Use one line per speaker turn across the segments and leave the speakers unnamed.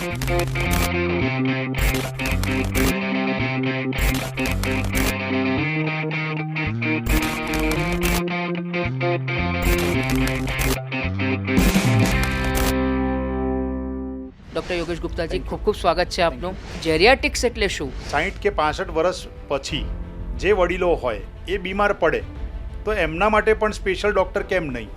Doctor Yogesh ગુપ્તાજી, ખૂબ ખૂબ સ્વાગત છે આપનું. જેરિયાટિક્સ એટલે શું?
60 કે 65 વર્ષ પછી જે વડીલો હોય એ બીમાર પડે તો એમના માટે પણ સ્પેશિયલ ડૉક્ટર કેમ નહીં?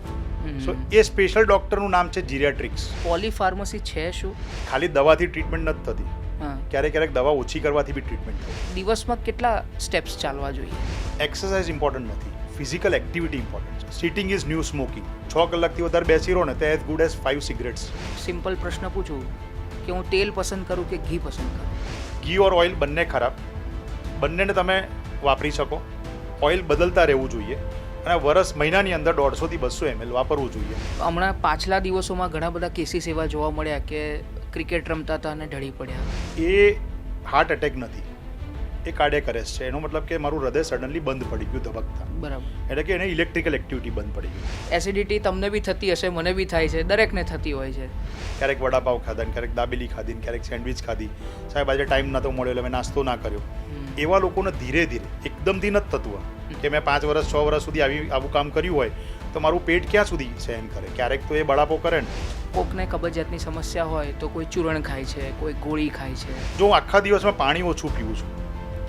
સો એ સ્પેશિયલ ડૉક્ટરનું નામ છે જીરિયાટ્રિક્સ.
પોલીફાર્મસી છે શું?
ખાલી દવાથી ટ્રીટમેન્ટ નથી થતી,
હા.
ક્યારેક દવા ઓછી કરવાથી બી ટ્રીટમેન્ટ થાય.
દિવસમાં કેટલા સ્ટેપ્સ ચાલવા જોઈએ?
એક્સરસાઇઝ ઇમ્પોર્ટન્ટ નથી, ફિઝિકલ એક્ટિવિટી ઇમ્પોર્ટન્ટ છે. Sitting is new smoking. 6 કલાકથી વધારે બેસી રહો ને તે as good as 5 cigarettes.
Simple પ્રશ્ન પૂછું કે હું તેલ પસંદ કરું કે ઘી પસંદ કરું?
ઘી ઓર ઓઇલ બંને ખરાબ, બંનેને તમે વાપરી શકો. ઓઇલ બદલતા રહેવું જોઈએ અને મહિનાની અંદર 150 થી 200 ml વાપરવું જોઈએ.
હમણાં પાછલા દિવસોમાં ઘણા બધા કેસીસ એવા જોવા મળ્યા કે ક્રિકેટ રમતા હતા અને ઢળી પડ્યા.
એ હાર્ટ એટેક નથી, એ કાર્ડિયક અરેસ્ટ છે. એનો મતલબ કે મારું હૃદય સડનલી બંધ પડી ગયું ધબકતા.
બરાબર.
એટલે કે એને ઇલેક્ટ્રિકલ એક્ટિવિટી બંધ પડી ગઈ.
એસિડિટી તમને બી થતી હશે, મને બી થાય છે, દરેકને થતી હોય છે.
ક્યારેક વડાપાવ ખાધા ને ક્યારેક દાબેલી ખાધી ને ક્યારેક સેન્ડવિચ ખાધી, સાહેબ આજે ટાઈમ નહોતો મળ્યો એટલે મેં નાસ્તો ના કર્યો. એવા લોકોને ધીરે ધીરે એકદમથી નથી થતું કે મેં 5 વર્ષ 6 વર્ષ સુધી આવું કામ કર્યું હોય તો મારું પેટ ક્યાં સુધી સહન કરે. ક્યારેક તો એ બળાપો કરે ને.
કોકને કબજિયાતની સમસ્યા હોય તો કોઈ ચૂરણ ખાય છે, કોઈ ગોળી ખાય છે.
જો હું આખા દિવસમાં પાણી ઓછું પીવું છું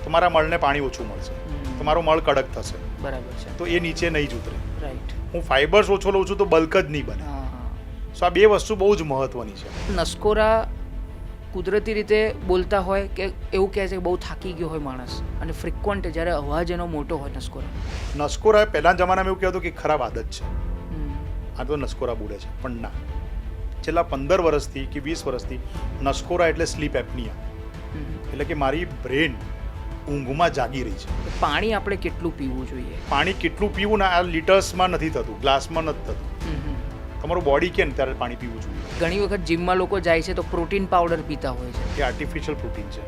તો મારા મળને પાણી ઓછું મળશે, તો મારો મળ કડક થશે.
બરાબર છે.
તો એ નીચે નહીં જ ઉતરે.
રાઈટ.
હું ફાઈબર્સ ઓછો લઉં છું તો બલ્ક જ નહીં બને. સો આ બે વસ્તુ બહુ જ મહત્વની છે.
નસકોરા કુદરતી રીતે બોલતા હોય કે એવું કહે છે કે બહુ થાકી ગયો હોય માણસ અને ફ્રિક્વન્ટ જ્યારે અવાજ એનો મોટો હોય
નસકોરા પહેલાના જમાનામાં એવું કહેતું કે ખરાબ આદત છે, આ તો નસકોરા બોલે છે. પણ ના, છેલ્લા 15 વર્ષથી કે 20 વર્ષથી નસકોરા એટલે સ્લીપ એપનિયા, એટલે કે મારી બ્રેન ઊંઘમાં જાગી રહી છે.
પાણી આપણે કેટલું પીવું જોઈએ?
પાણી કેટલું પીવું ને આ લીટર્સમાં નથી થતું, ગ્લાસમાં નથી થતું. તમારું બોડી કે ત્યારે પાણી પીવું જોઈએ.
ઘણી વખત જીમમાં લોકો જાય છે તો પ્રોટીન પાવડર પીતા હોય છે.
એ આર્ટિફિશિયલ પ્રોટીન છે.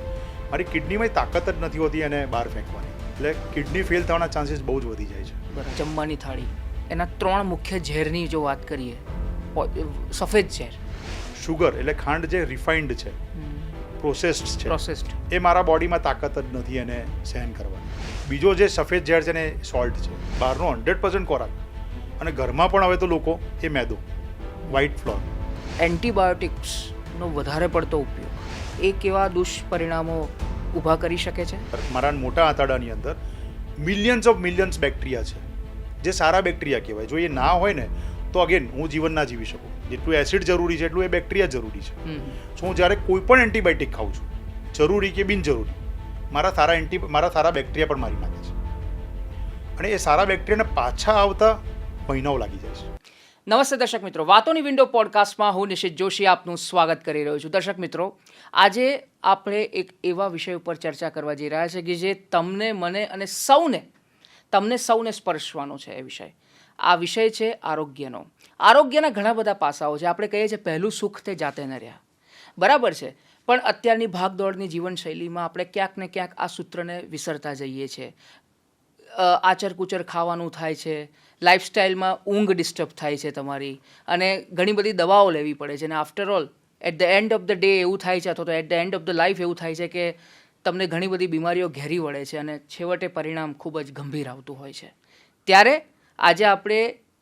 મારી કિડનીમાં તાકાત જ નથી હોતી એને બહાર ફેંકવાની, એટલે કિડની ફેલ થવાના ચાન્સીસ બહુ જ વધી જાય છે.
બરાબર. જમવાની થાળી, એના 3 મુખ્ય ઝેરની જો વાત કરીએ, સફેદ ઝેર,
શુગર એટલે ખાંડ જે રિફાઇન્ડ છે, પ્રોસેસ્ડ એ મારા બોડીમાં તાકાત જ નથી એને સહન કરવાની. બીજો જે સફેદ ઝેર છે ને એ સોલ્ટ છે, બહારનો 100% ખોરાક, અને ઘરમાં પણ હવે તો લોકો એ મેદો, વ્હાઇટ ફ્લોર.
એન્ટીબાયોટિક્સનો વધારે પડતો ઉપયોગ એ કેવા દુષ્પરિણામો ઊભા કરી શકે છે?
મારા મોટા આંતરડાની અંદર મિલિયન્સ બેક્ટેરિયા છે, જે સારા બેક્ટેરિયા કહેવાય. જો એ ના હોય ને તો અગેન હું જીવન ના જીવી શકું. જેટલું એસિડ જરૂરી છે એટલું એ બેક્ટેરિયા જરૂરી છે. સો હું જ્યારે કોઈ પણ એન્ટીબાયોટિક ખાઉં છું, જરૂરી કે બિનજરૂરી, મારા સારા બેક્ટેરિયા પણ મારી નાખે છે, અને એ સારા બેક્ટેરિયાને પાછા આવતા મહિનાઓ લાગી જાય છે.
નમસ્તે દર્શક મિત્રો, વાતોની વિન્ડો પોડકાસ્ટમાં હું નિશિત જોશી આપનું સ્વાગત કરી રહ્યો છું. દર્શક મિત્રો, આજે આપણે એક એવા વિષય ઉપર ચર્ચા કરવા જઈ રહ્યા છે કે જે તમને, મને અને તમને સૌને સ્પર્શવાનો છે. એ વિષય, આ વિષય છે આરોગ્યનો. આરોગ્યના ઘણા બધા પાસાઓ છે. આપણે કહીએ છીએ પહેલું સુખ તે જાતે ન રહ્યા, બરાબર છે. પણ અત્યારની ભાગદોડની જીવનશૈલીમાં આપણે ક્યાંક ને ક્યાંક આ સૂત્રને વિસરતા જઈએ છીએ. આચર કુચર ખાવાનું થાય છે, લાઇફસ્ટાઇલમાં ઊંઘ ડિસ્ટર્બ થાય છે તમારી, અને ઘણી બધી દવાઓ લેવી પડે છે. અને after all at the end of the day એવું થાય છે, અથવા તો at the end of the life એવું થાય છે કે તમને ઘણી બધી બીમારીઓ ઘેરી વળે છે અને છેવટે પરિણામ ખૂબ જ ગંભીર આવતું હોય છે. ત્યારે આજે આપણે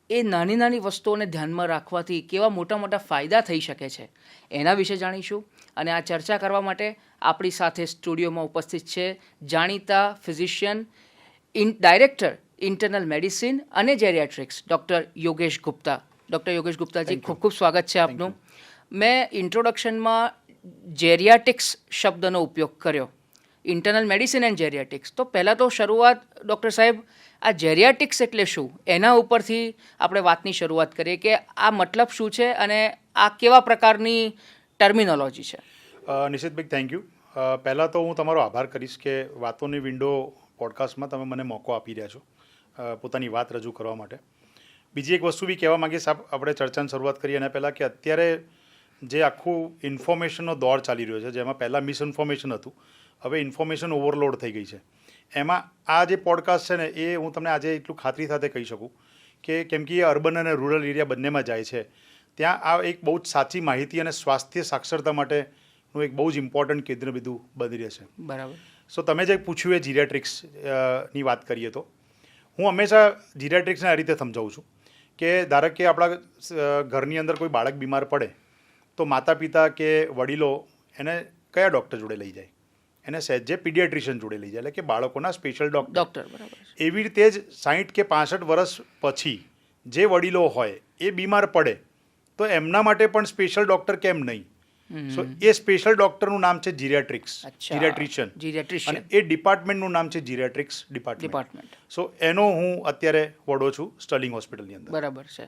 એ નાની નાની વસ્તુઓને ધ્યાનમાં રાખવાથી કેવા મોટા મોટા ફાયદા થઈ શકે છે એના વિશે જાણીશું. અને આ ચર્ચા કરવા માટે આપણી સાથે સ્ટુડિયોમાં ઉપસ્થિત છે જાણીતા ફિઝિશિયન, ડાયરેક્ટર ઇન્ટરનલ મેડિસિન અને જેરિયાટ્રિક્સ ડૉક્ટર યોગેશ ગુપ્તા. ડૉક્ટર યોગેશ ગુપ્તાજી, ખૂબ ખૂબ સ્વાગત છે આપનું. મેં ઇન્ટ્રોડક્શનમાં જેરિયાટિક્સ શબ્દનો ઉપયોગ કર્યો, ઇન્ટરનલ મેડિસિન એન્ડ જેરિયાટિક્સ. તો પહેલાં તો શરૂઆત ડૉક્ટર સાહેબ, આ જેરિયાટિક્સ એટલે શું, એના ઉપરથી આપણે વાતની શરૂઆત કરીએ કે આ મતલબ શું છે અને આ કેવા પ્રકારની ટર્મિનોલોજી છે.
Nishitbhai, thank you. પહેલાં તો હું તમારો આભાર કરીશ કે વાતોની વિન્ડો પોડકાસ્ટમાં તમે મને મોકો આપી રહ્યા છો પોતાની વાત રજૂ કરવા માટે. બીજી એક વસ્તુ બી કહેવા માંગીશ, આપણે ચર્ચાની શરૂઆત કરીએ એના પહેલાં, કે અત્યારે જે આખું ઇન્ફોર્મેશનનો દોર ચાલી રહ્યો છે, જેમાં પહેલાં મિસઇન્ફોર્મેશન હતું, હવે ઇન્ફોર્મેશન ઓવરલોડ થઈ ગઈ છે. એમાં આ જે પોડકાસ્ટ છે ને, એ હું તમને આજે એટલું ખાતરી સાથે કહી શકું કે કેમ કે એ અર્બન અને રૂરલ એરિયા બંનેમાં જાય છે, ત્યાં આ એક બહુ જ સાચી માહિતી અને સ્વાસ્થ્ય સાક્ષરતા માટે નું એક બહુ જ ઇમ્પોર્ટન્ટ કેન્દ્રબિંદુ બની રહેશે.
બરાબર.
સો તમે જે પૂછ્યું એ જીરિયાટ્રિક્સ ની વાત કરીએ તો હું હંમેશા જીરિયાટ્રિક્સને આ રીતે સમજાવું છું કે ધારો કે આપણા ઘરની અંદર કોઈ બાળક બીમાર પડે તો માતા પિતા કે વડીલો એને કયા ડૉક્ટર જોડે લઈ જાય? એને સહેજે પીડિયાટ્રિશિયન જોડે લઈ જાય, એટલે કે બાળકોના સ્પેશિયલ
ડૉક્ટર. બરાબર.
એવી રીતે જ 60 કે 65 વર્ષ પછી જે વડીલો હોય એ બીમાર પડે તો એમના માટે પણ સ્પેશિયલ ડૉક્ટર કેમ નહીં? સો એ સ્પેશિયલ ડૉક્ટરનું નામ છે જીરિયાટ્રિક્સ, જીરિયાટ્રિશિયન, અને એ ડિપાર્ટમેન્ટનું નામ છે જીરિયાટ્રિક્સ ડિપાર્ટમેન્ટ. સો એનો હું અત્યારે વડો છું સ્ટર્લિંગ હોસ્પિટલની અંદર.
બરાબર છે.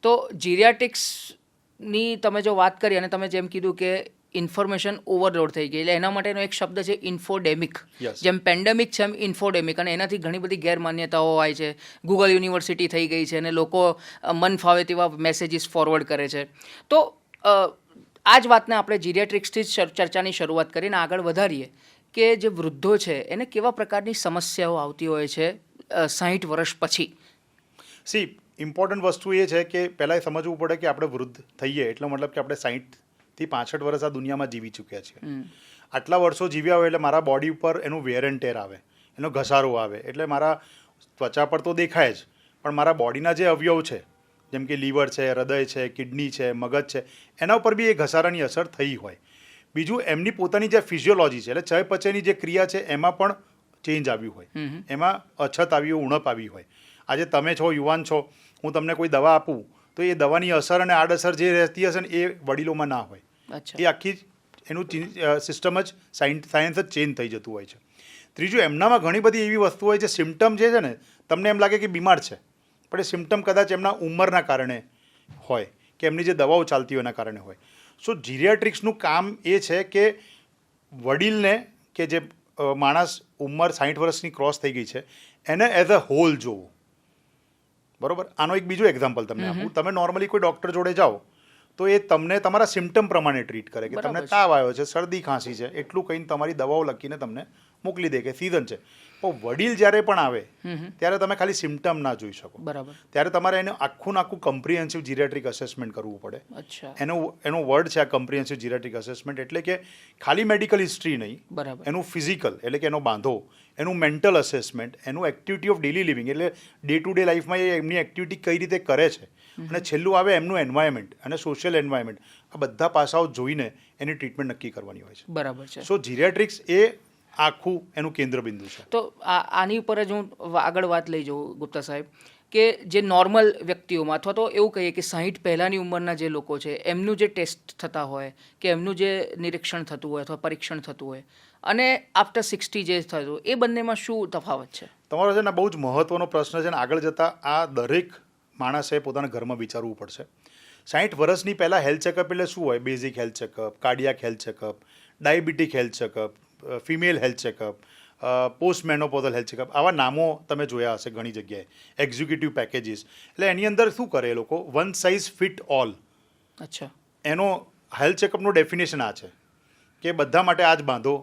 તો જીરિયાટ્રિક્સની તમે જો વાત કરી અને તમે જેમ કીધું કે ઇન્ફોર્મેશન ઓવરલોડ થઈ ગઈ, એટલે એના માટેનો એક શબ્દ છે ઇન્ફોડેમિક. જેમ પેન્ડેમિક છે એમ ઇન્ફોડેમિક, અને એનાથી ઘણી બધી ગેરમાન્યતાઓ હોય છે. ગૂગલ યુનિવર્સિટી થઈ ગઈ છે અને લોકો મન ફાવે તેવા મેસેજીસ ફોરવર્ડ કરે છે. તો આ જ વાતને આપણે જીરિયાટ્રિક્સથી જ ચર્ચાની શરૂઆત કરીને આગળ વધારીએ કે જે વૃદ્ધો છે એને કેવા પ્રકારની સમસ્યાઓ આવતી હોય છે 60 વર્ષ પછી.
સી ઇમ્પોર્ટન્ટ વસ્તુ એ છે કે પહેલાં એ સમજવું પડે કે આપણે વૃદ્ધ થઈએ એટલે મતલબ કે આપણે 60 થી 65 વર્ષ આ દુનિયામાં જીવી ચૂક્યા છીએ. આટલા વર્ષો જીવ્યા હોય એટલે મારા બોડી ઉપર એનું વેર એન્ડ ટેર આવે, એનો ઘસારો આવે, એટલે મારા ત્વચા પર તો દેખાય જ, પણ મારા બોડીના જે અવયવ છે જેમ કે લીવર છે, હૃદય છે, કિડની છે, મગજ છે, એના ઉપર બી એ ઘસારાની અસર થઈ હોય. બીજું એમની પોતાની જે ફિઝિયોલોજી છે એટલે ચયાપચયની જે ક્રિયા છે એમાં પણ ચેન્જ આવ્યું હોય, એમાં અછત આવી હોય, ઉણપ આવી હોય. આજે તમે છો, યુવાન છો, હું તમને કોઈ દવા આપું તો એ દવાની અસર અને આડઅસર જે રહેતી હશે ને એ વડીલોમાં ના હોય. એ આખી એનું સિસ્ટમ જ સાયન્સ જ ચેન્જ થઈ જતું હોય છે. ત્રીજું, એમનામાં ઘણી બધી એવી વસ્તુ હોય છે, સિમ્ટમ જે છે ને તમને એમ લાગે કે બીમાર છે, પણ એ સિમ્ટમ કદાચ એમના ઉંમરના કારણે હોય કે એમની જે દવાઓ ચાલતી હોય એના કારણે હોય. સો જીરિયાટ્રિક્સનું કામ એ છે કે વડીલને કે જે માણસ ઉંમર 60 વર્ષની ક્રોસ થઈ ગઈ છે એને એઝ અ હોલ જોવો. બરોબર. આનો એક બીજો એક્ઝામ્પલ તમને આપું. તમે નોર્મલી કોઈ ડૉક્ટર જોડે જાઓ તો એ તમને તમારા સિમ્ટમ પ્રમાણે ટ્રીટ કરે કે તમને તાવ આવ્યો છે, શરદી ખાંસી છે, એટલું કહીને તમારી દવાઓ લખીને તમને મોકલી દે કે સીઝન છે. પણ વડીલ જ્યારે પણ આવે ત્યારે તમે ખાલી સિમ્ટમ ના જોઈ શકો.
બરાબર.
ત્યારે તમારે એને આખું કમ્પ્રિહેન્સિવ જીરિયાટ્રિક અસેસમેન્ટ કરવું પડે.
અચ્છા.
એનો વર્ડ છે આ કમ્પ્રિહેન્સિવ જીરિયાટ્રિક અસેસમેન્ટ, એટલે કે ખાલી મેડિકલ હિસ્ટ્રી નહીં,
બરાબર,
એનું ફિઝિકલ એટલે કે એનો બાંધો, એનું મેન્ટલ અસેસમેન્ટ, એનું એક્ટિવિટી ઓફ ડેલી લિવિંગ એટલે ડે ટુ ડે લાઈફમાં એ એમની એક્ટિવિટી કઈ રીતે કરે છે, અને છેલ્લું આવે એમનું એન્વાયરમેન્ટ અને સોશિયલ એન્વાયરમેન્ટ. આ બધા પાસાઓ જોઈને એની ટ્રીટમેન્ટ નક્કી કરવાની હોય છે.
બરાબર છે.
સો જીરિયાટ્રિક્સ એ આખું એનું કેન્દ્રબિંદુ છે.
તો આની ઉપર જ હું આગળ વાત લઈ જાઉં ગુપ્તા સાહેબ, કે જે નોર્મલ વ્યક્તિઓમાં અથવા તો એવું કહીએ કે 60 પહેલાંની ઉંમરના જે લોકો છે એમનું જે ટેસ્ટ થતા હોય કે એમનું જે નિરીક્ષણ થતું હોય અથવા પરીક્ષણ થતું હોય અને આફ્ટર 60 જે થતું એ બંનેમાં શું તફાવત છે?
તમારો છે ને બહુ જ મહત્વનો પ્રશ્ન છે ને. આગળ જતાં આ દરેક માણસે પોતાના ઘરમાં વિચારવું પડશે. 60 વર્ષની પહેલાં હેલ્થ ચેકઅપ એટલે શું હોય? Basic health checkup, cardiac health checkup, diabetic health checkup, female health checkup, post menopausal health checkup, આવા નામો તમે જોયા હશે ઘણી જગ્યાએ. એક્ઝિક્યુટિવ પેકેજીસ, એટલે એની અંદર શું કરે એ લોકો? One size fit all.
અચ્છા.
એનો હેલ્થ ચેકઅપનું ડેફિનેશન આ છે કે બધા માટે આ જ બાંધો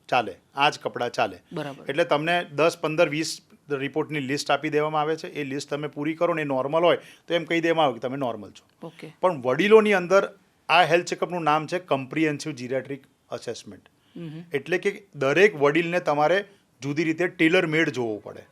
ચાલે, આ જ કપડાં ચાલે.
બરાબર.
એટલે તમને 10, 15, 20 રિપોર્ટની લિસ્ટ આપી દેવામાં આવે છે. એ લિસ્ટ તમે પૂરી કરો ને એ નોર્મલ હોય તો એમ કહી દેવામાં આવે કે તમે નોર્મલ છો.
ઓકે.
પણ વડીલોની અંદર આ હેલ્થ ચેકઅપનું નામ છે કમ્પ્રિહેન્સિવ જીરિયાટ્રિક અસેસમેન્ટ. એટલે કે દરેક વડીલને તમારે જુદી રીતે ટેલર મેડ જોવો પડે.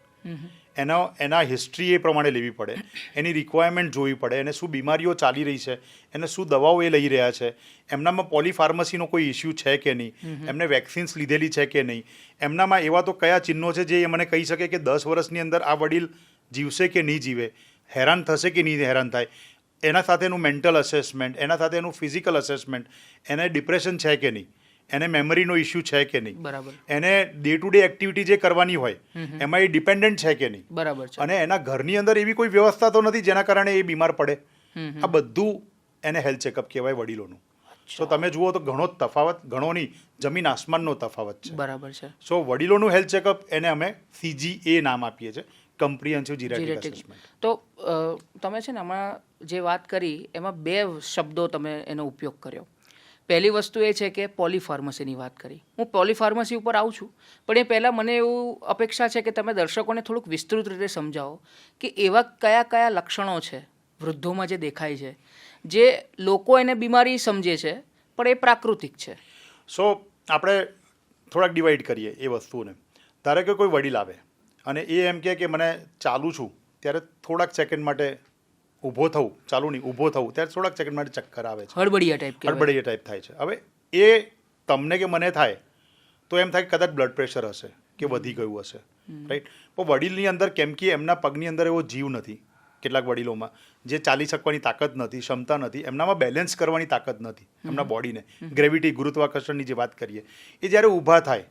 એના હિસ્ટ્રી એ પ્રમાણે લેવી પડે, એની રિક્વાયરમેન્ટ જોવી પડે, એને શું બીમારીઓ ચાલી રહી છે, એને શું દવાઓ એ લઈ રહ્યા છે, એમનામાં પોલીફાર્મસીનો કોઈ ઇસ્યુ છે કે નહીં, એમને વેક્સિન્સ લીધેલી છે કે નહીં, એમનામાં એવા તો કયા ચિહ્નો છે જે મને કહી શકે કે 10 વર્ષની અંદર આ વડીલ જીવશે કે નહીં જીવે, હેરાન થશે કે નહીં હેરાન થાય. એના સાથેનું મેન્ટલ અસેસમેન્ટ, એના સાથેનું ફિઝિકલ અસેસમેન્ટ, એને ડિપ્રેશન છે કે નહીં, એને મેમરીનો ઇસ્યુ છે કે નહીં,
બરાબર,
એને ડે ટુ ડે એક્ટિવિટી જે કરવાની હોય એમાં એ ડિપેન્ડન્ટ છે કે નહીં,
બરાબર છે,
અને એના ઘરની અંદર એવી કોઈ વ્યવસ્થા તો નથી જેના કારણે એ બીમાર પડે. આ બધું એને હેલ્થ ચેકઅપ કહેવાય વડીલોનું. સો તમે જુઓ તો ઘણો તફાવત, ઘણો નહીં, જમીન આસમાનનો તફાવત છે.
બરાબર છે.
સો વડીલોનું હેલ્થ ચેકઅપ એને અમે CGA નામ આપીએ છીએ, કમ્પ્રિહેન્સિવ જીરિયાટ્રિક અસેસમેન્ટ.
તો તમે છે ને હમણાં જે વાત કરી એમાં 2 શબ્દો તમે એનો ઉપયોગ કર્યો. પહેલી વસ્તુ એ છે કે પોલીફાર્મસીની વાત કરી. હું પોલીફાર્મસી ઉપર આવું છું, પણ એ પહેલાં મને એવું અપેક્ષા છે કે તમે દર્શકોને થોડુંક વિસ્તૃત રીતે સમજાવો કે એવા કયા કયા લક્ષણો છે વૃદ્ધોમાં જે દેખાય છે જે લોકો એને બીમારી સમજે છે પણ એ પ્રાકૃતિક છે.
સો આપણે થોડાક ડિવાઈડ કરીએ એ વસ્તુને. ધારો કે કોઈ વડીલ આવે અને એ એમ કહે કે મને ચાલું છું ત્યારે થોડાક સેકન્ડ માટે ઊભો થવું, ચાલુ નહીં ઊભો થવું, ત્યારે થોડાક સેકન્ડ માટે ચક્કર આવે છે,
હળબડિયા ટાઈપ
હળબડિયા ટાઈપ થાય છે. હવે એ તમને કે મને થાય તો એમ થાય કે કદાચ બ્લડ પ્રેશર હશે કે વધી ગયું હશે, રાઈટ. પણ વડીલની અંદર કેમ કે એમના પગની અંદર એવો જીવ નથી, કેટલાક વડીલોમાં જે ચાલી શકવાની તાકાત નથી, ક્ષમતા નથી, એમનામાં બેલેન્સ કરવાની તાકાત નથી, એમના બોડીને ગ્રેવિટી ગુરુત્વાકર્ષણની જે વાત કરીએ એ જ્યારે ઊભા થાય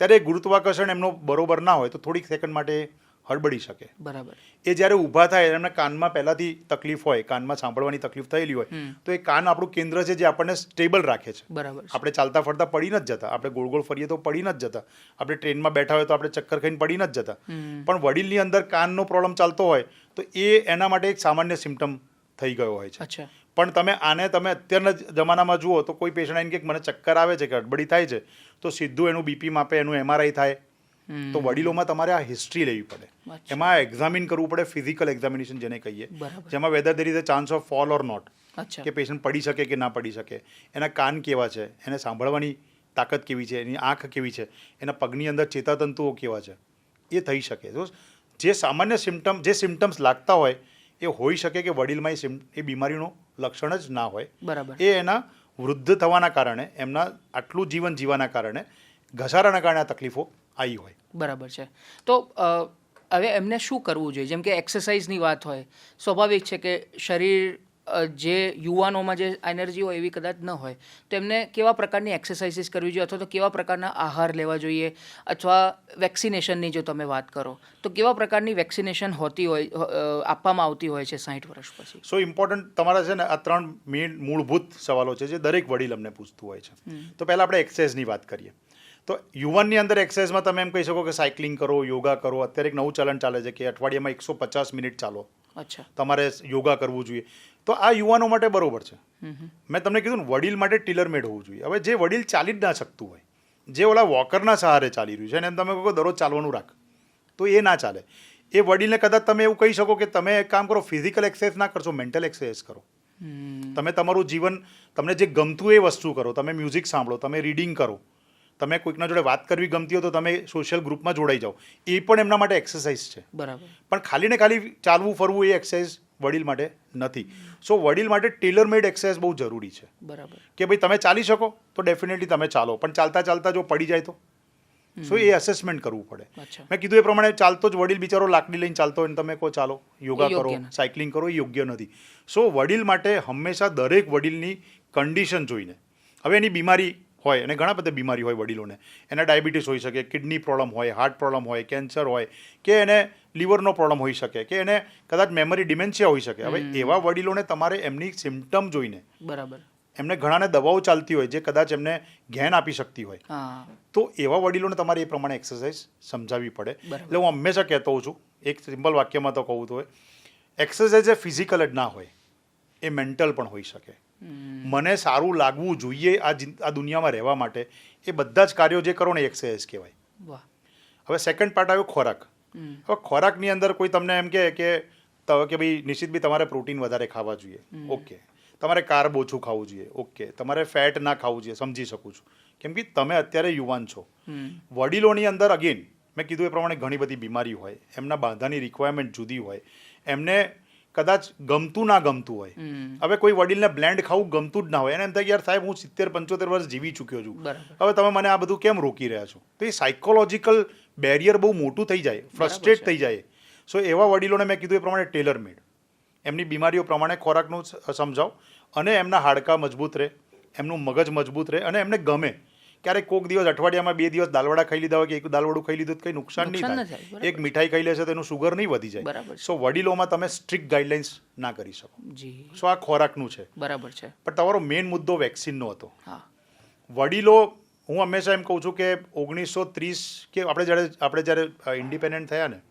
ત્યારે ગુરુત્વાકર્ષણ એમનો બરોબર ના હોય તો થોડીક સેકન્ડ માટે હળબડી શકે.
બરાબર.
એ જ્યારે ઊભા થાય એમના કાનમાં પહેલાંથી તકલીફ હોય, કાનમાં સાંભળવાની તકલીફ થયેલી હોય તો એ કાન આપણું કેન્દ્ર છે જે આપણને સ્ટેબલ રાખે છે.
બરાબર.
આપણે ચાલતા ફરતા પડી નથી જતા, આપણે ગોળ ગોળ ફરીએ તો પડી નથી જતા, આપણે ટ્રેનમાં બેઠા હોય તો આપણે ચક્કર ખાઈને પડી નથી જતા. પણ વડીલની અંદર કાનનો પ્રોબ્લેમ ચાલતો હોય તો એ એના માટે એક સામાન્ય સિમ્ટમ થઈ ગયો હોય છે.
અચ્છા.
પણ તમે અત્યારના જમાનામાં જુઓ તો કોઈ પેશન્ટ આવીને કે મને ચક્કર આવે છે કે હડબડી થાય છે તો સીધું એનું બીપી માપે, એનું MRI થાય. તો વડીલોમાં તમારે આ હિસ્ટ્રી લેવી પડે, એમાં એક્ઝામિન કરવું પડે, ફિઝિકલ એક્ઝામિનેશન જેને કહીએ, જેમાં whether there is a chance of fall or not, કે પેશન્ટ પડી શકે કે ના પડી શકે, એના કાન કેવા છે, એને સાંભળવાની તાકાત કેવી છે, એની આંખ કેવી છે, એના પગની અંદર ચેતાતંતુઓ કેવા છે, એ થઈ શકે. તો જે સામાન્ય સિમ્ટમ્સ લાગતા હોય એ હોઈ શકે કે વડીલમાં એ બીમારીનું લક્ષણ જ ના હોય.
બરાબર.
એ એના વૃદ્ધ થવાના કારણે, એમના આટલું જીવન જીવવાના કારણે, ઘસારાના કારણે આ તકલીફો આવી હોય.
બરાબર છે. તો હવે એમને શું કરવું જોઈએ? જેમ કે એક્સરસાઇઝની વાત હોય, સ્વાભાવિક છે કે શરીર જે યુવાનોમાં જે એનર્જી હોય એવી કદાચ ન હોય, તો એમને કેવા પ્રકારની એક્સરસાઇઝીસ કરવી જોઈએ, અથવા તો કેવા પ્રકારના આહાર લેવા જોઈએ, અથવા વેક્સિનેશનની જો તમે વાત કરો તો કેવા પ્રકારની વેક્સિનેશન હોતી હોય, આપવામાં આવતી હોય છે 60 વર્ષ પછી?
સો ઇમ્પોર્ટન્ટ તમારા છે ને આ 3 મૂળભૂત સવાલો છે જે દરેક વડીલ અમને પૂછતું હોય છે. તો પહેલાં આપણે એક્સરસાઇઝની વાત કરીએ. તો યુવાનની અંદર એક્સરસાઇઝમાં તમે એમ કહી શકો કે સાયકલિંગ કરો, યોગા કરો. અત્યારે એક નવું ચલણ ચાલે છે કે અઠવાડિયામાં 150 મિનિટ ચાલો.
અચ્છા.
તમારે યોગા કરવું જોઈએ. તો આ યુવાનો માટે બરોબર છે. મેં તમને કીધું ને, વડીલ માટે ટેલર મેડ હોવું જોઈએ. હવે જે વડીલ ચાલી જ ના શકતું હોય, જે ઓલા વોકરના સહારે ચાલી રહ્યું છે અને તમે કહો દરરોજ ચાલવાનું રાખ, તો એ ના ચાલે. એ વડીલને કદાચ તમે એવું કહી શકો કે તમે એક કામ કરો, ફિઝિકલ એક્સરસાઇઝ ના કરશો, મેન્ટલ એક્સરસાઇઝ કરો. તમે તમારું જીવન, તમને જે ગમતું એ વસ્તુ કરો, તમે મ્યુઝિક સાંભળો, તમે રીડિંગ કરો, તમે કોઈકના જોડે વાત કરવી ગમતી હોય તો તમે સોશિયલ ગ્રુપમાં જોડાઈ જાઓ. એ પણ એમના માટે એક્સરસાઇઝ છે.
બરાબર. પણ
ખાલી ને ખાલી ચાલવું ફરવું એ એક્સરસાઇઝ વડીલ માટે નથી. સો વડીલ માટે ટેલર મેડ એક્સરસાઇઝ બહુ જરૂરી છે.
બરાબર.
કે ભાઈ તમે ચાલી શકો તો ડેફિનેટલી તમે ચાલો, પણ ચાલતા ચાલતા જો પડી જાય તો સો એ અસેસમેન્ટ કરવું પડે. મેં કીધું એ પ્રમાણે ચાલતો જ વડીલ બિચારો લાકડી લઈને ચાલતો હોય ને તમે કહો ચાલો, યોગા કરો, સાયકલિંગ કરો, એ યોગ્ય નથી. સો વડીલ માટે હંમેશા દરેક વડીલની કન્ડિશન જોઈને, હવે એની બીમારી હોય, અને ઘણા બધા બીમારી હોય વડીલોને, એના ડાયાબિટીસ હોઈ શકે, કિડની પ્રોબ્લેમ હોય, હાર્ટ પ્રોબ્લેમ હોય, કેન્સર હોય, કે એને લીવરનો પ્રોબ્લેમ હોઈ શકે, કે એને કદાચ મેમરી ડિમેન્શિયા હોઈ શકે. હવે એવા વડીલોને તમારે એમની સિમ્ટમ જોઈને,
બરાબર,
એમને ઘણાને દવાઓ ચાલતી હોય જે કદાચ એમને જ્ઞાન આપી શકતી હોય, તો એવા વડીલોને તમારે એ પ્રમાણે એક્સરસાઇઝ સમજાવવી પડે. એટલે હું હંમેશા કહેતો હોઉં છું, એક સિમ્પલ વાક્યમાં તો કહું તો એક્સરસાઇઝ એ ફિઝિકલ જ ના હોય, એ મેન્ટલ પણ હોઈ શકે. મને સારું લાગવું જોઈએ આ દુનિયામાં રહેવા માટે, એ બધા જ કાર્યો જે કરો ને એક્સરસાઇઝ કહેવાય. હવે સેકન્ડ પાર્ટ આવ્યો ખોરાક. હવે ખોરાકની અંદર કોઈ તમને એમ કે ભાઈ નિશ્ચિતભાઈ તમારે પ્રોટીન વધારે ખાવા જોઈએ, ઓકે, તમારે કાર્બ ઓછું ખાવું જોઈએ, ઓકે, તમારે ફેટ ના ખાવું જોઈએ, સમજી શકું છું, કેમ કે તમે અત્યારે યુવાન છો. વડીલોની અંદર અગેન મેં કીધું એ પ્રમાણે ઘણી બધી બીમારી હોય, એમના બાંધાની રિક્વાયરમેન્ટ જુદી હોય, એમને કદાચ ગમતું ના ગમતું હોય. હવે કોઈ વડીલને બ્લેન્ડ ખાવું ગમતું જ ના હોય, એને એમ થાય યાર સાહેબ હું 70-75 વર્ષ જીવી ચૂક્યો છું, હવે તમે મને આ બધું કેમ રોકી રહ્યા છો? તો એ સાયકોલોજીકલ બેરિયર બહુ મોટું થઈ જાય, ફ્રસ્ટ્રેટ થઈ જાય. સો એવા વડીલોને મેં કીધું એ પ્રમાણે ટેલર મેડ, એમની બીમારીઓ પ્રમાણે ખોરાકનું સમજાવો, અને એમના હાડકાં મજબૂત રહે, એમનું મગજ મજબૂત રહે, અને એમને ગમે. ક્યારેક કોઈક દિવસ અઠવાડિયામાં 2 દિવસ દાલવડા ખાઈ લીધા હોય કે એક દાલવડું ખાઈ લીધું કંઈ નુકસાન નહીં થાય, એક મીઠાઈ ખાઈ લેશે તો એનું સુગર નહીં વધી જાય. સો વડીલોમાં તમે સ્ટ્રિક્ટ ગાઈડલાઇન્સ ના કરી શકો. સો આ ખોરાકનું છે. બરાબર છે. પણ તમારો મેઇન મુદ્દો વેક્સિનનો હતો. વડીલો, હું હંમેશા એમ કહું છું કે 1930 કે આપણે જ્યારે ઇન્ડિપેન્ડન્ટ થયા ને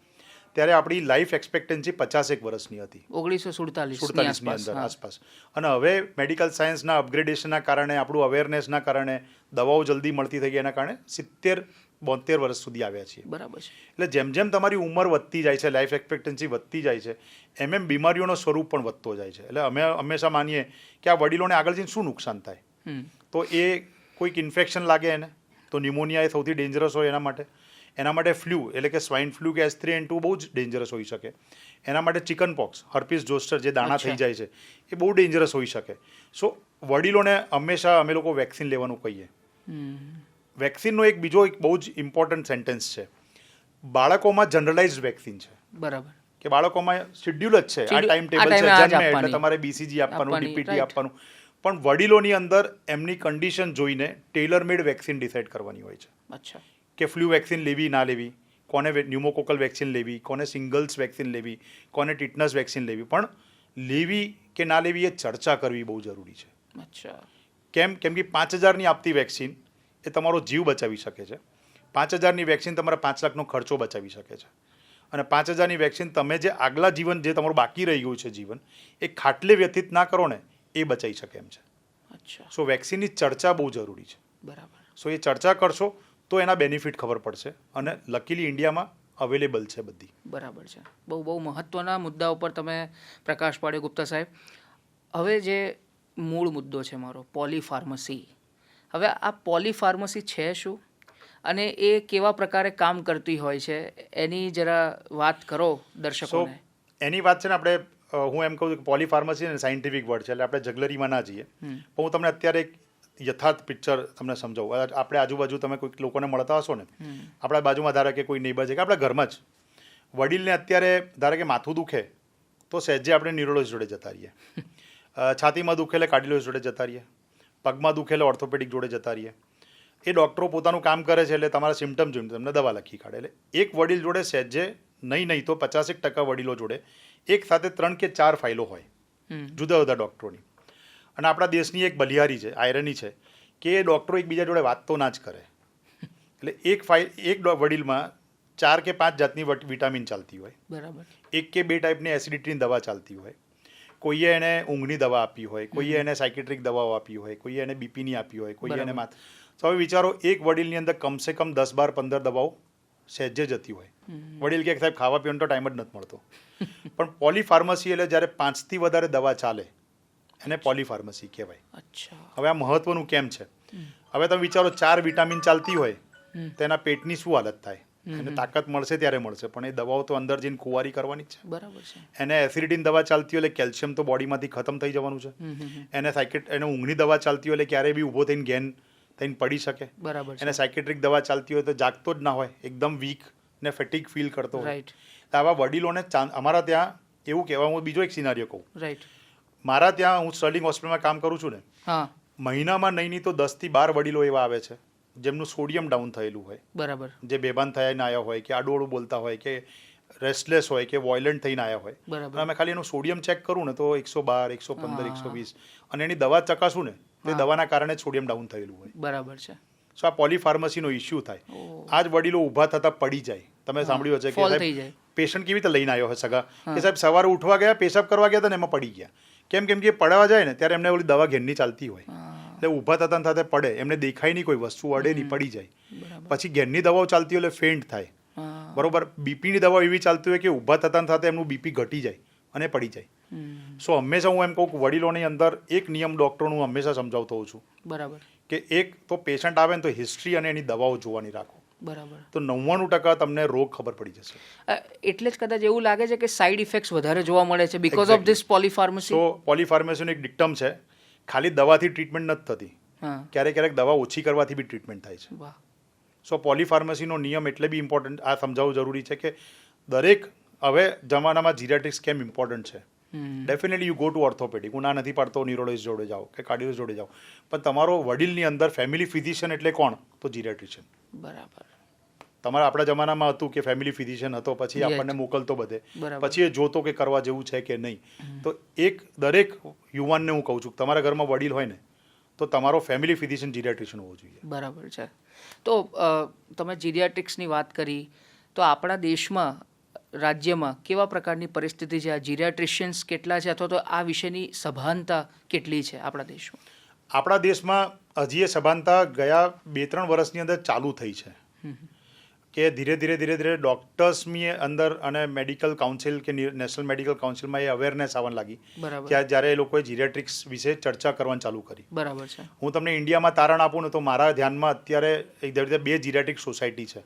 ત્યારે આપણી લાઈફ એક્સપેક્ટન્સી 50 વર્ષની હતી, 1947ની અંદર આસપાસ. અને હવે મેડિકલ સાયન્સના અપગ્રેડેશનના કારણે, આપણું અવેરનેસના કારણે, દવાઓ જલ્દી મળતી થઈ ગઈ, એના કારણે 70-72 વર્ષ સુધી આવ્યા છીએ. બરાબર છે. એટલે જેમ જેમ તમારી ઉંમર વધતી જાય છે, લાઈફ એક્સપેક્ટન્સી વધતી જાય છે, એમ બીમારીઓનો સ્વરૂપ પણ વધતો જાય છે. એટલે અમે હંમેશા માનીએ કે આ વડીલોને આગળ જઈને શું નુકસાન થાય, તો એ કોઈક ઇન્ફેક્શન લાગે એને તો ન્યુમોનિયા એ સૌથી ડેન્જરસ હોય એના માટે ફ્લૂ એટલે કે સ્વાઇન ફ્લૂ કે H3N2 બહુ જ ડેન્જરસ હોઈ શકે. એના માટે ચિકન પોક્સ, હર્પીસ જોસ્ટર જે દાણા થઈ જાય છે એ બહુ ડેન્જરસ હોઈ શકે. સો વડીલોને હંમેશા અમે લોકો વેક્સિન લેવાનું કહીએ. વેક્સિનનો એક બીજો એક બહુ જ ઇમ્પોર્ટન્ટ સેન્ટેન્સ છે. બાળકોમાં જનરલાઇઝડ વેક્સિન છે.
બરાબર.
કે બાળકોમાં શેડ્યુલ જ છે, આ ટાઈમ ટેબલ છે, જન્મે એટલે તમારે BCG આપવાનું, DPT આપવાનું. પણ વડીલોની અંદર એમની કન્ડિશન જોઈને ટેલર મેડ વેક્સિન ડિસાઇડ કરવાની હોય છે.
અચ્છા.
કે ફ્લૂ વેક્સિન લેવી ના લેવી, કોને ન્યુમોકોકલ વેક્સિન લેવી, કોને સિંગલ્સ વેક્સિન લેવી, કોને ટીટનસ વેક્સિન લેવી, પણ લેવી કે ના લેવી એ ચર્ચા કરવી બહુ જરૂરી છે.
અચ્છા.
કેમ કે 5,000ની આપતી વેક્સિન એ તમારો જીવ બચાવી શકે છે. 5,000ની વેક્સિન તમારા 5 લાખનો ખર્ચો બચાવી શકે છે. અને 5,000ની વેક્સિન તમે જે આગલા જીવન જે તમારું બાકી રહી ગયું છે જીવન એ ખાટલે વ્યતીત ના કરો ને એ બચાવી શકે એમ છે.
અચ્છા.
સો વેક્સિનની ચર્ચા બહુ જરૂરી છે.
બરાબર.
સો એ ચર્ચા કરશો તો એના બેનિફિટ ખબર પડશે અને લકીલી ઇન્ડિયામાં અવેલેબલ છે બધી.
બરાબર છે. બહુ મહત્ત્વના મુદ્દા ઉપર તમે પ્રકાશ પાડ્યો ગુપ્તા સાહેબ. હવે જે મૂળ મુદ્દો છે મારો, પોલીફાર્મસી. હવે આ પોલીફાર્મસી છે શું અને એ કેવા પ્રકારે કામ કરતી હોય છે એની જરા વાત કરો દર્શકોને.
એની વાત છે ને આપણે હું એમ કહું છું કે પોલીફાર્મસી ને સાયન્ટિફિક વર્ડ છે એટલે આપણે જગલરીમાં ના જઈએ. પણ હું તમને અત્યારે એક યથાર્થ પિક્ચર તમને સમજાવું. આપણે આજુબાજુ તમે કોઈક લોકોને મળતા હશો ને, આપણા બાજુમાં ધારો કે કોઈ નેબર છે કે આપણા ઘરમાં જ વડીલને અત્યારે ધારો કે માથું દુખે તો સહેજે આપણે ન્યુરોલોજીસ્ટ જોડે જતા રહીએ, છાતીમાં દુખેલે કાર્ડિયોલોજીસ્ટ જોડે જતા રહીએ, પગમાં દુખેલે ઓર્થોપેડિક જોડે જતા રહીએ. એ ડૉક્ટરો પોતાનું કામ કરે છે એટલે તમારા સિમ્ટમ જોઈને તમને દવા લખી કાઢે. એટલે એક વડીલ જોડે સહેજે નહીં તો 50% વડીલો જોડે એક સાથે 3 કે 4 ફાઇલો હોય જુદા જુદા ડૉક્ટરોની. અને આપણા દેશની એક બલિહારી છે, આયરની છે કે એ ડૉક્ટરો એકબીજા જોડે વાત તો ના જ કરે. એટલે એક વડીલમાં 4 કે 5 જાતની વિટામિન ચાલતી હોય.
બરાબર.
1 કે 2 ટાઈપની એસિડિટીની દવા ચાલતી હોય. કોઈએ એને ઊંઘની દવા આપી હોય, કોઈએ એને સાયકેટ્રિક દવાઓ આપી હોય, કોઈએ એને બીપીની આપી હોય, કોઈએ એને તો હવે વિચારો એક વડીલની અંદર કમસે કમ 10, 12, 15 દવાઓ સહેજે જતી હોય. વડીલ કે સાહેબ ખાવા પીવાનો તો ટાઈમ જ નથી મળતો. પણ પોલીફાર્મસી એટલે જ્યારે 5થી વધારે દવા ચાલે એને પોલીફાર્મસી કહેવાય.
અચ્છા.
હવે આ મહત્વનું કેમ છે? હવે તમે વિચારો 4 વિટામિન ચાલતી હોય તો એના પેટની શું હાલત થાય? એને તાકાત મળશે ત્યારે મળશે, પણ એ દવાઓ તો અંદર જઈને કુંવારી કરવાની જ છે.
બરાબર છે.
એને એસિડિટીની દવા ચાલતી હોય એટલે કેલ્શિયમ તો બોડીમાંથી ખતમ થઈ જવાનું છે. એને ઊંઘની દવા ચાલતી હોય એટલે ક્યારેય બી ઊભો થઈને ગેન થઈને પડી શકે.
બરાબર.
એને સાયકેટ્રિક દવા ચાલતી હોય તો જાગતો જ ના હોય, એકદમ વીક ને ફેટિક ફીલ કરતો હોય.
રાઈટ.
તો આવા વડીલોને અમારા ત્યાં એવું કહેવા, હું બીજો એક સિનારીઓ કહું.
રાઈટ.
મારા ત્યાં હું સ્ટર્લિંગ હોસ્પિટલમાં કામ કરું છું ને,
હા,
મહિનામાં નહીં તો 10 થી 12 વડીલો એવા આવે છે જેમનું સોડિયમ ડાઉન થયેલું હોય.
બરાબર.
જે બેભાન થઈને આવ્યા હોય કે આડોળું બોલતા હોય કે રેસ્ટલેસ હોય કે વોયલન્ટ થઈને આવ્યા હોય.
બરાબર.
અમે ખાલી એનું સોડિયમ ચેક કરું ને તો 112, 115, 120 અને એની દવા ચકાસું ને તો એ દવાના કારણે સોડિયમ ડાઉન થયેલું હોય.
બરાબર છે.
સો આ પોલીફાર્મસીનો ઇસ્યુ થાય. આ જ વડીલો ઊભા થતા પડી જાય. તમે સાંભળ્યું હશે કે સાહેબ પેશન્ટ કેવી રીતે લઈને આવ્યો હોય સગા કે સાહેબ સવારે ઉઠવા ગયા, પેશાબ કરવા ગયા હતા ને એમાં પડી ગયા. કેમ કે પડવા જાય ને ત્યારે એમને ઓલી દવા ઘેરની ચાલતી હોય એટલે ઊભા થતા સાથે પડે, એમને દેખાય નહીં કોઈ વસ્તુ, અડે નહીં, પડી જાય. પછી ઘેરની દવાઓ ચાલતી હોય એટલે ફેન્ટ થાય. બરોબર. બીપીની દવાઓ એવી ચાલતી હોય કે ઊભા થતા સાથે એમનું બીપી ઘટી જાય અને પડી જાય. સો હંમેશા હું એમ કહું કે વડીલોની અંદર એક નિયમ ડૉક્ટરનું હંમેશા સમજાવતો હોઉં છું. બરાબર. કે એક તો પેશન્ટ આવે ને તો હિસ્ટ્રી અને એની દવાઓ જોવાની રાખો. બરાબર. તો 99% તમને રોગ ખબર પડી જશે.
એટલે જ કદાચ એવું લાગે છે કે સાઇડ ઇફેક્ટ્સ વધારે જોવા મળે છે બીકોઝ ઓફ ધીસ પોલીફાર્મસી.
સો પોલીફાર્મસીનું એક ડિક્ટમ છે, ખાલી દવાથી ટ્રીટમેન્ટ નથી થતી, ક્યારેક દવા ઓછી કરવાથી બી ટ્રીટમેન્ટ થાય છે. સો પોલીફાર્મસીનો નિયમ એટલે બી ઇમ્પોર્ટન્ટ આ સમજાવવું જરૂરી છે કે દરેક હવે જમાનામાં જીરિયાટ્રિક્સ કેમ ઇમ્પોર્ટન્ટ છે. Definitely you go to orthopaedic, હું ના નથી પાડતો ન્યુરોલોજીસ્ટ જોડે જાઓ કે કાર્ડિયોલોજીસ્ટ જોડે જાઓ, પણ તમારો વડીલની અંદર ફેમિલી ફિઝિશિયન એટલે કોણ? તો જીરિયાટ્રિશિયન. બરાબર. તમારા આપણા જમાનામાં હતું કે ફેમિલી ફિઝિશિયન હતો, પછી આપણને મોકલતો બધે, પછી એ જોતો કે કરવા જેવું છે કે નહીં. તો એક દરેક યુવાનને હું કહું છું તમારા ઘરમાં વડીલ હોય ને તો તમારો ફેમિલી ફિઝિશિયન જીરિયાટ્રિશિયન હોવો જોઈએ.
બરાબર છે. તો તમે જીરિયાટ્રિક્સની વાત કરી તો આપણા દેશમાં, રાજ્યમાં કેવા પ્રકારની પરિસ્થિતિ છે? આ જીરિયાટ્રિશિયન્સ કેટલા છે અથવા તો આ વિશેની સભાનતા કેટલી છે આપણા દેશમાં?
આપણા દેશમાં હજી એ સભાનતા ગયા 2-3 વર્ષની અંદર ચાલુ થઈ છે. કે ધીરે ધીરે ડૉક્ટર્સની અંદર અને મેડિકલ કાઉન્સિલ કે નેશનલ મેડિકલ કાઉન્સિલમાં એ અવેરનેસ આવવા લાગી
બરાબર
કે જ્યારે એ લોકોએ જીરેટ્રિક્સ વિશે ચર્ચા કરવાનું ચાલુ કરી.
બરાબર છે.
હું તમને ઇન્ડિયામાં તારણ આપું ને તો મારા ધ્યાનમાં અત્યારે એક રીતે 2 જીરેટ્રિક સોસાયટી છે,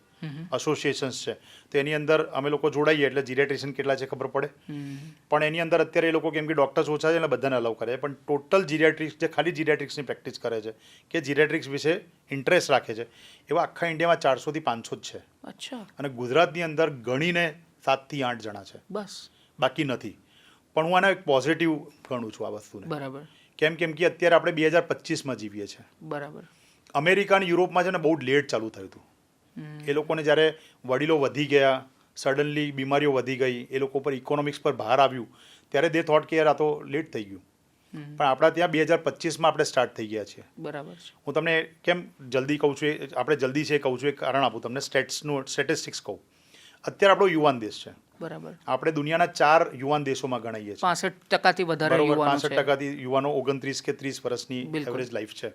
એસોસિએશન્સ છે. તો એની અંદર અમે લોકો જોડાઈએ એટલે જીરેટ્રિશિયન કેટલા છે ખબર પડે. પણ એની અંદર અત્યારે એ લોકો કેમ કે ડૉક્ટર્સ ઓછા છે એટલે બધાને અલાઉ કરે, પણ ટોટલ જીરેટ્રિક્સ જે ખાલી જીરેટ્રિક્સની પ્રેક્ટિસ કરે છે કે જીરેટ્રિક્સ વિશે ઇન્ટરેસ્ટ રાખે છે એવા આખા ઇન્ડિયામાં 400 થી 500 જ છે.
અચ્છા. અને
ગુજરાતની અંદર ગણીને 7 થી 8 જણા છે,
બસ,
બાકી નથી. પણ હું આને એક પોઝિટિવ ગણું છું આ વસ્તુને.
બરાબર.
કેમ કે અત્યારે આપણે 2025માં જીવીએ છીએ.
બરાબર.
અમેરિકા અને યુરોપમાં છે ને બહુ લેટ ચાલુ થયું હતું. એ લોકોને જ્યારે વડીલો વધી ગયા, સડનલી બીમારીઓ વધી ગઈ, એ લોકો પર ઇકોનોમિક્સ પર ભાર આવ્યું, ત્યારે દે થોટ કે યાર આ તો લેટ થઈ ગયું. પણ આપણા ત્યાં 2025માં આપણે સ્ટાર્ટ થઈ ગયા છીએ.
બરાબર છે.
હું તમને કેમ જલ્દી કહું છું, આપણે જલ્દી છે કહું છું, એક કારણ આપું તમને, સ્ટેટિસ્ટિક્સ કહું. અત્યારે આપણો યુવાન દેશ છે.
બરાબર.
આપણે દુનિયાના 4 યુવાન દેશોમાં ગણાઈએ છીએ.
65% વધારે
બરોબર,
યુવાનો છે.
65% યુવાનો 29 કે 30 વર્ષની
બિલકુલ.
એવરેજ લાઈફ છે.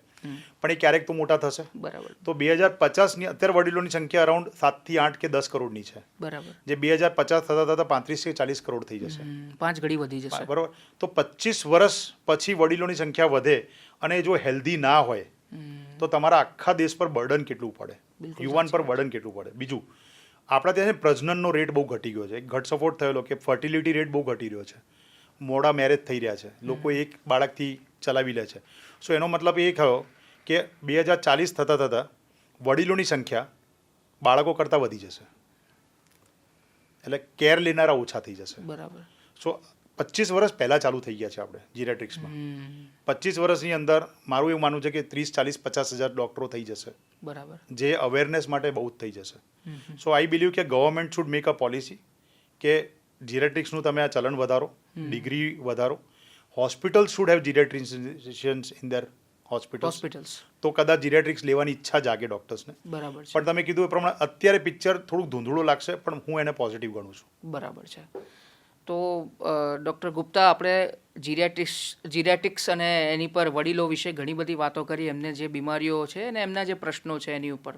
પણ એ ક્યારેક તો મોટા થશે.
બરાબર.
તો 2050ની અત્યારે વડીલોની સંખ્યા અરાઉન્ડ 7 થી 8 કે 10 કરોડની છે.
બરાબર. જે
2050 થતા 35 કે 40 કરોડ થઈ જશે.
5 ગણી વધી જશે.
બરોબર. તો 25 વર્ષ પછી વડીલોની સંખ્યા વધે અને જો હેલ્ધી ના હોય તો તમારા આખા દેશ પર બર્ડન કેટલું પડે, યુવાન પર બર્ડન કેટલું પડે. બીજું, આપણા ત્યાં પ્રજનનનો રેટ બહુ ઘટી ગયો છે, ઘટસ્ફોટ થયેલો કે ફર્ટિલિટી રેટ બહુ ઘટી રહ્યો છે, મોડા મેરેજ થઈ રહ્યા છે, લોકો એક બાળકથી ચલાવી લે છે. સો એનો મતલબ એ થયો કે 2040 થતાં વડીલોની સંખ્યા બાળકો કરતાં વધી જશે, એટલે કેર લેનારા ઓછા થઈ જશે.
બરાબર.
સો 25 વર્ષ પહેલાં ચાલુ થઈ ગયા છે આપણે જીરેટ્રિક્સમાં. 25 વર્ષની અંદર મારું એવું માનવું છે કે 30, 40, 50 હજાર ડૉક્ટરો થઈ જશે.
બરાબર. જે
જે અવેરનેસ માટે બહુ જ થઈ જશે. સો આઈ બિલીવ કે government should make a policy કે જીરેટ્રિક્સનું તમે આ ચલણ વધારો, ડિગ્રી વધારો. Hospital should have geriatricians in their hospitals. તો કદાચ જીરેટ્રિક્સ લેવાની ઈચ્છા જાગે ડૉક્ટર્સને.
બરાબર છે.
પણ તમે કીધું એ પ્રમાણે અત્યારે પિક્ચર થોડુંક ધૂંધળું લાગશે, પણ હું એને પોઝિટિવ ગણું છું.
બરાબર છે. તો ડૉક્ટર ગુપ્તા, આપણે જીરેટ્રિક્સ અને એની પર વડીલો વિશે ઘણી બધી વાતો કરી, એમને જે બીમારીઓ છે અને એમના જે પ્રશ્નો છે એની ઉપર.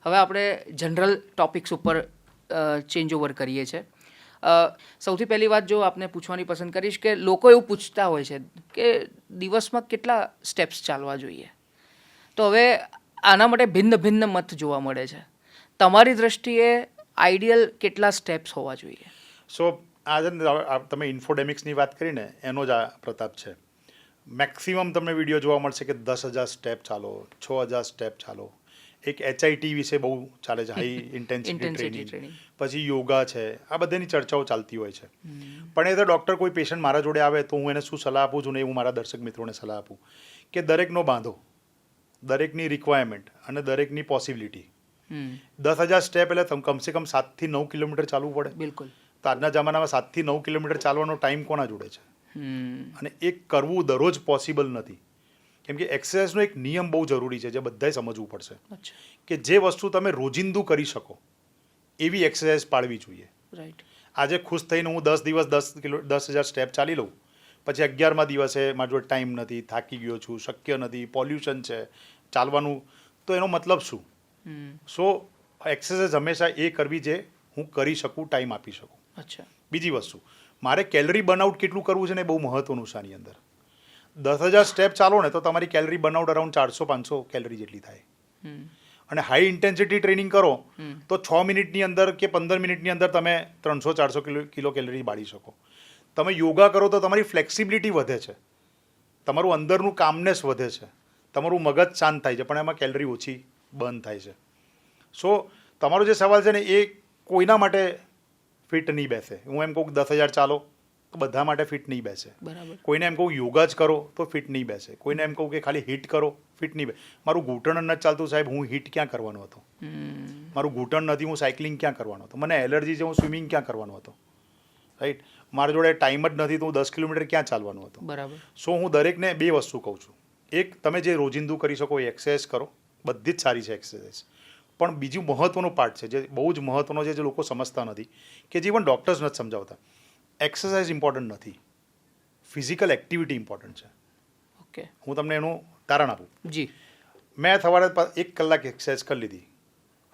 હવે આપણે જનરલ ટોપિક્સ ઉપર ચેન્જ ઓવર કરીએ છીએ. સૌથી પહેલી વાત જો આપને પૂછવાની પસંદ કરીશ કે લોકો એવું પૂછતા હોય છે કે દિવસમાં કેટલા સ્ટેપ્સ ચાલવા જોઈએ. તો હવે આના માટે ભિન્ન ભિન્ન મત જોવા મળે છે. તમારી દ્રષ્ટિએ આઈડિયલ કેટલા સ્ટેપ્સ હોવા જોઈએ?
સો આજે તમે ઇન્ફોડેમિક્સની વાત કરીને એનો જ આ પ્રતાપ છે. મેક્સિમમ તમને વિડીયો જોવા મળશે કે 10,000 સ્ટેપ ચાલો, 6,000 સ્ટેપ ચાલો. એક HIIT વિશે બહુ ચાલે છે, હાઈ ઇન્ટેન્સિટી ટ્રેનિંગ. પછી યોગા છે, આ બધાની ચર્ચાઓ ચાલતી હોય છે. પણ એ તો ડૉક્ટર કોઈ પેશન્ટ મારા જોડે આવે તો હું એને શું સલાહ આપું છું ને, હું મારા દર્શક મિત્રોને સલાહ આપું કે દરેકનો બાંધો, દરેકની રિક્વાયરમેન્ટ અને દરેકની પોસિબિલિટી. 10,000 સ્ટેપ એટલે કમસે કમ 7 થી 9 કિલોમીટર ચાલવું પડે.
બિલકુલ.
તો આજના જમાનામાં 7 થી 9 કિલોમીટર ચાલવાનો ટાઈમ કોના જોડે છે? અને એ કરવું દરરોજ પોસિબલ નથી. કેમ કે એક્સરસાઇઝનો એક નિયમ બહુ જરૂરી છે જે બધાએ સમજવું પડશે કે જે વસ્તુ તમે રોજિંદુ કરી શકો એવી એક્સરસાઇઝ પાડવી જોઈએ.
રાઈટ.
આજે ખુશ થઈને હું 10 દિવસ 10,000 સ્ટેપ ચાલી લઉં, પછી 11મા દિવસે મારા જોડે ટાઈમ નથી, થાકી ગયો છું, શક્ય નથી, પોલ્યુશન છે, ચાલવાનું, તો એનો મતલબ શું? સો એક્સરસાઇઝ હંમેશા એ કરવી જે હું કરી શકું, ટાઈમ આપી શકું.
અચ્છા.
બીજી વસ્તુ, મારે કેલરી બર્નઆઉટ કેટલું કરવું છે ને એ બહુ મહત્વનું છે આની અંદર. 10,000 સ્ટેપ ચાલો ને તો તમારી કેલરી બર્નઆઉટ અરાઉન્ડ 400-500 કેલરી જેટલી થાય. અને હાઈ ઇન્ટેન્સિટી ટ્રેનિંગ કરો તો 6 મિનિટની અંદર કે 15 મિનિટની અંદર તમે 300-400 કિલો કેલરી બાળી શકો. તમે યોગા કરો તો તમારી ફ્લેક્સિબિલિટી વધે છે, તમારું અંદરનું કામનેસ વધે છે, તમારું મગજ શાંત થાય છે, પણ એમાં કેલરી ઓછી બર્ન થાય છે. સો તમારો જે સવાલ છે ને એ કોઈના માટે ફિટ નહીં બેસે. હું એમ કહું કે 10,000 ચાલો તો બધા માટે ફિટ નહીં બેસે.
બરાબર.
કોઈને એમ કહું યોગા જ કરો તો ફિટ નહીં બેસે. કોઈને એમ કહું કે ખાલી હિટ કરો, ફિટ નહીં બેસે. મારું ઘૂંટણ નથી ચાલતું સાહેબ, હું હિટ ક્યાં કરવાનો હતો? મારું ઘૂંટણ નથી, હું સાયકલિંગ ક્યાં કરવાનો હતો? મને એલર્જી છે, હું સ્વિમિંગ ક્યાં કરવાનો હતો? રાઈટ. મારા જોડે ટાઈમ જ નથી તો હું 10 કિલોમીટર ક્યાં ચાલવાનું હતું?
બરાબર.
સો હું દરેકને 2 વસ્તુ કહું છું. એક, તમે જે રોજિંદુ કરી શકો એ એક્સરસાઇઝ કરો, બધી જ સારી છે એક્સરસાઇઝ. પણ બીજું મહત્વનો પાર્ટ છે જે બહુ જ મહત્વનો છે, જે લોકો સમજતા નથી, કે જીવન ડૉક્ટર્સ નથી સમજાવતા. એક્સરસાઇઝ ઇમ્પોર્ટન્ટ નથી, ફિઝિકલ એક્ટિવિટી ઇમ્પોર્ટન્ટ છે.
ઓકે.
હું તમને એનું તારણ આપું.
જી.
મેં સવારે 1 કલાક એક્સરસાઇઝ કરી લીધી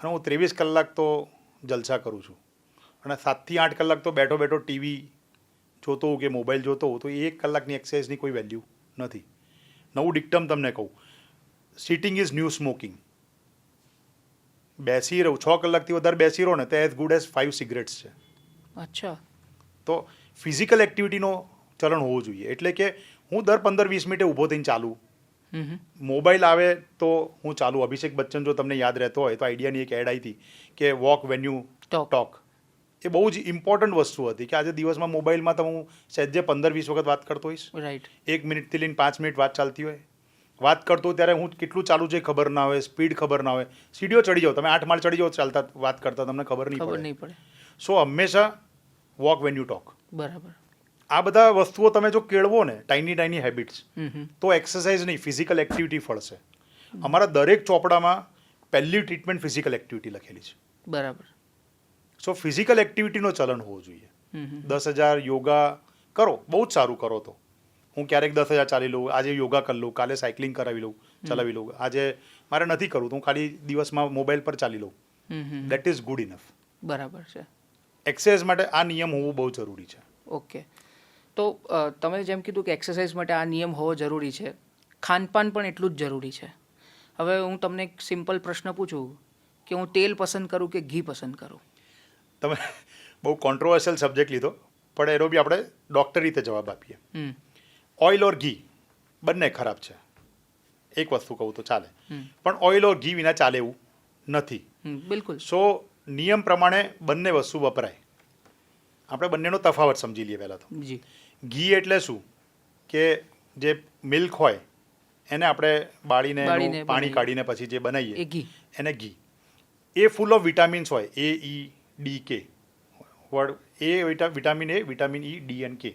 અને હું 23 કલાક તો જલસા કરું છું અને 7 થી 8 કલાક તો બેઠો બેઠો ટીવી જોતો હોઉં કે મોબાઈલ જોતો હોઉં તો એ 1 કલાકની એક્સરસાઇઝની કોઈ વેલ્યુ નથી. નવું ડિક્ટમ તમને કહું, સિટિંગ ઇઝ ન્યૂ સ્મોકિંગ. બેસી રહું 6 કલાકથી વધારે બેસી રહો ને તો એઝ ગુડ એઝ 5 સિગરેટ્સ છે.
અચ્છા.
તો ફિઝિકલ એક્ટિવિટીનો ચલણ હોવું જોઈએ. એટલે કે હું દર 15-20 મિનિટે ઊભો થઈને ચાલું. મોબાઈલ આવે તો હું ચાલુ. અભિષેક બચ્ચન જો તમને યાદ રહેતો હોય તો આઈડિયાની એક એડ આવી હતી કે વોક વેન યુ ટોક. એ બહુ જ ઇમ્પોર્ટન્ટ વસ્તુ હતી કે આજે દિવસમાં મોબાઈલમાં તો હું સહેજે 15-20 વખત વાત કરતો હોઈશ.
રાઈટ.
1 મિનિટથી લઈને 5 મિનિટ વાત ચાલતી હોય. વાત કરતો ત્યારે હું કેટલું ચાલુ છે ખબર ના હોય, સ્પીડ ખબર ના હોય. સીડીઓ ચડી જાઓ, તમે 8 માળ ચડી જાઓ ચાલતા વાત કરતા, તમને ખબર નહીં પડે. સો હંમેશા વોક વેન યુ ટોક.
બરાબર.
આ બધા વસ્તુઓ તમે જો કેળવો ને, ટાઈની હેબિટ્સ, તો એક્સરસાઇઝ નહીં ફિઝિકલ એક્ટિવિટી ફળશે. અમારા દરેક ચોપડામાં પહેલી ટ્રીટમેન્ટ ફિઝિકલ એક્ટિવિટી લખેલી છે.
બરાબર.
સો ફિઝિકલ એક્ટિવિટીનો ચલણ હોવો જોઈએ. 10,000 યોગા કરો, બહુ જ સારું કરો તો. હું ક્યારેક 10,000 ચાલી લઉં, આજે યોગા કરી લઉં, કાલે સાયકલિંગ કરાવી લઉં, ચલાવી લઉં. આજે મારે નથી કરવું તો હું ખાલી દિવસમાં મોબાઈલ પર ચાલી લઉં. That is good enough.
બરાબર છે.
એક્સરસાઇઝ માટે આ નિયમ હોવું બહુ જરૂરી છે.
ઓકે. તો તમે જેમ કીધું કે એક્સરસાઇઝ માટે આ નિયમ હોવો જરૂરી છે, ખાનપાન પણ એટલું જ જરૂરી છે. હવે હું તમને એક સિમ્પલ પ્રશ્ન પૂછું કે હું તેલ પસંદ કરું કે ઘી પસંદ કરું?
તમે બહુ કોન્ટ્રોવર્શિયલ સબ્જેક્ટ લીધો, પણ એનો બી આપણે ડૉક્ટર રીતે જવાબ આપીએ. ઓઇલ ઓર ઘી બંને ખરાબ છે. એક વસ્તુ કહું તો ચાલે, પણ ઓઇલ ઓર ઘી વિના ચાલે એવું નથી.
બિલકુલ.
સો નિયમ પ્રમાણે બંને વસ્તુ વપરાય. આપણે બંનેનો તફાવત સમજી લઈએ પહેલાં તો.
જી.
ઘી એટલે શું કે જે મિલ્ક હોય એને આપણે બાળીને પાણી કાઢીને પછી જે બનાવીએ
એ ઘી.
એને ઘી. એ ફૂલ ઓફ વિટામિન્સ હોય, A, E, D, K word. Vitamin A, vitamin E, D and K.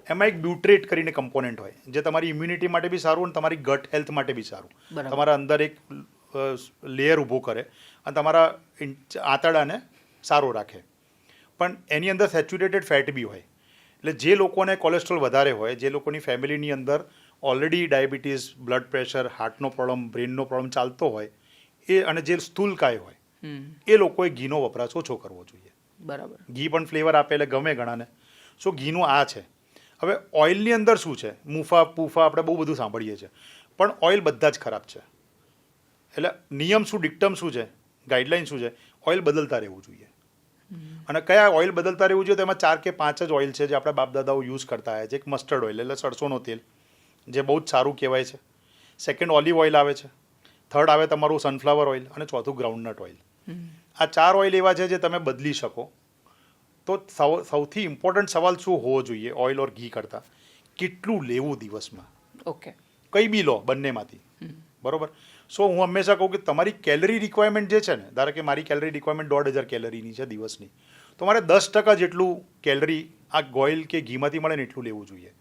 એમાં એક બ્યુટ્રેટ કરીને કમ્પોનન્ટ હોય જે તમારી ઇમ્યુનિટી માટે બી સારું અને તમારી ગટ હેલ્થ માટે બી સારું. તમારા અંદર એક લેયર ઊભો કરે અને તમારા આંતરડાને સારો રાખે. પણ એની અંદર સેચ્યુરેટેડ ફેટ બી હોય. એટલે જે લોકોને કોલેસ્ટ્રોલ વધારે હોય, જે લોકોની ફેમિલીની અંદર ઓલરેડી ડાયાબિટીસ, બ્લડ પ્રેશર, હાર્ટનો પ્રોબ્લેમ, બ્રેનનો પ્રોબ્લેમ ચાલતો હોય એ, અને જે સ્થૂલકાય હોય એ લોકોએ ઘીનો વપરાશ ઓછો કરવો જોઈએ.
બરાબર.
ઘી પણ ફ્લેવર આપે એટલે ગમે ઘણાને. સો ઘીનું આ છે. હવે ઓઇલની અંદર શું છે, મુફા પૂફા આપણે બહુ બધું સાંભળીએ છીએ, પણ ઓઇલ બધા જ ખરાબ છે. એટલે નિયમ શું, ડિક્ટમ શું છે, ગાઈડલાઇન શું છે, ઓઇલ બદલતા રહેવું જોઈએ. અને કયા ઓઇલ બદલતા રહેવું જોઈએ તો એમાં 4 કે 5 જ ઓઇલ છે જે આપણા બાપ દાદાઓ યુઝ કરતા આવ્યા છે. એક મસ્ટર્ડ ઓઇલ એટલે સરસોનો તેલ જે બહુ જ સારું કહેવાય છે. સેકન્ડ ઓલિવ ઓઇલ આવે છે. થર્ડ આવે તમારું સનફ્લાવર ઓઇલ અને ચોથું ગ્રાઉન્ડનટ ઓઇલ. આ 4 ઓઇલ એવા છે જે તમે બદલી શકો. તો સૌથી ઇમ્પોર્ટન્ટ સવાલ શું હોવો જોઈએ ઓઇલ ઓર ઘી કરતાં, કેટલું લેવું દિવસમાં.
ઓકે.
કંઈ બી લો બંનેમાંથી, બરોબર. સો હું હંમેશા કહું કે તમારી કેલરી રિક્વાયરમેન્ટ જે છે ને, ધારો કે મારી કેલરી રિક્વાયરમેન્ટ 1,500 કેલરીની છે દિવસની, તો મારે 10% જેટલું કેલરી આ ઓઇલ કે ઘીમાંથી મળે ને એટલું લેવું જોઈએ.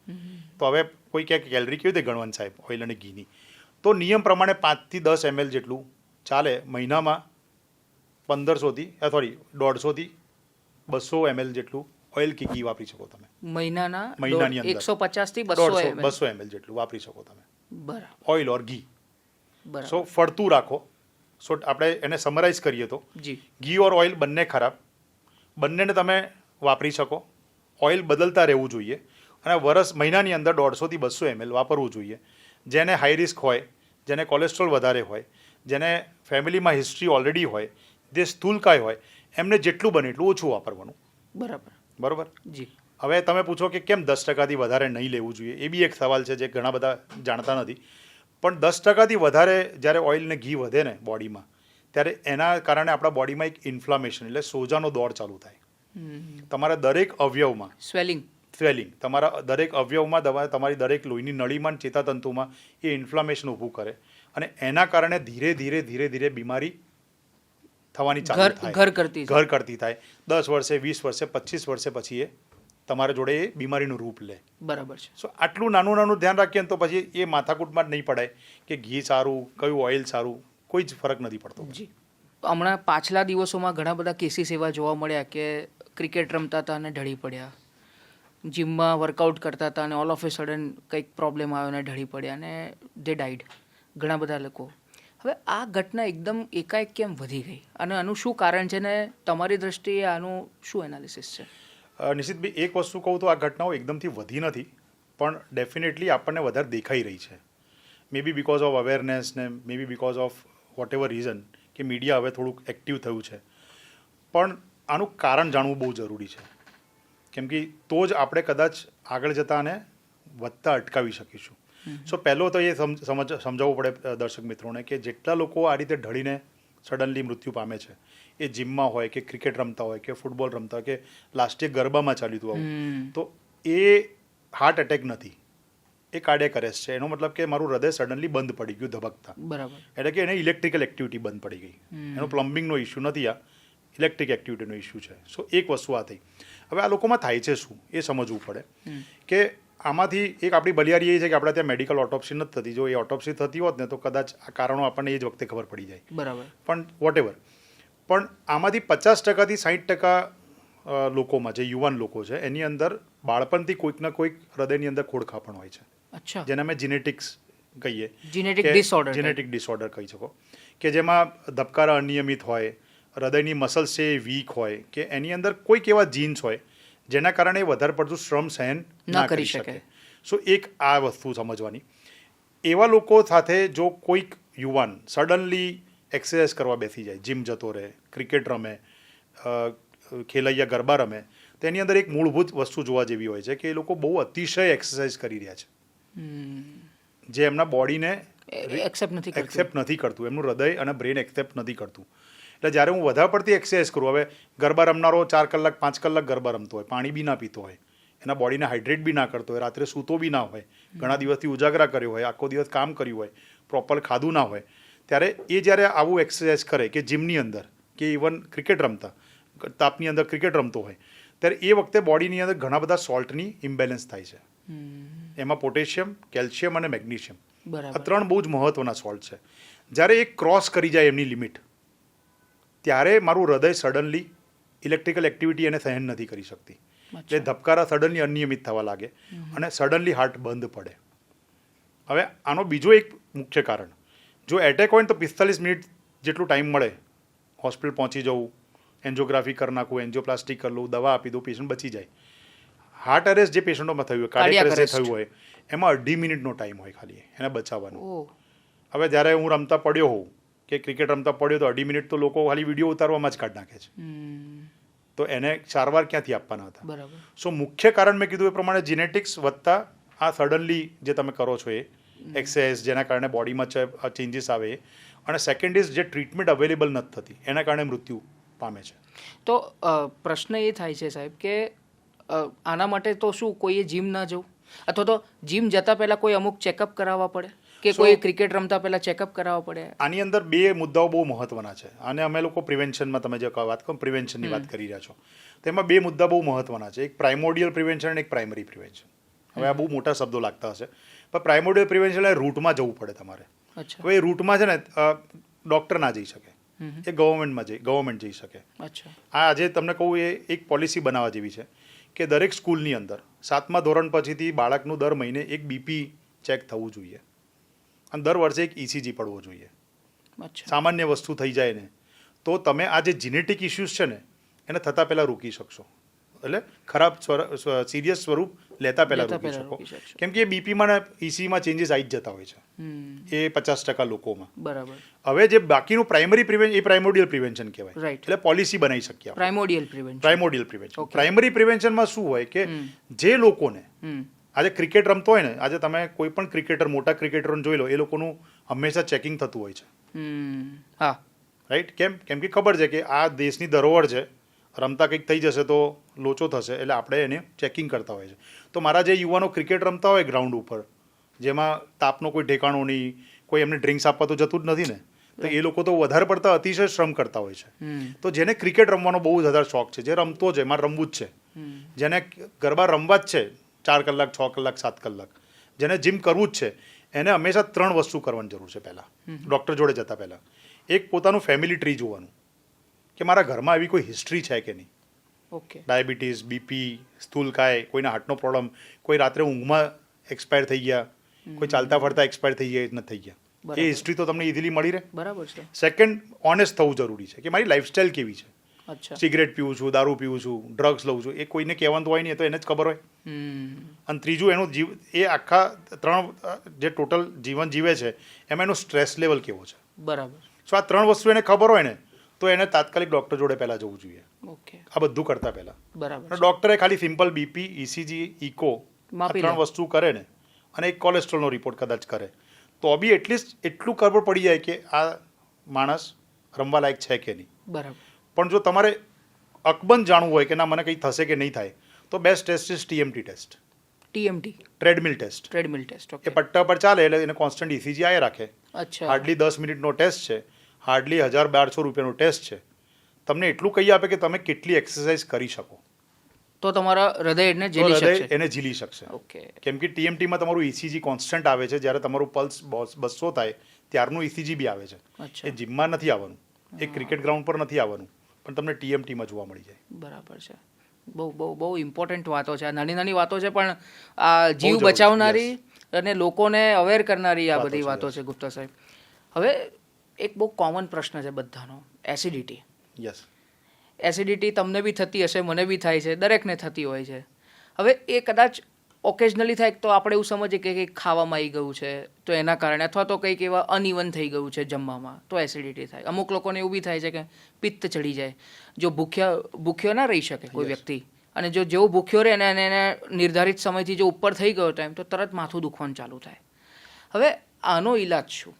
તો હવે કોઈ કહે કે કેલરી કેવી રીતે ગણવાની સાહેબ ઓઇલ અને ઘીની, તો નિયમ પ્રમાણે 5 થી 10 ml જેટલું ચાલે. મહિનામાં 150 થી 200 ml જેટલું ઓઇલ કે ઘી વાપરી શકો તમે. મહિનાની અંદર
150 થી 200
ml જેટલું વાપરી શકો તમે.
બરાબર.
ઓઇલ ઓર ઘી. સો ફરતું રાખો. સો આપણે એને સમરાઇઝ કરીએ તો ઘી ઓર ઓઇલ બંને ખરાબ, બંનેને તમે વાપરી શકો. ઓઇલ બદલતા રહેવું જોઈએ અને મહિનાની અંદર 150 થી 200 ml વાપરવું જોઈએ. જેને હાઈ રિસ્ક હોય, જેને કોલેસ્ટ્રોલ વધારે હોય, જેને ફેમિલીમાં હિસ્ટ્રી ઓલરેડી હોય, જે સ્થૂલકાય હોય, એમને જેટલું બને એટલું ઓછું વાપરવાનું. બરાબર. જી. હવે તમે પૂછો કે કેમ 10%થી વધારે નહીં લેવું જોઈએ, એ બી એક સવાલ છે જે ઘણા બધા જાણતા નથી. પણ 10%થી વધારે જ્યારે ઓઇલ ને ઘી વધે ને બોડીમાં, ત્યારે એના કારણે આપણા બોડીમાં એક ઇન્ફ્લામેશન એટલે સોજાનો દોર ચાલુ થાય. તમારા દરેક અવયવમાં સ્વેલિંગ, તમારા દરેક અવયવમાં, તમારી દરેક લોહીની નળીમાં, ચેતાતંતુમાં એ ઇન્ફ્લામેશન ઊભું કરે અને એના કારણે ધીરે ધીરે બીમારી થવાની ચાલુ થાય, ઘર કરતી થાય. 10 વર્ષે, 20 વર્ષે, 25 વર્ષે પછી એ તમારા જોડે એ બીમારીનું રૂપ લે. બરાબર છે. સો આટલું નાનું ધ્યાન રાખીએ ને તો પછી એ માથાકૂટમાં જ નહીં પડાય કે ઘી સારું, કયું ઓઇલ સારું, કોઈ જ ફરક નથી પડતો.
જી. હમણાં પાછલા દિવસોમાં ઘણા બધા કેસીસ એવા જોવા મળ્યા કે ક્રિકેટ રમતા હતા અને ઢળી પડ્યા, જિમમાં વર્કઆઉટ કરતા હતા અને ઓલ ઓફ એ સડન કંઈક પ્રોબ્લેમ આવ્યો અને ઢળી પડ્યા અને દે ડાઈડ. ઘણા બધા લોકો. હવે આ ઘટના એકદમ એકાએક કેમ વધી ગઈ અને આનું શું કારણ છે ને તમારી દ્રષ્ટિએ આનું શું એનાલિસિસ છે?
નિશિતભાઈ, એક વસ્તુ કહું તો આ ઘટનાઓ એકદમથી વધી નથી, પણ ડેફિનેટલી આપણને વધારે દેખાઈ રહી છે. Maybe because of awareness ને maybe because of whatever reason કે મીડિયા હવે થોડુંક એક્ટિવ થયું છે. પણ આનું કારણ જાણવું બહુ જરૂરી છે, કેમ કે તો જ આપણે કદાચ આગળ જતાં આને વધતા અટકાવી શકીશું. સો પહેલો તો એ સમજાવવું પડે દર્શક મિત્રોને કે જેટલા લોકો આ રીતે ઢળીને સડનલી મૃત્યુ પામે છે, એ જિમમાં હોય કે ક્રિકેટ રમતા હોય કે ફૂટબોલ રમતા હોય કે લાસ્ટ યર ગરબામાં ચાલ્યું હતું આવું, તો એ હાર્ટ એટેક નથી, એ કાર્ડિયાક અરેસ્ટ છે. એનો મતલબ કે મારું હૃદય સડનલી બંધ પડી ગયું ધબકતા,
બરાબર.
એટલે કે એને ઇલેક્ટ્રિકલ એક્ટિવિટી બંધ પડી ગઈ. એનો પ્લમ્બિંગનો ઇસ્યુ નથી, આ ઇલેક્ટ્રિક એક્ટિવિટીનો ઇસ્યુ છે. સો એક વસ્તુ આ થઈ. હવે આ લોકોમાં થાય છે શું એ સમજવું પડે કે આમાંથી એક આપણી બલિયારી એ છે કે આપણે ત્યાં મેડિકલ ઓટોપ્સી નથી થતી. જો એ ઓટોપ્સી થતી હોત ને તો કદાચ આ કારણો આપણને એ જ વખતે ખબર પડી જાય.
બરાબર.
પણ વોટ એવર, પણ આમાંથી 50%થી 60% લોકોમાં જે યુવાન લોકો છે એની અંદર બાળપણથી કોઈક ના કોઈક હૃદયની અંદર ખોડખાપણ હોય છે.
અચ્છા.
જેને અમે જીનેટિક્સ કહીએ,
જીનેટિક ડિસઓર્ડર.
જીનેટિક ડિસઓર્ડર કહી શકો, કે જેમાં ધબકારા અનિયમિત હોય, હૃદયની મસલ્સ છે એ વીક હોય, કે એની અંદર કોઈક એવા જીન્સ હોય જેના કારણે વધારે પડતું શ્રમ સહન ના કરી શકે. સો એક આ વસ્તુ સમજવાની. એવા લોકો સાથે જો કોઈક યુવાન સડનલી એક્સરસાઇઝ કરવા બેસી જાય, જીમ જતો રહે, ક્રિકેટ રમે, ખેલૈયા ગરબા રમે, તો એની અંદર એક મૂળભૂત વસ્તુ જોવા જેવી હોય છે કે એ લોકો બહુ અતિશય એક્સરસાઇઝ કરી રહ્યા છે, જે એમના બોડીને એક્સેપ્ટ નથી કરતું, એમનું હૃદય અને બ્રેન એક્સેપ્ટ નથી કરતું. એટલે જ્યારે હું વધારે પડતી એક્સરસાઇઝ કરું, હવે ગરબા રમનારો 4 કલાક 5 કલાક ગરબા રમતો હોય, પાણી બી ના પીતો હોય, એના બોડીને હાઇડ્રેટ બી ના કરતો હોય, રાત્રે સૂતો બી ના હોય, ઘણા દિવસથી ઉજાગરા કર્યો હોય, આખો દિવસ કામ કર્યું હોય, પ્રોપર ખાધું ના હોય, ત્યારે એ જ્યારે આવું એક્સરસાઇઝ કરે કે જીમની અંદર કે ઇવન ક્રિકેટ રમતા તાપની અંદર ક્રિકેટ રમતો હોય, ત્યારે એ વખતે બોડીની અંદર ઘણા બધા સોલ્ટની ઇમ્બેલેન્સ થાય છે. એમાં પોટેશિયમ, કેલ્શિયમ અને મેગ્નેશિયમ, આ 3 બહુ જ મહત્વના સોલ્ટ છે. જ્યારે એ ક્રોસ કરી જાય એમની લિમિટ, ત્યારે મારું હૃદય સડનલી ઇલેક્ટ્રિકલ એક્ટિવિટી એને સહન નથી કરી શકતી, એટલે ધબકારા સડનલી અનિયમિત થવા લાગે અને સડનલી હાર્ટ બંધ પડે. હવે આનો બીજો એક મુખ્ય કારણ, જો એટેક હોય ને તો 45 મિનિટ જેટલું ટાઈમ મળે હોસ્પિટલ પહોંચી જવું, એન્જિયોગ્રાફી કરી નાખવું, એન્જિયોપ્લાસ્ટી કરી લઉં, દવા આપી દઉં, પેશન્ટ બચી જાય. હાર્ટ અરેસ્ટ જે પેશન્ટોમાં થયું હોય, કાર્ડિયાક અરેસ્ટ થયું હોય, એમાં 2.5 મિનિટનો ટાઈમ હોય ખાલી એને બચાવવાનો. હવે જ્યારે હું રમતા પડ્યો હોઉં કે ક્રિકેટ રમતા પડ્યો તો 2.5 મિનિટ તો લોકો ખાલી વિડીયો ઉતારવામાં જ કાઢી નાખે છે, તો એને સારવાર ક્યાંથી આપવાના હતા? સો મુખ્ય કારણ મેં કીધું એ પ્રમાણે જીનેટિક્સ વધતા આ સડનલી જે તમે કરો છો એ એક્સરસાઇઝ જેના કારણે બોડીમાં ચેન્જીસ આવે, અને સેકન્ડ ઇઝ જે ટ્રીટમેન્ટ અવેલેબલ નથી થતી એના કારણે મૃત્યુ પામે છે.
તો પ્રશ્ન એ થાય છે સાહેબ કે આના માટે તો શું કોઈએ જીમ ના જવું, અથવા તો જીમ જતા પહેલા કોઈ અમુક ચેકઅપ કરાવવા પડે કે કોઈ ક્રિકેટ રમતા પહેલા ચેકઅપ કરાવવા પડે? આની
અંદર 2 મુદ્દાઓ બહુ મહત્વના છે, અને અમે લોકો પ્રિવેન્શનમાં, તમે જે વાત કરો પ્રિવેન્શનની વાત કરી રહ્યા છો, તેમાં 2 મુદ્દા બહુ મહત્વના છે. એક પ્રાઇમોડિયલ પ્રિવેન્શન અને એક પ્રાઇમરી પ્રિવેન્શન. હવે આ બહુ મોટા શબ્દો લાગતા હશે, પણ પ્રાઇમોડિયલ પ્રિવેન્શન એટલે રૂટમાં જવું પડે તમારે. હવે એ રૂટમાં છે ને ડૉક્ટર ના જઈ શકે, એ ગવર્મેન્ટ જઈ શકે. આ આજે તમને કહું એ એક પોલિસી બનાવવા જેવી છે કે દરેક સ્કૂલની અંદર 7મા ધોરણ પછીથી બાળકનું દર મહિને એક બીપી ચેક થવું જોઈએ, અને દર વર્ષે એક ECG પડવો જોઈએ. સામાન્ય વસ્તુ થઈ જાય ને તો તમે આ જે જીનેટિક ઇસ્યુઝ છે ને એને થતાં પહેલાં રોકી શકશો, એટલે ખરાબ સિરિયસ સ્વરૂપ લેતા પહેલાં રોકી શકો, કેમ કે એ બીપીમાં ને ECGમાં ચેન્જીસ આવી જ જતા હોય છે એ 50% લોકોમાં.
બરાબર.
હવે જે બાકીનું પ્રાઇમરી પ્રિવેન્શન એ પ્રાઇમોડિયલ પ્રિવેન્શન કહેવાય, એટલે પોલિસી બનાવી શકીએ.
પ્રાઇમોડિયલ પ્રિવેન્શન.
પ્રાઇમરી પ્રિવેન્શનમાં શું હોય કે જે લોકોને આજે ક્રિકેટ રમતો હોય ને, આજે તમે કોઈ પણ ક્રિકેટર, મોટા ક્રિકેટરોને જોઈ લો, એ લોકોનું હંમેશા ચેકિંગ થતું હોય છે.
હા,
રાઈટ. કેમ કે ખબર છે કે આ દેશની ધરોહર છે, રમતા કંઈક થઈ જશે તો લોચો થશે, એટલે આપણે એને ચેકિંગ કરતા હોય છે. તો મારા જે યુવાનો ક્રિકેટ રમતા હોય ગ્રાઉન્ડ ઉપર, જેમાં તાપનો કોઈ ઠેકાણો નહીં, કોઈ એમને ડ્રિંક્સ આપવા તો જતું જ નથી ને, તો એ લોકો તો વધારે પડતા અતિશય શ્રમ કરતા હોય છે. તો જેને ક્રિકેટ રમવાનો બહુ વધારે શોખ છે, જે રમતો છે, એમાં રમવું જ છે, જેને ગરબા રમવા જ છે 4 કલાક 6 કલાક 7 કલાક, જેને જીમ કરવું જ છે, એને હંમેશા 3 વસ્તુ કરવાની જરૂર છે. પહેલાં ડૉક્ટર જોડે જતા પહેલાં એક પોતાનું ફેમિલી ટ્રી જોવાનું કે મારા ઘરમાં એવી કોઈ હિસ્ટ્રી છે કે નહીં. ડાયાબિટીસ, બીપી, સ્થૂલકાય, કોઈના હાર્ટનો પ્રોબ્લેમ, કોઈ રાત્રે ઊંઘમાં એક્સપાયર થઈ ગયા, કોઈ ચાલતા ફરતા એક્સપાયર થઈ ગયા નથી થઈ ગયા,
બરાબર.
એ હિસ્ટ્રી તો તમને ઇઝીલી મળી રહે.
બરાબર છે.
સેકન્ડ, ઓનેસ્ટ થવું જરૂરી છે કે મારી લાઈફસ્ટાઈલ કેવી છે.
અચ્છા.
સિગરેટ પીવું છું, દારૂ પીવું છું, ડ્રગ્સ લઉં છું, એ કોઈને કહેવાનું તો હોય નહીં, એ તો એને જ ખબર હોય. અને ત્રીજું, એનું એ આખા 3 જે ટોટલ જીવન જીવે છે એમાં એનો સ્ટ્રેસ લેવલ કેવો છે.
બરાબર.
સો આ 3 વસ્તુ એને ખબર હોય ને તો એને તાત્કાલિક ડૉક્ટર જોડે પહેલાં જવું જોઈએ,
ઓકે.
આ બધું કરતાં પહેલાં.
બરાબર.
અને ડૉક્ટરે ખાલી સિમ્પલ બીપી, ઇસીજી, ઇકો
માપી
3 વસ્તુ કરે ને, અને એક કોલેસ્ટ્રોલનો રિપોર્ટ કદાચ કરે તો બી એટલીસ્ટ એટલું ખબર પડી જાય કે આ માણસ રમવા લાયક છે કે નહીં.
બરાબર.
પણ જો તમારે અકબંધ જાણવું હોય કે ના મને કંઈ થશે કે નહીં થાય તો best test is TMT test,
TMT,
treadmill test.
Treadmill test.
એ
ઓકે.
પટ્ટા પર ચાલે એટલે એને કોન્સ્ટન્ટ ઇસીજી આયા રાખે.
અચ્છા.
હાર્ડલી 10 મિનિટનો ટેસ્ટ છે, હાર્ડલી 1200 રૂપિયાનો ટેસ્ટ છે. તમને એટલું કહી આપે કે તમે કેટલી એક્સરસાઇઝ કરી શકો
તો તમારા હૃદય એને
તો
ઝીલી
હૃદય
શકશે.
એને ઝીલી શકશે.
ઓકે.
કેમ કે TMTમાં તમારું ECG કોન્સ્ટન્ટ આવે છે, જ્યારે તમારું પલ્સ 200 થાય ત્યારનું ECG બી આવે છે.
અચ્છા.
એ જીમમાં નથી આવવાનું, એ ક્રિકેટ ગ્રાઉન્ડ પર નથી આવવાનું, પણ તમને TMTમાં જોવા મળી જાય.
બરાબર છે. બહુ બહુ બહુ ઇમ્પોર્ટન્ટ વાતો છે. આ નાની નાની વાતો છે પણ આ જીવ
જરૂરી,
બચાવનારી અને લોકોને અવેર કરનારી આ
વાતો
બધી
છે,
વાતો
yes.
છે ગુપ્તા સાહેબ. હવે એક બહુ કોમન પ્રશ્ન છે બધાનો, એસિડિટી.
યસ.
એસિડિટી તમને બી થતી હશે, મને બી થાય છે, દરેકને થતી હોય છે. હવે એ કદાચ ઓકેઝનલી થાય તો આપણે એવું સમજીએ કે કંઈક ખાવામાં આવી ગયું છે તો એના કારણે, અથવા તો કંઈક એવા અનઇવન થઈ ગયું છે જમવામાં તો એસિડિટી થાય. અમુક લોકોને એવું બી થાય છે કે પિત્ત ચડી જાય, જો ભૂખ્યો ના રહી શકે કોઈ
Yes.
વ્યક્તિ, અને જો જેવું ભૂખ્યો રહે અને એને નિર્ધારિત સમયથી જો ઉપર થઈ ગયો ટાઈમ તો તરત માથું દુખવાનું ચાલુ થાય. હવે આનો ઈલાજ શું?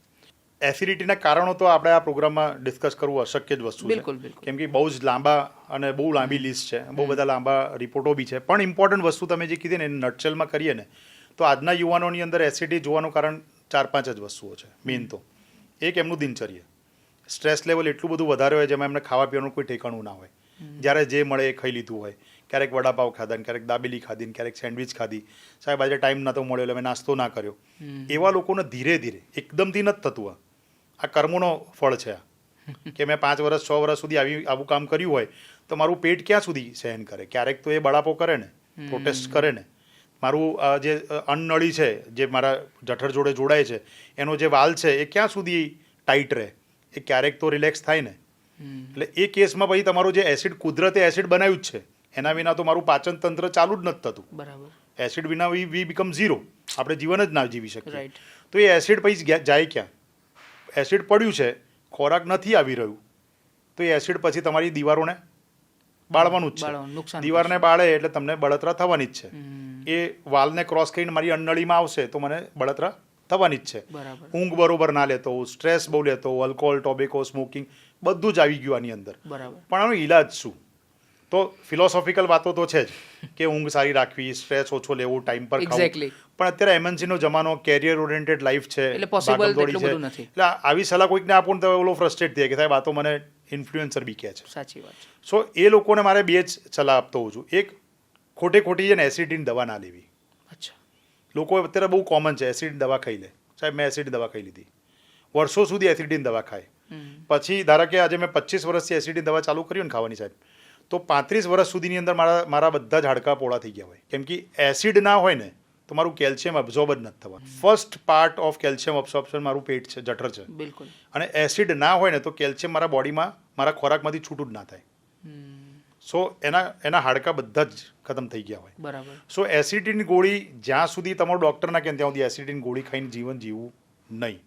એસિડિટીના કારણો તો આપણે આ પ્રોગ્રામમાં ડિસ્કસ કરવું અશક્ય જ વસ્તુ છે.
બિલકુલ બિલકુલ.
કેમ કે બહુ જ લાંબા અને બહુ લાંબી લિસ્ટ છે, બહુ બધા લાંબા રિપોર્ટો બી છે. પણ ઇમ્પોર્ટન્ટ વસ્તુ તમે જે કીધી ને એને નટશેલમાં કરીએ ને તો આજના યુવાનોની અંદર એસિડિટી જોવાનું કારણ 4-5 જ વસ્તુઓ છે મેઇન તો. એક, એમનું દિનચર્યા, સ્ટ્રેસ લેવલ એટલું બધું વધારે હોય જેમાં એમને ખાવા પીવાનું કોઈ ઠેકાણું ના હોય. જ્યારે જે મળે એ ખાઈ લીધું હોય. ક્યારેક વડાપાવ ખાધા ને ક્યારેક દાબેલી ખાધી ને ક્યારેક સેન્ડવિચ ખાધી. સાહેબ આજે ટાઈમ નહોતો મળ્યો એટલે મેં નાસ્તો ના કર્યો. એવા લોકોને ધીરે ધીરે એકદમથી નથી થતું. આ કર્મોનો ફળ છે આ. કે મેં 5 વર્ષ 6 વર્ષ સુધી આવું કામ કર્યું હોય તો મારું પેટ ક્યાં સુધી સહન કરે. ક્યારેક તો એ બળાપો કરે ને, પ્રોટેસ્ટ કરે ને. મારું જે અન્નનળી છે જે મારા જઠર જોડે જોડાય છે એનો જે વાલ છે એ ક્યાં સુધી ટાઈટ રહે, એ ક્યારેક તો રિલેક્સ થાય ને. એટલે એ કેસમાં પછી તમારું જે એસિડ કુદરતે એસિડ બનાવ્યું જ છે એના વિના તો મારું પાચન તંત્ર ચાલુ જ નથી થતું.
બરાબર.
એસિડ વિના વી બીકમ ઝીરો, આપણે જીવન જ ના જીવી શકીએ.
રાઈટ.
તો એ એસિડ પછી જાય ક્યાં? એસિડ પડ્યું છે, ખોરાક નથી આવી રહ્યું, તો એ એસિડ પછી તમારી દીવારોને બાળવાનું જ છે.
નુકસાન.
દીવારને બાળે એટલે તમને બળતરા થવાની જ છે. એ વાલને ક્રોસ કરીને મારી અન્નળીમાં આવશે તો મને બળતરા થવાની જ છે.
બરાબર.
ઊંઘ બરોબર ના લેતો, સ્ટ્રેસ બહુ લેતો, આલ્કોહોલ, ટોબેકો, સ્મોકિંગ બધું જ આવી ગયું આની અંદર.
બરાબર.
પણ આનો ઈલાજ શું? તો ફિલોસોફિકલ વાતો તો છે જ કે ઊંઘ સારી રાખવી, સ્ટ્રેસ ઓછો લેવો, ટાઈમ પર ખાવું.
એક્ઝેક્ટલી.
પણ અત્યારે એમએનસીનો જમાનો, કેરિયર ઓરિએન્ટેડ લાઈફ છે,
એટલે પોસિબલ
ભાગમદોડી
એટલું
છે.
બધું નથી.
એટલે આવી સલાહ કોઈકને આપો ને તો ઓલો ફ્રસ્ટ્રેટ થાય કે સાહેબ આ તો મને ઇન્ફ્લુએન્સર બી કહે છે.
સાચી વાત છે.
સો એ લોકોને મારે 2 જ સલાહ આપતો હોઉં છું. એક, ખોટી છે ને એસિડની દવા ના લેવી.
અચ્છા.
લોકો અત્યારે બહુ કોમન છે એસિડની દવા ખાઈ લે. સાહેબ મેં એસિડની દવા ખાઈ લીધી, વર્ષો સુધી એસિડની દવા ખાય. પછી ધારો કે આજે મેં 25 વર્ષથી એસિડની દવા ચાલુ કરી ને ખાવાની સાહેબ, તો 35 વર્ષ સુધીની અંદર મારા બધા જ હાડકાં પોળા થઈ ગયા હોય. કેમ કે એસિડ ના હોય ને તો મારું કેલ્શિયમ અબ્ઝોર્બ જ નથી થવાનું. ફર્સ્ટ પાર્ટ ઓફ કેલ્શિયમ અબ્સોર્પ્શન મારું પેટ છે, જઠર છે.
બિલકુલ.
અને એસિડ ના હોય ને તો કેલ્શિયમ મારા બોડીમાં મારા ખોરાકમાંથી છૂટું જ ના થાય. સો એના હાડકાં બધા જ ખતમ થઈ ગયા હોય.
બરાબર.
સો એસિડિટીની ગોળી જ્યાં સુધી તમારો ડૉક્ટર ના કહે ત્યાં સુધી એસિડિટીની ગોળી ખાઈને જીવન જીવવું નહીં.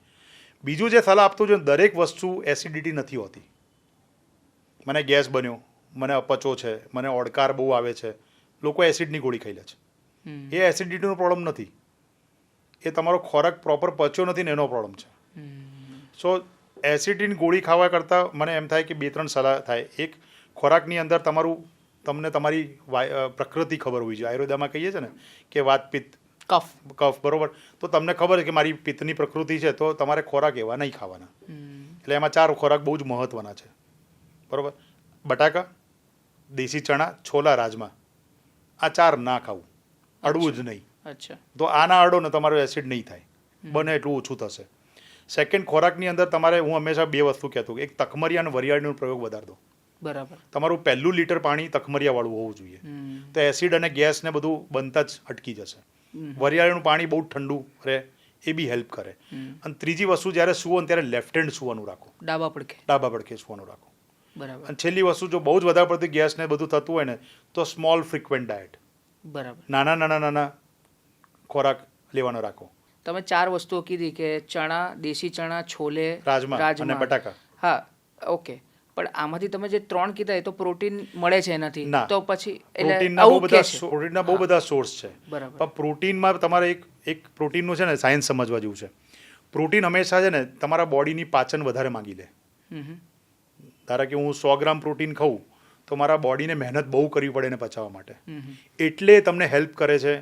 બીજું જે સલાહ આપતો છું, દરેક વસ્તુ એસિડિટી નથી હોતી. મને ગેસ બન્યો, મને અપચો છે, મને ઓડકાર બહુ આવે છે, લોકો એસિડની ગોળી ખાઈ લે છે. એ એસિડિટીનો પ્રોબ્લેમ નથી, એ તમારો ખોરાક પ્રોપર પચ્યો નથી ને એનો પ્રોબ્લેમ છે. સો એસિડિટીની ગોળી ખાવા કરતાં મને એમ થાય કે 2-3 સલાહ થાય. એક, ખોરાકની અંદર તમને તમારી પ્રકૃતિ ખબર હોવી જોઈએ. આયુર્વેદામાં કહીએ છીએ ને કે વાત પિત્ત કફ, બરોબર? તો તમને ખબર છે કે મારી પિત્તની પ્રકૃતિ છે તો તમારે ખોરાક એવા નહીં ખાવાના. એટલે એમાં 4 ખોરાક બહુ જ મહત્વના છે, બરોબર? બટાકા, દેશી ચણા, છોલા, રાજમા, આ 4 ના ખાવું, અડવું જ નહીં.
અચ્છા.
તો આ ના અડો ને તમારો એસિડ નહીં થાય, બને એટલું ઓછું થશે. સેકન્ડ, ખોરાકની અંદર તમારે, હું હંમેશા 2 વસ્તુ કહેતો, એક તકમરિયા અને વરિયાળીનો પ્રયોગ વધારી દો.
બરાબર.
તમારું પહેલું લીટર પાણી તકમરિયાવાળું હોવું જોઈએ, તો એસિડ અને ગેસ ને બધું બનતા જ અટકી જશે. વરિયાળીનું પાણી બહુ ઠંડુ રહે, એ બી હેલ્પ કરે. અને ત્રીજી વસ્તુ જ્યારે સૂવો ને ત્યારે લેફ્ટ હેન્ડ સૂવાનું રાખો,
ડાબા પડખે.
ડાબા પડખે સૂવાનું રાખો.
બરાબર.
અને છેલ્લી વસ્તુ, જો બહુ જ વધારે પડતી ગેસ ને બધું થતું હોય ને તો સ્મોલ ફ્રિક્વન્ટ ડાયટ,
બરાબર.
નાના ખોરાક લેવાનો રાખો.
તમે 4 વસ્તુઓ કીધી કે ચણા, દેશી ચણા, છોલે,
રાજમા અને બટાકા.
હા, ઓકે. પણ આમાંથી તમે જે 3 કીધા એ તો પ્રોટીન મળે છે એનાથી,
ના.
તો પછી
પ્રોટીનના બહુ બધા સોર્સ છે.
બરાબર.
પણ પ્રોટીનમાં તમારે એક પ્રોટીનનું છે ને સાયન્સ સમજવા જેવું છે. પ્રોટીન હંમેશા છે ને તમારા બોડીની પાચન વધારે માંગી લે. ધારો કે હું 100 ગ્રામ પ્રોટીન ખાઉં તો મારા બોડીને મહેનત બહુ કરવી પડે એને પચાવવા માટે. એટલે તમને હેલ્પ કરે છે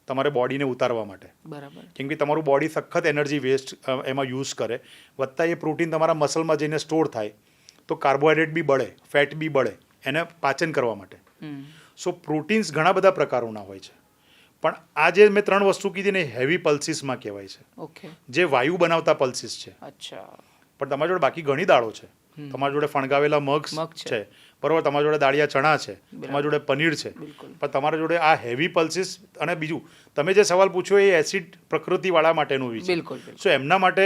તમારે બોડીને ઉતારવા માટે.
બરાબર.
કેમ કે તમારું બોડી સખત એનર્જી વેસ્ટ એમાં યુઝ કરે, વત્તા એ પ્રોટીન તમારા મસલમાં જઈને સ્ટોર થાય તો કાર્બોહાઈડ્રેટ બી બળે, ફેટ બી બળે એને પાચન કરવા માટે. સો પ્રોટીન્સ ઘણા બધા પ્રકારોના હોય છે. પણ આ જે મેં 3 વસ્તુ કીધી ને હેવી પલ્સીસમાં કહેવાય છે.
ઓકે.
જે વાયુ બનાવતા પલ્સીસ છે.
અચ્છા.
પણ તમારી જોડે બાકી ઘણી દાળો છે. તમારી જોડે ફણગાવેલા મગ છે, બરોબર, તમારી જોડે દાળિયા ચણા છે, તમારી જોડે પનીર છે. પણ તમારા જોડે આ હેવી પલ્સીસ, અને બીજું તમે જે સવાલ પૂછ્યો એ એસિડ પ્રકૃતિવાળા માટેનું છે.
બિલકુલ.
સો એમના માટે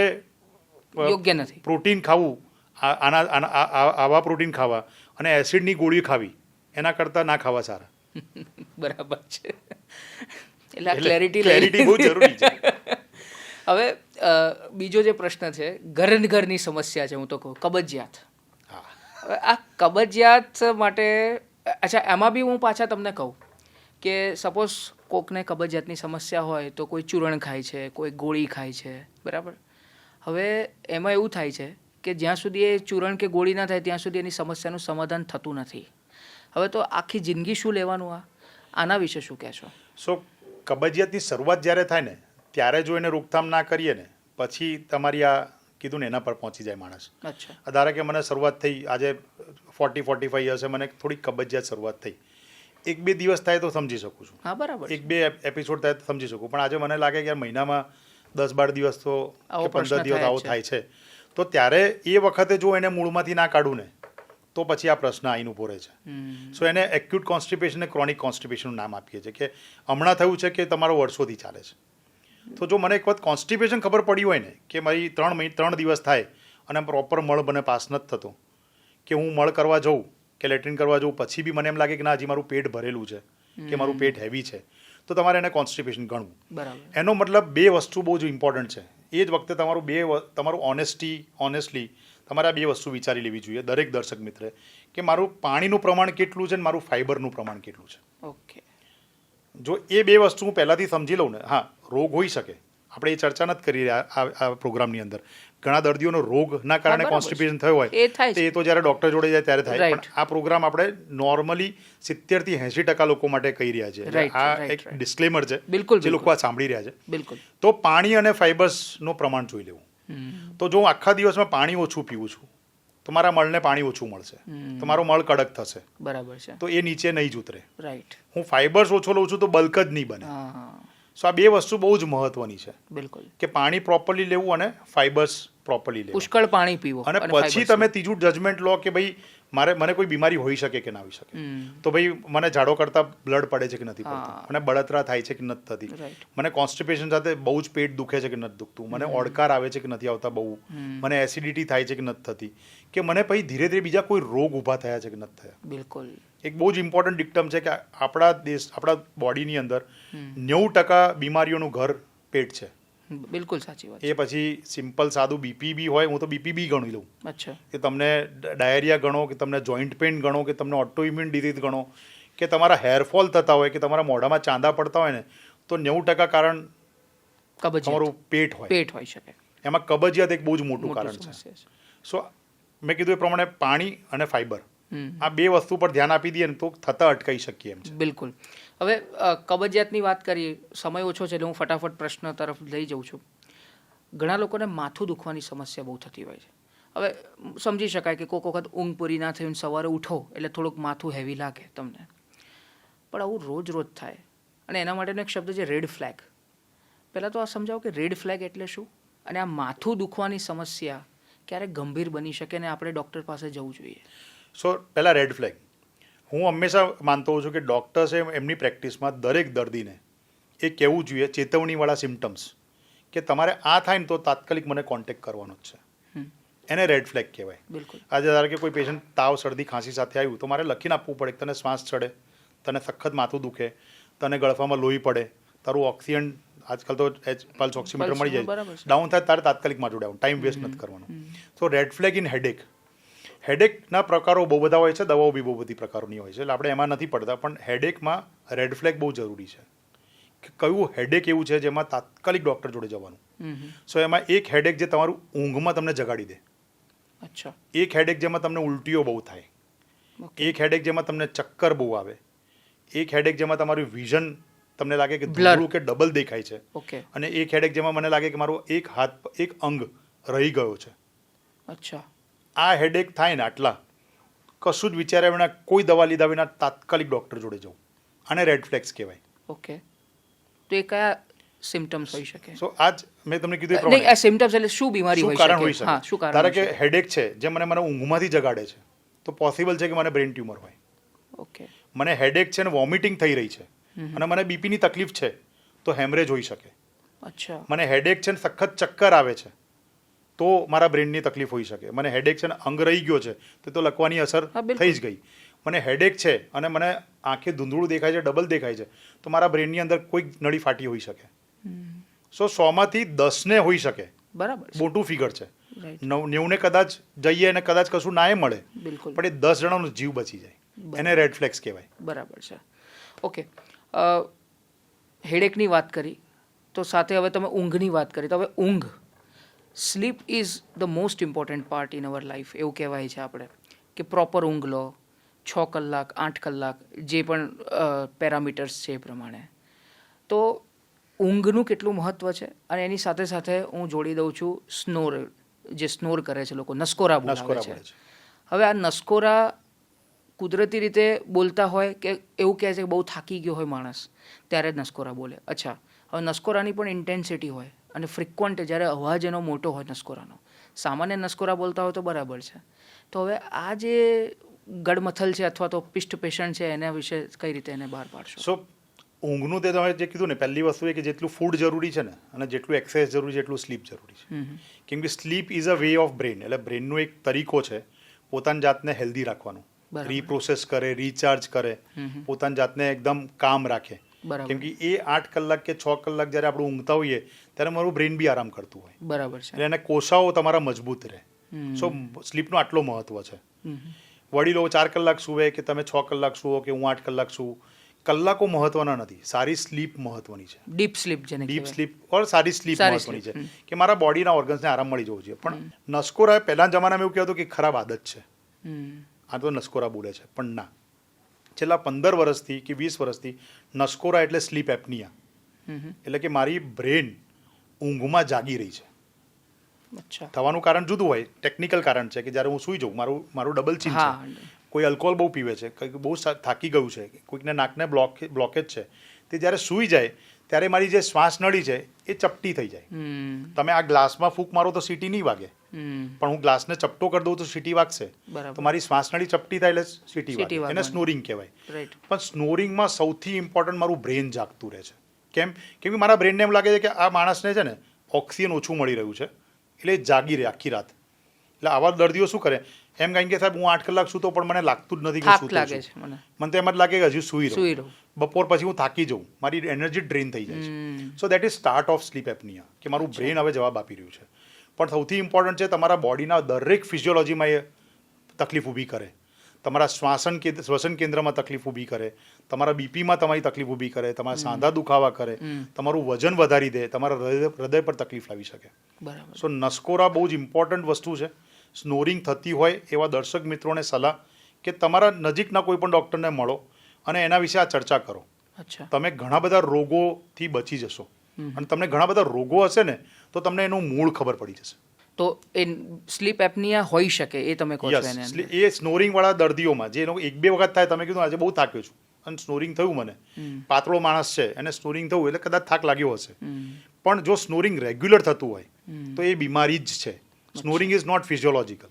યોગ્ય નથી
પ્રોટીન ખાવું, આવા પ્રોટીન ખાવા અને એસિડની ગોળી ખાવી એના કરતાં ના ખાવા સારા.
બરાબર છે. એટલે
ક્લેરિટી બહુ જરૂરી છે.
હવે બીજો જે પ્રશ્ન છે, ઘરની સમસ્યા છે, હું તો કહું કબજિયાત. હવે આ કબજિયાત માટે, અચ્છા, એમાં બી હું પાછા તમને કહું કે સપોઝ કોકને કબજિયાતની સમસ્યા હોય તો કોઈ ચૂરણ ખાય છે, કોઈ ગોળી ખાય છે, બરાબર. હવે એમાં એવું થાય છે કે જ્યાં સુધી એ ચૂરણ કે ગોળી ના થાય ત્યાં સુધી એની સમસ્યાનું સમાધાન થતું નથી. હવે તો આખી જિંદગી શું લેવાનું? આના વિશે શું કહેશો?
સો કબજિયાતની શરૂઆત જ્યારે થાય ને ત્યારે જો એને રોકથામ ના કરીએ ને પછી તમારી આ કીધું ને એના પર પહોંચી જાય માણસ.
અચ્છા.
ધારો કે મને શરૂઆત થઈ આજે 40-45 યર્સે મને થોડી કબજિયાત શરૂઆત થઈ, 1-2 દિવસ થાય તો સમજી શકું છું.
હા, બરાબર.
1-2 એપિસોડ થાય તો સમજી શકું. પણ આજે મને લાગે કે મહિનામાં 10-12 દિવસ તો કે 15 દિવસ આવો થાય છે. તો ત્યારે એ વખતે જો એને મૂળમાંથી ના કાઢું ને તો પછી આ પ્રશ્ન આવીને ઊભો રહે છે. સો એને એક્યુટ કોન્સ્ટિપેશન અને ક્રોનિક કોન્સ્ટિપેશનનું નામ આપીએ છીએ કે હમણાં થયું છે કે તમારો વર્ષોથી ચાલે છે. તો જો મને એક વખત કોન્સ્ટિપેશન ખબર પડી હોય ને કે મારી 3 દિવસ થાય અને પ્રોપર મળ મને પાસ નથી થતો, કે હું મળ કરવા જાઉં કે લેટ્રિન કરવા જાઉં પછી બી મને એમ લાગે કે ના હજી મારું પેટ ભરેલું છે કે મારું પેટ હેવી છે, તો તમારે એને કોન્સ્ટિપેશન ગણવું.
બરાબર.
એનો મતલબ 2 વસ્તુ બહુ જ ઇમ્પોર્ટન્ટ છે. એ જ વખતે તમારું ઓનેસ્ટલી તમારે આ 2 વસ્તુ વિચારી લેવી જોઈએ દરેક દર્શક મિત્રે કે મારું પાણીનું પ્રમાણ કેટલું છે અને મારું ફાઇબરનું પ્રમાણ કેટલું છે.
ઓકે.
જો એ 2 વસ્તુ હું પહેલાંથી સમજી લઉં ને, હા, રોગ હોઈ શકે, આપણે એ ચર્ચા નથી કરી રહ્યા આ પ્રોગ્રામની અંદર. ઘણા દર્દીઓનો રોગના કારણે કોન્સ્ટિપેશન થયો હોય એ તો જ્યારે ડૉક્ટર જોડે જાય ત્યારે થાય. પણ આ પ્રોગ્રામ આપણે નોર્મલી 70-80% લોકો માટે કહી રહ્યા છે. આ એક ડિસ્ક્લેમર છે જે લોકો આ સાંભળી રહ્યા છે.
બિલકુલ.
તો પાણી અને ફાઇબર્સનું પ્રમાણ જોઈ લેવું. તો જો હું આખા દિવસમાં પાણી ઓછું પીવું છું તો મારા મળને પાણી ઓછું મળશે, તો મારો મળ કડક થશે.
બરાબર છે.
તો એ નીચે નહીં જ ઉતરે.
રાઈટ.
હું ફાઇબર્સ ઓછો લઉં છું તો બલ્ક જ નહીં બને. સો આ 2 વસ્તુ બહુ જ મહત્વની છે.
બિલકુલ.
કે પાણી પ્રોપરલી લેવું અને ફાઇબર્સ પ્રોપરલી લેવું.
પુષ્કળ પાણી પીવું.
અને પછી તમે ત્રીજું જજમેન્ટ લો કે ભાઈ મને કોઈ બીમારી હોઈ શકે કે ના હોઈ શકે. તો ભાઈ મને ઝાડો કરતા બ્લડ પડે છે કે નથી પડતું, મને બળતરા થાય છે કે નથી થતી, મને કોન્સ્ટિપેશન સાથે બહુ જ પેટ દુખે છે કે નથી દુખતું, મને ઓડકાર આવે છે કે નથી આવતા બહુ, મને એસિડિટી થાય છે કે નથી થતી, કે મને પછી ધીરે ધીરે બીજા કોઈ રોગ ઊભા થયા છે કે નથી થયા.
બિલકુલ.
એક બહુ જ ઇમ્પોર્ટન્ટ ડિક્ટમ છે કે આપણા બોડીની અંદર 90% બીમારીઓનું ઘર પેટ છે.
બિલકુલ સાચી વાત.
એ પછી સિમ્પલ સાદું બીપી બી હોય, હું તો બીપી બી ગણી લઉં.
અચ્છા. કે
તમને ડાયરિયા ગણો, કે તમને જોઈન્ટ પેઇન ગણો, કે તમને ઓટોઇમ્યુન ડિઝીઝ ગણો, કે તમારા હેરફોલ થતા હોય, કે તમારા મોઢામાં ચાંદા પડતા હોય ને, તો 90% કારણ તમારું પેટ હોઈ
શકે.
એમાં કબજિયાત એક બહુ જ મોટું કારણ છે. સો મેં કીધું એ પ્રમાણે પાણી અને ફાઇબર, આ 2 વસ્તુ પર ધ્યાન આપી દઈએ ને તો થતા અટકાઈ શકીએ એમ છે.
બિલકુલ. હવે કબજિયાતની વાત કરીએ, સમય ઓછો છે એટલે હું ફટાફટ પ્રશ્ન તરફ લઈ જાઉં છું. ઘણા લોકોને માથું દુખવાની સમસ્યા બહુ થતી હોય છે. હવે સમજી શકાય કે કોઈક વખત ઊંઘ પૂરી ના થઈ, સવારે ઉઠો એટલે થોડુંક માથું હેવી લાગે તમને, પણ આવું રોજ થાય. અને એના માટેનો એક શબ્દ છે રેડ ફ્લેગ. પહેલાં તો આ સમજાવો કે રેડ ફ્લેગ એટલે શું, અને આ માથું દુખવાની સમસ્યા ક્યારે ગંભીર બની શકે ને આપણે ડૉક્ટર પાસે જવું જોઈએ?
સો પહેલાં રેડ ફ્લેગ, હું હંમેશા માનતો હોઉં છું કે ડૉક્ટર્સે એમની પ્રેક્ટિસમાં દરેક દર્દીને એ કહેવું જોઈએ ચેતવણીવાળા સિમ્ટમ્સ કે તમારે આ થાય ને તો તાત્કાલિક મને કોન્ટેક્ટ કરવાનો જ છે. એને રેડ ફ્લેગ કહેવાય.
બિલકુલ.
આજે ધારો કે કોઈ પેશન્ટ તાવ શરદી ખાંસી સાથે આવ્યું તો મારે લખીને આપવું પડે કે તને શ્વાસ ચડે, તને સખત માથું દુખે, તને ગળફામાં લોહી પડે, તારું ઓક્સિજન આજકાલ તો પલ્સ ઓક્સિમીટર મળી જાય, ડાઉન થાય તારે તાત્કાલિક માથું ડાઉન, ટાઈમ વેસ્ટ નથી કરવાનો. સો રેડ ફ્લેગ ઇન હેડેક. હેડેકના પ્રકારો બહુ બધા હોય છે, દવાઓ બી બહુ બધી પ્રકારોની હોય છે, એટલે આપણે એમાં નથી પડતા, પણ હેડેકમાં રેડ ફ્લેગ બહુ જરૂરી છે કે કયું હેડેક એવું છે જેમાં તાત્કાલિક ડૉક્ટર જોડે જવાનું. સો એમાં એક હેડેક જે તમારું ઊંઘમાં તમને જગાડી દે,
અચ્છા,
એક હેડેક જેમાં તમને ઉલટીઓ બહુ થાય, એક હેડેક જેમાં તમને ચક્કર બહુ આવે, એક હેડેક જેમાં તમારું વિઝન તમને લાગે કે ધૂળું કે ડબલ દેખાય છે,
ઓકે,
અને એક હેડેક જેમાં મને લાગે કે મારું એક હાથ એક અંગ રહી ગયો છે.
અચ્છા,
આ હેડેક થાય ને આટલા કશું જ વિચાર્યા વિના કોઈ દવા લીધા વિના તાત્કાલિક ડૉક્ટર જોડે જવું, આને રેડ ફ્લેગ્સ કહેવાય.
ઓકે. તો એ કયા સિમ્પટમ્સ હોઈ શકે?
સો આજ મેં તમને કીધું એ
નહીં,
પ્રમાણે
આ સિમ્પટમ્સ એટલે શું બીમારી
શું
હોઈ
કારણ હોઈ
શકે? હા, શું
શકે.
કારણ
ધારો
હોઈ
કે હેડેક છે જે મને ઊંઘમાંથી જગાડે છે, તો પોસિબલ છે કે મને બ્રેન ટ્યુમર હોય.
ઓકે,
મને હેડેક છે ને વોમિટિંગ થઈ રહી છે અને મને બીપીની તકલીફ છે તો હેમરેજ હોઈ શકે.
અચ્છા,
મને હેડેક છે ને સખત ચક્કર આવે છે તો મારા બ્રેનની તકલીફ હોઈ શકે. મને હેડેક છે ને અંગ રહી ગયો છે તો લખવાની અસર
હા, બિલકુલ.
થઈ જ ગઈ. મને હેડેક છે અને મને આંખે ધૂંધળું દેખાય છે, ડબલ દેખાય છે, તો મારા બ્રેનની અંદર કોઈ નળી ફાટી હોઈ શકે. સો 100માંથી 10 ને હોઈ શકે.
બરાબર છે.
મોટું ફિગર છે.
રાઈટ,
90 ને કદાચ જઈએ અને કદાચ કશું ના મળે,
બિલકુલ,
પણ એ 10 જણાનો જીવ બચી જાય. એને રેડ ફ્લેગ્સ કહેવાય.
બરાબર છે. ઓકે, હેડેકની વાત કરી તો સાથે હવે તમે ઊંઘની વાત કરી, તો હવે ઊંઘ, sleep is the most important part in our life એવું કહેવાય છે આપણે કે પ્રોપર ઊંઘ લો, 6 કલાક 8 કલાક જે પણ પેરામીટર્સ છે એ પ્રમાણે. તો ઊંઘનું કેટલું મહત્ત્વ છે, અને એની સાથે સાથે હું જોડી દઉં છું સ્નોર, જે સ્નોર કરે છે લોકો, નસકોરા બોલાવે
નસકોરા
છે.
બોલે છે.
હવે આ નસકોરા કુદરતી રીતે બોલતા હોય કે એવું કહે છે કે બહુ થાકી ગયો હોય માણસ ત્યારે જ નસકોરા બોલે. અચ્છા, હવે નસકોરાની પણ ઇન્ટેન્સિટી હોય અને ફ્રિક્વન્ટ, જ્યારે અવાજ એનો મોટો હોય નસકોરાનો, સામાન્ય નસકોરા બોલતા હોય તો બરાબર છે. તો હવે આ જે ગડમથલ છે અથવા તો પિષ્ટ પેશન્ટ છે એના વિશે કઈ રીતે એને બહાર પાડશો?
સો ઊંઘનું તે તમે જે કીધું ને, પહેલી વસ્તુ એ કે જેટલું ફૂડ જરૂરી છે ને અને જેટલું એક્સરસાઇઝ જરૂરી છે એટલું સ્લીપ જરૂરી છે. કેમ કે sleep is a way of brain, એટલે બ્રેનનો એક તરીકો છે પોતાની જાતને હેલ્ધી રાખવાનું, રીપ્રોસેસ કરે, રીચાર્જ કરે, પોતાની જાતને એકદમ કામ રાખે. કેમ કે એ 8 કલાક કે 6 કલાક જ્યારે આપણે ઊંઘતા હોઈએ ત્યારે મારું બ્રેન બી આરામ કરતું હોય.
બરાબર છે.
એટલે એને કોષાઓ તમારા મજબૂત રહે. સો સ્લીપનો આટલો મહત્વ છે. વડીલો 4 કલાક સૂવે કે તમે 6 કલાક સૂવો કે હું 8 કલાક સૂવું, કલાકો મહત્વના નથી, સારી સ્લીપ મહત્વની છે.
ડીપ સ્લીપ જેને
ડીપ સ્લીપ ઓર સારી સ્લીપ મહત્વની છે કે મારા બોડીના ઓર્ગન્સને આરામ મળી જવો જોઈએ. પણ નસકોરા પહેલાના જમાનામાં એવું કહેવાતું કે ખરાબ આદત છે, આ તો નસકોરા બોલે છે, પણ ના. છેલ્લા 15 વર્ષથી કે 20 વર્ષથી નસકોરા એટલે સ્લીપ એપનિયા, એટલે કે મારી બ્રેન ઊંઘમાં જાગી રહી છે.
અચ્છા,
થવાનું કારણ જુદું હોય, ટેકનિકલ કારણ છે કે જ્યારે હું સૂઈ જાઉં, મારું ડબલ ચીન છે, કોઈ આલ્કોહોલ બહુ પીવે છે, કંઈક બહુ થાકી ગયું છે, કોઈકને નાકને બ્લોકેજ છે, તે જ્યારે સૂઈ જાય ત્યારે મારી જે શ્વાસ નળી છે એ ચપટી થઈ જાય. તમે આ ગ્લાસમાં ફૂંક મારો તો સીટી નહીં વાગે, પણ હું ગ્લાસને ચપટો કરી દઉં તો સીટી વાગશે. તો મારી શ્વાસ નળી ચપટી થાય એટલે સીટી વાગે, એને સ્નોરિંગ કહેવાય. પણ સ્નોરિંગમાં સૌથી ઇમ્પોર્ટન્ટ મારું બ્રેન જાગતું રહે છે. કેમ કે મારા બ્રેનને એમ લાગે છે કે આ માણસને છે ને ઓક્સિજન ઓછું મળી રહ્યું છે, એટલે જાગી રહે આખી રાત. એટલે આવા દર્દીઓ શું કરે, એમ કહી કે સાહેબ હું 8 કલાક સૂતો પણ મને લાગતું જ નથી કે સૂતો છું, મને તો એમ જ લાગે કે હજુ સૂઈ રહું, બપોર પછી હું થાકી જાઉં, મારી એનર્જી ડ્રેન થઈ જાય છે. So that is start of sleep apnoea, કે મારું બ્રેન હવે જવાબ આપી રહ્યું છે. પણ સૌથી ઇમ્પોર્ટન્ટ છે તમારા બોડીના દરેક ફિઝિયોલોજીમાં એ તકલીફ ઊભી કરે. તમારા શ્વસન કેન્દ્રમાં તકલીફ ઊભી કરે, તમારા બીપીમાં તમારી તકલીફ ઊભી કરે, તમારા સાંધા દુખાવા કરે, તમારું વજન વધારી દે, તમારા હૃદય પર તકલીફ લાવી શકે. સો નસકોરા બહુ જ ઇમ્પોર્ટન્ટ વસ્તુ છે. સ્નોરિંગ થતી હોય એવા દર્શક મિત્રોને સલાહ કે તમારા નજીકના કોઈ પણ ડૉક્ટરને મળો અને એના વિશે આ ચર્ચા કરો. તમે ઘણા બધા રોગોથી બચી જશો, અને તમને ઘણા બધા રોગો હશે ને તો તમને એનું મૂળ ખબર પડી જશે.
તો એ સ્લીપ એપનિયા હોઈ શકે એ તમે કહો છો એને?
એ સ્નોરિંગ વાળા દર્દીઓમાં જે 1-2 વખત થાય, તમે કીધું આજે બહુ થાક્યો છું અને સ્નોરિંગ થયું, મને પાતળો માણસ છે એને સ્નોરિંગ થયું એટલે કદાચ થાક લાગ્યો હશે, પણ જો સ્નોરિંગ રેગ્યુલર થતું હોય તો એ બીમારી જ છે. Snoring is not physiological.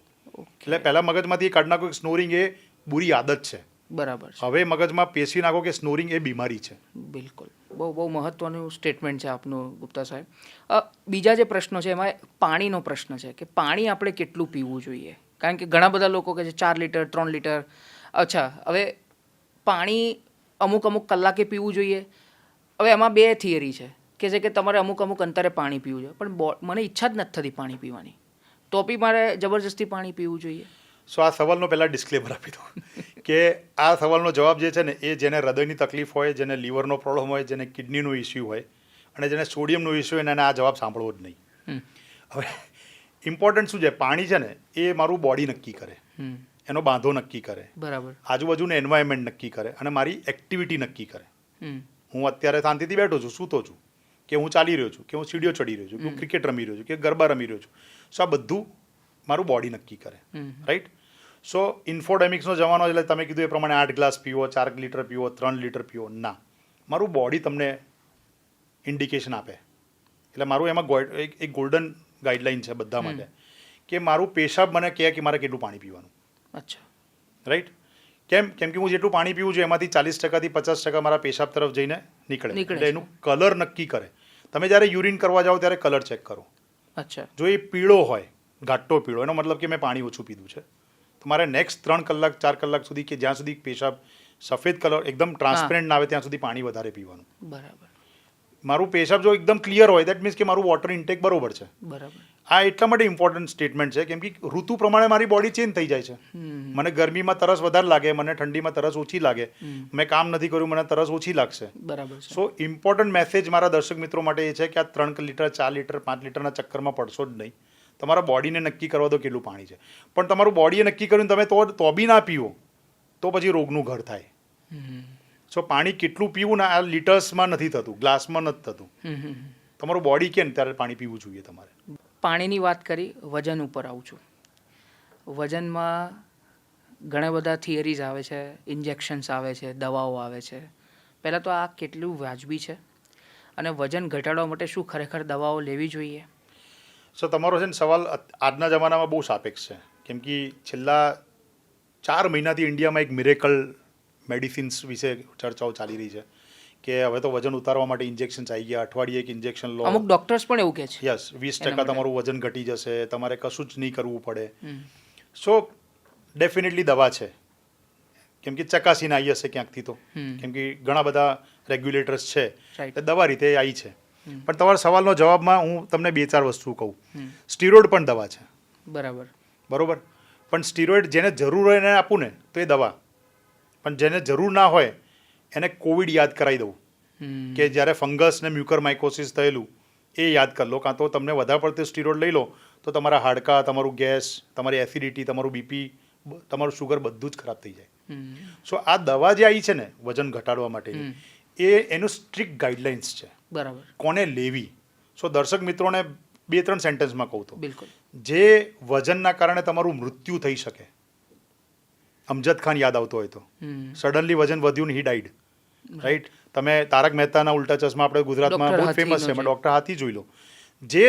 એટલે પહેલા મગજમાંથી કાઢી નાખો કે સ્નોરિંગ એ બુરી આદત છે.
બરાબર.
હવે મગજમાં પેશી નાખો કે સ્નોરિંગ એ બીમારી છે.
બિલકુલ. બહુ મહત્વનું સ્ટેટમેન્ટ છે આપનું ગુપ્તા સાહેબ. બીજા જે પ્રશ્નો છે એમાં પાણીનો પ્રશ્ન છે કે પાણી આપણે કેટલું પીવું જોઈએ, કારણ કે ઘણા બધા લોકો કહે છે 4 લીટર 3 લીટર. અચ્છા, હવે પાણી અમુક કલાકે પીવું જોઈએ. હવે એમાં 2 થિયરી છે કે તમારે અમુક અંતરે પાણી પીવું જોઈએ, પણ મને ઈચ્છા જ નથી થતી પાણી પીવાની, તો બી મારે જબરજસ્તી પાણી પીવું જોઈએ.
સો આ સવાલનો પહેલાં ડિસ્ક્લેમર આપી દઉં કે આ સવાલનો જવાબ જે છે ને એ જેને હૃદયની તકલીફ હોય, જેને લીવરનો પ્રોબ્લેમ હોય, જેને કિડનીનો ઇસ્યુ હોય અને જેને સોડિયમનો ઇસ્યુ હોય એને આ જવાબ સાંભળવો જ નહીં. હવે ઇમ્પોર્ટન્ટ શું છે, પાણી છે ને એ મારું બોડી નક્કી કરે, એનો બાંધો નક્કી કરે,
બરાબર,
આજુબાજુનું એન્વાયરમેન્ટ નક્કી કરે અને મારી એક્ટિવિટી નક્કી કરે. હું અત્યારે શાંતિથી બેઠો છું, સૂતો છું, કે હું ચાલી રહ્યો છું, કે હું સીડીઓ ચડી રહ્યો છું, કે હું ક્રિકેટ રમી રહ્યો છું, કે ગરબા રમી રહ્યો છું. સો આ બધું મારું બોડી નક્કી કરે, રાઈટ. સો ઇન્ફોડેમિક્સનો જમાનો એટલે તમે કીધું એ પ્રમાણે 8 ગ્લાસ પીવો, 4 લીટર પીવો, 3 લીટર પીવો, ના, મારું બોડી તમને ઇન્ડિકેશન આપે. એટલે મારું એમાં એક ગોલ્ડન ગાઈડલાઇન છે બધા માટે કે મારું પેશાબ મને કહે કે મારે કેટલું પાણી પીવાનું.
અચ્છા,
રાઈટ. કેમ કે હું જેટલું પાણી પીવું છું એમાંથી 40% થી 50% મારા પેશાબ તરફ જઈને નીકળે. એટલે એનું કલર નક્કી કરે. તમે જ્યારે યુરિન કરવા જાઓ ત્યારે કલર ચેક કરો.
અચ્છા,
જો એ પીળો હોય, ઘાટો પીળો, એનો મતલબ કે મેં પાણી ઓછું પીધું છે. તમારે નેક્સ્ટ 3 કલાક 4 કલાક સુધી કે જ્યાં સુધી પેશાબ સફેદ કલર એકદમ ટ્રાન્સપેરન્ટ ના આવે ત્યાં સુધી પાણી વધારે પીવાનું.
બરાબર.
મારું પેશાબ જો એકદમ ક્લિયર હોય દેટ મીન્સ કે મારું વોટર ઇન્ટેક બરોબર છે.
બરાબર.
આ એટલા માટે ઇમ્પોર્ટન્ટ સ્ટેટમેન્ટ છે કેમ કે ઋતુ પ્રમાણે મારી બોડી ચેન્જ થઈ જાય છે. મને ગરમીમાં તરસ વધારે લાગે, મને ઠંડીમાં તરસ ઓછી લાગે, મેં કામ નથી કર્યું મને તરસ ઓછી લાગશે.
બરાબર.
સો ઇમ્પોર્ટન્ટ મેસેજ મારા દર્શક મિત્રો માટે એ છે કે આ 3 લીટર 4 લીટર 5 લીટરના ચક્કરમાં પડશો જ નહીં. તમારા બોડીને નક્કી કરવા દો કેટલું પાણી છે. પણ તમારું બોડીએ નક્કી કર્યું તમે તો બી ના પીવો તો પછી રોગનું ઘર થાય. સો પાણી કેટલું પીવું ને આ લીટર્સમાં નથી થતું, ગ્લાસમાં નથી થતું. તમારું બોડી કે ત્યારે પાણી પીવું જોઈએ તમારે.
પાણીની વાત કરી, વજન ઉપર આવું છું. વજનમાં ઘણા બધા થિયરીઝ આવે છે, ઇન્જેક્શન્સ આવે છે, દવાઓ આવે છે. પહેલાં તો આ કેટલું વાજબી છે અને વજન ઘટાડવા માટે શું ખરેખર દવાઓ લેવી જોઈએ?
સો તમારો છે ને સવાલ આજના જમાનામાં બહુ સાપેક્ષ છે કેમ કે છેલ્લા 4 મહિનાથી ઇન્ડિયામાં એક મિરેકલ મેડિસિન્સ વિશે ચર્ચાઓ ચાલી રહી છે કે હવે તો વજન ઉતારવા માટે ઇન્જેક્શન્સ આવી ગયા, અઠવાડિયે એક ઇન્જેક્શન લો.
અમુક ડોક્ટર્સ પણ એવું કહે છે.
યસ, 20% તમારું વજન ઘટી જશે, તમારે કશું જ નહીં કરવું પડે. સો ડેફિનેટલી દવા છે કેમ કે ચકાસીને આવી હશે ક્યાંકથી તો, કેમ કે ઘણા બધા રેગ્યુલેટર્સ છે એટલે દવા રીતે આવી છે. પણ તમારા સવાલનો જવાબમાં હું તમને 2-4 વસ્તુ કહું. સ્ટીરોઇડ પણ દવા છે. બરોબર. પણ સ્ટીરોઇડ જેને જરૂર હોય એને આપું ને તો એ દવા, પણ જેને જરૂર ના હોય એને કોવિડ યાદ કરાવી દઉં કે જ્યારે ફંગસ ને મ્યુકર માઇકોસિસ થયેલું એ યાદ કરી લો, કાં તો તમને વધારે પડતું સ્ટીરોઇડ લઈ લો તો તમારા હાડકાં, તમારું ગેસ, તમારી એસિડિટી, તમારું બીપી, તમારું શુગર બધું જ ખરાબ થઈ જાય. સો આ દવા જે આવી છે ને વજન ઘટાડવા માટેની એનું સ્ટ્રિક્ટ ગાઈડલાઇન્સ છે.
બરાબર.
કોને લેવી? સો દર્શક મિત્રોને 2-3 સેન્ટેન્સમાં કહું તો
બિલકુલ,
જે વજનના કારણે તમારું મૃત્યુ થઈ શકે, અમજદ ખાન યાદ આવતો હોય તો, સડનલી વજન વધ્યું ને હી ડાઈડ, રાઈટ. તમે તારક મહેતાના ઉલ્ટા ચશ્મા આપણે ગુજરાતમાં બહુ ફેમસ છે, ડૉક્ટર હાથી જોઈ લો. જે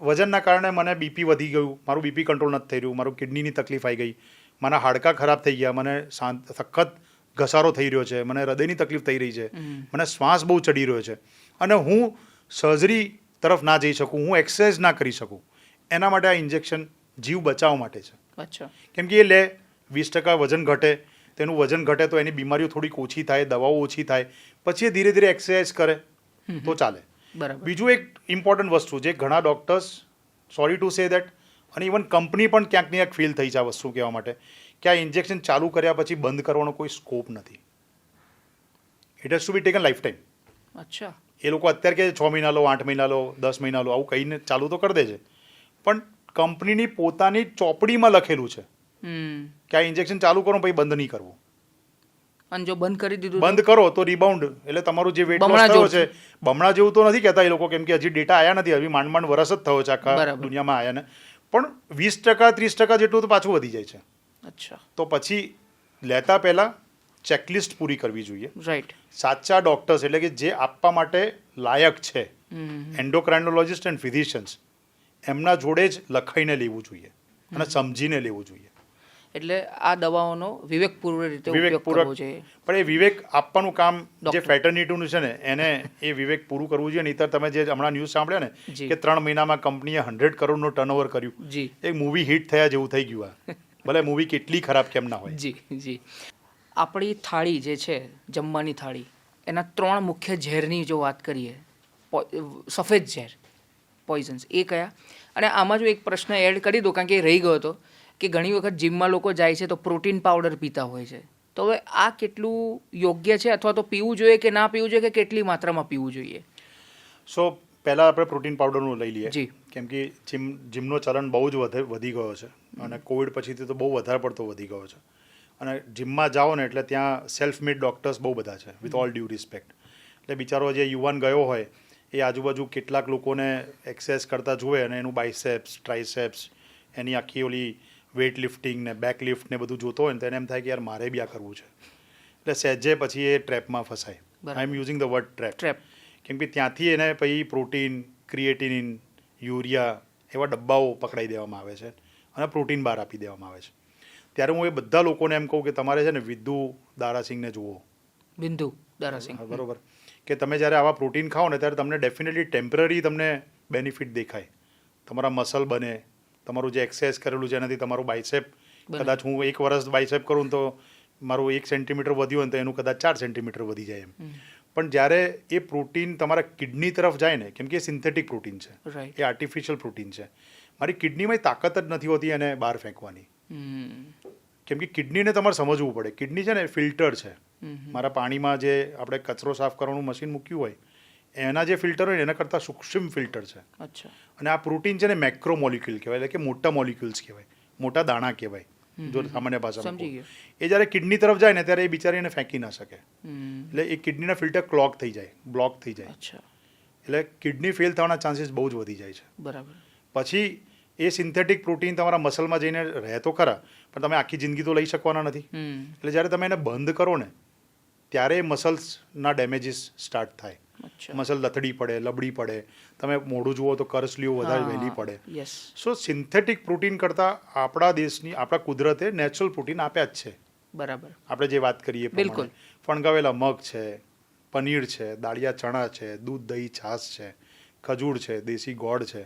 વજનના કારણે મને બીપી વધી ગયું, મારું બીપી કંટ્રોલ નથી થઈ રહ્યું, મારું કિડનીની તકલીફ આવી ગઈ, મારા હાડકાં ખરાબ થઈ ગયા, મને સખત ઘસારો થઈ રહ્યો છે, મને હૃદયની તકલીફ થઈ રહી છે, મને શ્વાસ બહુ ચડી રહ્યો છે અને હું સર્જરી તરફ ના જઈ શકું, હું એક્સરસાઇઝ ના કરી શકું, એના માટે આ ઇન્જેક્શન જીવ બચાવવા માટે છે.
અચ્છા.
કેમ કે એ લે 20% વજન ઘટે, તેનું વજન ઘટે તો એની બીમારીઓ થોડીક ઓછી થાય, દવાઓ ઓછી થાય, પછી એ ધીરે ધીરે એક્સરસાઇઝ કરે તો ચાલે.
બરાબર.
બીજું એક ઇમ્પોર્ટન્ટ વસ્તુ જે ઘણા doctors, sorry to say that, અને ઇવન કંપની પણ ક્યાંક ને ક્યાંક ફીલ થઈ છે આ વસ્તુ કહેવા માટે કે આ ઇન્જેક્શન ચાલુ કર્યા પછી બંધ કરવાનો કોઈ સ્કોપ નથી. It has to be taken life time.
અચ્છા.
એ લોકો અત્યારે કે 6 મહિના લો, 8 મહિના લો, 10 મહિના લો, આવું કહીને ચાલુ તો કરી દે છે, પણ કંપનીની પોતાની ચોપડીમાં લખેલું છે કે આ ઇન્જેક્શન ચાલુ કરો પછી બંધ નહીં કરવું.
અને જો બંધ કરી દીધું,
બંધ કરો તો રિબાઉન્ડ, એટલે તમારું જે વેટ લોસ થયો છે બમણા જેવું તો નથી કહેતા એ લોકો, કેમ કે હજી ડેટા આવ્યા નથી, હજી માંડ વરસ જ થયો છે આખા દુનિયામાં આવ્યા ને, પણ 20% 30% જેટલું તો પાછું વધી જાય છે.
અચ્છા.
તો પછી લેતા પહેલા ચેકલિસ્ટ પૂરી કરવી જોઈએ.
રાઈટ.
સાચા ડોક્ટર્સ એટલે કે જે આપવા માટે લાયક છે, એન્ડોક્રાઇનોલોજિસ્ટ એન્ડ ફિઝિશિયન્સ, એમના જોડે જ લખાઈને લેવું જોઈએ અને સમજીને લેવું જોઈએ.
એટલે આ દવાઓનો વિવેકપૂર્વક રીતે ઉપયોગ કરવો જોઈએ.
પણ એ વિવેક આપવાનું કામ જે
ડૉક્ટર.
ફેટર્નિટીનું છે ને એને એ વિવેક પૂરું કરવું જોઈએ. નહીંતર તમે જે હમણાં ન્યૂઝ સાંભળ્યા ને
જી.
કે 3 મહિનામાં કંપનીએ 100 કરોડનું ટર્નઓવર કર્યું,
જી
એક મૂવી હિટ થયા જેવું થઈ ગયું આ. ભલે મૂવી કેટલી ખરાબ કેમ ના હોય.
જી જી આપણી થાળી જે છે જમવાની થાળી એના 3 મુખ્ય ઝેરની જો વાત કરીએ, સફેદ ઝેર પોઈઝન્સ એ કયા? અને આમાં જો એક પ્રશ્ન એડ કરી દો કારણ કે એ રહી ગયો હતો કે ઘણી વખત જીમમાં લોકો જાય છે તો પ્રોટીન પાવડર પીતા હોય છે, તો હવે આ કેટલું યોગ્ય છે અથવા તો પીવું જોઈએ કે ના પીવું જોઈએ કે કેટલી માત્રામાં પીવું જોઈએ?
સો પહેલાં આપણે પ્રોટીન પાવડરનું લઈ લઈએ.
જી.
કેમ કે જીમનો ચલણ બહુ જ વધી ગયો છે અને કોવિડ પછીથી તો બહુ વધારે પડતો વધી ગયો છે. અને જીમમાં જાઓ ને એટલે ત્યાં સેલ્ફ મેડ ડૉક્ટર્સ બહુ બધા છે, વિથ ઓલ ડ્યુ રિસ્પેક્ટ. એટલે બિચારો જે યુવાન ગયો હોય એ આજુબાજુ કેટલાક લોકોને એક્સરસાઇઝ કરતા જુએ અને એનું બાયસેપ્સ, ટ્રાઇસેપ્સ, એની આખી ઓલી વેઇટ લિફ્ટિંગ ને બેક લિફ્ટ ને બધું જોતો હોય ને તો એને એમ થાય કે યાર મારે બી આ કરવું છે. એટલે સહેજે પછી એ ટ્રેપમાં ફસાય. આઈ એમ યુઝિંગ ધ વર્ડ ટ્રેપ. કેમ કે ત્યાંથી એને પછી પ્રોટીન, ક્રિએટિનિન, યુરિયા એવા ડબ્બાઓ પકડાઈ દેવામાં આવે છે અને પ્રોટીન બાર આપી દેવામાં આવે છે. ત્યારે હું એ બધા લોકોને એમ કહું કે તમારે છે ને વિદ્ધુ દારાસિંહને જુઓ.
બિંદુ દારાસિંહ.
બરોબર. કે તમે જ્યારે આવા પ્રોટીન ખાઓ ને ત્યારે તમને ડેફિનેટલી ટેમ્પરરી તમને બેનિફિટ દેખાય. તમારા મસલ બને, તમારું જે એક્સરસાઇઝ કરેલું છે એનાથી તમારું બાયસેપ, કદાચ હું 1 વર્ષ બાયસેપ કરું ને તો મારું 1 સેન્ટીમીટર વધ્યું હોય ને તો એનું કદાચ 4 સેન્ટીમીટર વધી જાય એમ. પણ જ્યારે એ પ્રોટીન તમારા કિડની તરફ જાય ને, કેમ કે એ સિન્થેટિક પ્રોટીન છે,
રાઈટ.
એ આર્ટિફિશિયલ પ્રોટીન છે, મારી કિડનીમાં તાકાત જ નથી હોતી એને બહાર ફેંકવાની. કેમ કે કિડનીને તમારે સમજવું પડે. કિડની છે ને ફિલ્ટર છે. મારા પાણીમાં જે આપણે કચરો સાફ કરવાનું મશીન મૂક્યું હોય એના જે ફિલ્ટર હોય ને એના કરતાં સૂક્ષ્મ ફિલ્ટર છે.
અચ્છા.
અને આ પ્રોટીન છે ને મેક્રો મોલિક્યુલ કહેવાય, એટલે કે મોટા મોલિક્યુલ્સ કહેવાય, મોટા દાણા કહેવાય જો સામાન્ય ભાષામાં
સમજી
કહું.
ગયો.
એ જ્યારે કિડની તરફ જાય ને ત્યારે એ બિચારી એને ફેંકી ના શકે. એટલે એ કિડનીના ફિલ્ટર ક્લોગ થઈ જાય, બ્લોક થઈ જાય.
અચ્છા.
એટલે કિડની ફેલ થવાના ચાન્સીસ બહુ જ વધી જાય છે.
બરાબર.
પછી એ સિન્થેટિક પ્રોટીન તમારા મસલમાં જઈને રહે તો ખરા, પણ તમે આખી જિંદગી તો લઈ શકવાના નથી. એટલે જ્યારે તમે એને બંધ કરો ને ત્યારે મસલ્સના ડેમેજીસ સ્ટાર્ટ થાય.
અચ્છા.
મસલ લથડી પડે, લબડી પડે, તમે મોઢું જુઓ તો કરસલીઓ વધારે વહેલી પડે.
યસ.
સો સિન્થેટિક પ્રોટીન કરતાં આપણા દેશની, આપણા કુદરતે નેચરલ પ્રોટીન આપ્યા જ છે.
બરાબર.
આપણે જે વાત કરીએ એ
બિલકુલ.
પ્રમાણે ફણગાવેલા મગ છે, પનીર છે, દાળિયા ચણા છે, દૂધ, દહીં, છાશ છે, ખજૂર છે, દેશી ગોળ છે.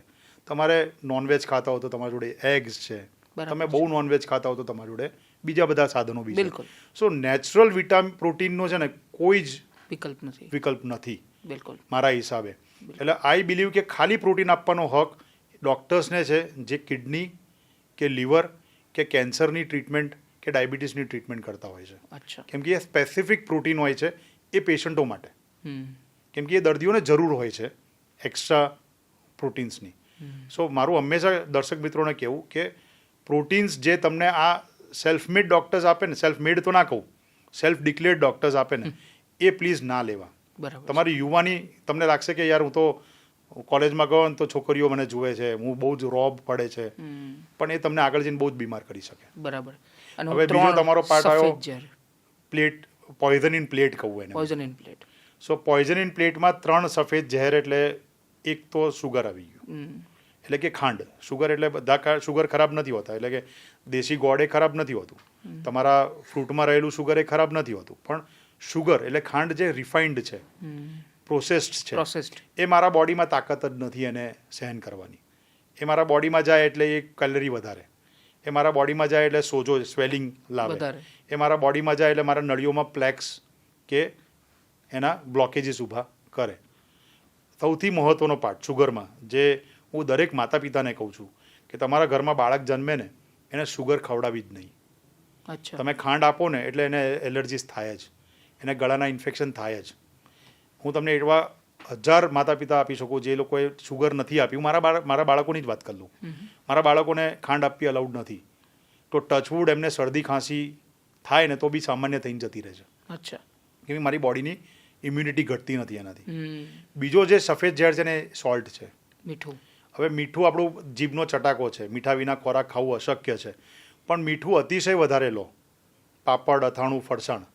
તમારે નોનવેજ ખાતા હો તો તમારી જોડે એગ્સ છે.
બરાબર
તમે બહુ નોનવેજ ખાતા હો તો તમારી જોડે બીજા બધા સાધનો બી છે.
બિલકુલ.
સો નેચરલ પ્રોટીનનો છે ને કોઈ જ
વિકલ્પ નથી.
વિકલ્પ નથી
બિલકુલ.
મારા હિસાબે. એટલે આઈ બિલીવ કે ખાલી પ્રોટીન આપવાનો હક ડૉક્ટર્સને છે જે કિડની કે લીવર કે કેન્સરની ટ્રીટમેન્ટ કે ડાયાબિટીસની ટ્રીટમેન્ટ કરતા હોય છે.
અચ્છા.
કેમ કે એ સ્પેસિફિક પ્રોટીન હોય છે એ પેશન્ટો માટે. કેમ કે એ દર્દીઓને જરૂર હોય છે એક્સ્ટ્રા પ્રોટીન્સની. સો મારું હંમેશા દર્શક મિત્રોને કહેવું કે પ્રોટીન્સ જે તમને આ સેલ્ફ મેડ ડૉક્ટર્સ આપે ને, સેલ્ફ મેડ તો ના કહું, સેલ્ફ ડિક્લેર્ડ ડૉક્ટર્સ આપે ને એ પ્લીઝ ના લેવા.
બરાબર.
તમારી યુવાની તમને લાગશે કે યાર હું તો કોલેજમાં ગયો ને તો છોકરીઓ મને જુએ છે, હું બહુ જ રોબ પડે છે, પણ એ તમને આગળ જઈને બહુ જ બીમાર કરી શકે.
બરાબર. અને
હવે બીજો તમારો પાર્ટ આવ્યો
સફેદ ઝેર.
પ્લેટ, પોઈઝન ઇન પ્લેટ કહું એને.
Poison in plate.
So poison in પ્લેટમાં 3 સફેદ ઝેર એટલે એક તો સુગર આવી ગયું, એટલે કે ખાંડ. સુગર એટલે બધા સુગર ખરાબ નથી હોતા, એટલે કે દેશી ગોળ એ ખરાબ નથી હોતું, તમારા ફ્રૂટમાં રહેલું સુગર એ ખરાબ નથી હોતું, પણ સુગર એટલે ખાંડ જે રિફાઇન્ડ છે, પ્રોસેસ્ડ છે,
પ્રોસેસ્ડ.
એ મારા બોડીમાં તાકાત જ નથી એને સહન કરવાની. એ મારા બોડીમાં જાય એટલે એ કેલરી વધારે, એ મારા બોડીમાં જાય એટલે સોજો, સ્વેલિંગ લાવે,
વધારે.
એ મારા બોડીમાં જાય એટલે મારા નળીઓમાં પ્લેક્સ કે એના બ્લોકેજીસ ઊભા કરે. સૌથી મહત્ત્વનો પાર્ટ સુગરમાં, જે હું દરેક માતા પિતાને કહું છું કે તમારા ઘરમાં બાળક જન્મે ને એને સુગર ખવડાવી જ નહીં.
અચ્છા.
તમે ખાંડ આપો ને એટલે એને એલર્જીસ થાય જ, એને ગળાના ઇન્ફેક્શન થાય જ. હું તમને એવા 1000 માતા પિતા આપી શકું જે લોકોએ સુગર નથી આપી. હું મારા બાળકોની જ વાત કરી લઉં. મારા બાળકોને ખાંડ આપવી અલાઉડ નથી, તો ટચવુડ એમને શરદી ખાંસી થાય ને તો બી સામાન્ય થઈને જતી રહે છે.
અચ્છા.
કેમ કે મારી બોડીની ઇમ્યુનિટી ઘટતી નથી એનાથી. બીજો જે સફેદ ઝેર છે ને એ સોલ્ટ છે.
મીઠું.
હવે મીઠું આપણું જીભનો ચટાકો છે, મીઠા વિના ખોરાક ખાવું અશક્ય છે, પણ મીઠું અતિશય વધારે લો, પાપડ, અથાણું, ફરસાણ,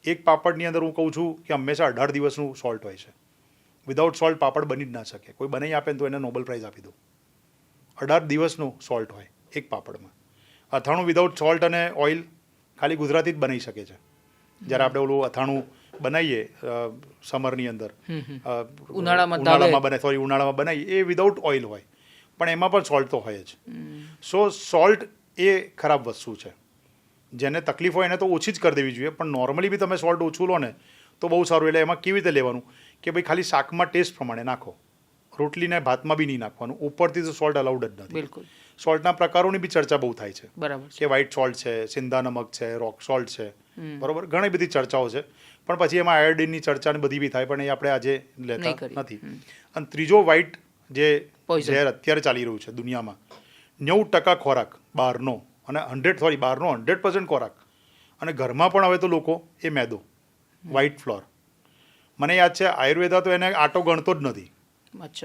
એક પાપડની અંદર હું કહું છું કે હંમેશા 18 દિવસનું સોલ્ટ હોય છે. વિધાઉટ સોલ્ટ પાપડ બની જ ના શકે. કોઈ બનાવી આપે ને તો એને નોબેલ પ્રાઇઝ આપી દો. 18 દિવસનું સોલ્ટ હોય એક પાપડમાં. અથાણું વિધાઉટ સોલ્ટ અને ઓઇલ ખાલી ગુજરાતી જ બનાવી શકે છે. જ્યારે આપણે ઓલું અથાણું બનાવીએ સમરની અંદર ઉનાળામાં બનાવીએ એ વિધાઉટ ઓઇલ હોય, પણ એમાં પણ સોલ્ટ તો હોય જ. સો સોલ્ટ એ ખરાબ વસ્તુ છે. જેને તકલીફ હોય એને તો ઓછી જ કરી દેવી જોઈએ, પણ નોર્મલી બી તમે સોલ્ટ ઓછું લો ને તો બહુ સારું. એટલે એમાં કેવી રીતે લેવાનું કે ભાઈ ખાલી શાકમાં ટેસ્ટ પ્રમાણે નાખો, રોટલીને ભાતમાં બી નહીં નાખવાનું. ઉપરથી તો સોલ્ટ અલાઉડ જ નથી.
બિલકુલ.
સોલ્ટના પ્રકારોની બી ચર્ચા બહુ થાય છે.
બરાબર.
કે વ્હાઇટ સોલ્ટ છે, સિંધા નમક છે, રોક સોલ્ટ છે, બરોબર, ઘણી બધી ચર્ચાઓ છે. પણ પછી એમાં આયોડિનની ચર્ચા ને બધી બી થાય, પણ એ આપણે આજે લેતા નથી. અને ત્રીજો વ્હાઇટ જે ઝેર અત્યારે ચાલી રહ્યું છે દુનિયામાં, 90% ખોરાક બહારનો અને 100% ખોરાક અને ઘરમાં પણ હવે તો લોકો એ મેદો, વ્હાઇટ ફ્લોર. મને યાદ છે આયુર્વેદા તો એને આટો ગણતો જ નથી.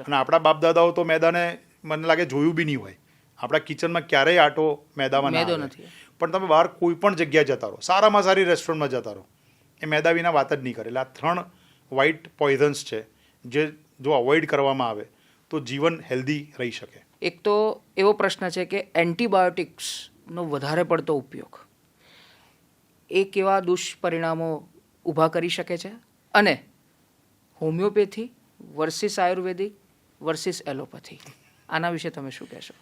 અને આપણા બાપ દાદાઓ તો મેદાને મને લાગે જોયું બી નહીં હોય. આપણા કિચનમાં ક્યારેય આટો મેદામાં ના આવે. પણ તમે બહાર કોઈ પણ જગ્યાએ જતા રહો, સારામાં સારી રેસ્ટોરન્ટમાં જતા રહો, એ મેદા વિના વાત જ નહીં કરે. એટલે આ 3 વ્હાઇટ પોઈઝન્સ છે જે જો અવોઇડ કરવામાં આવે તો જીવન હેલ્ધી રહી શકે.
એક તો એવો પ્રશ્ન છે કે એન્ટીબાયોટિક્સનો વધારે પડતો ઉપયોગ એ કેવા દુષ્પરિણામો ઊભા કરી શકે છે, અને હોમિયોપેથી વર્સિસ આયુર્વેદિક વર્સિસ એલોપેથી, આના વિશે તમે શું કહેશો?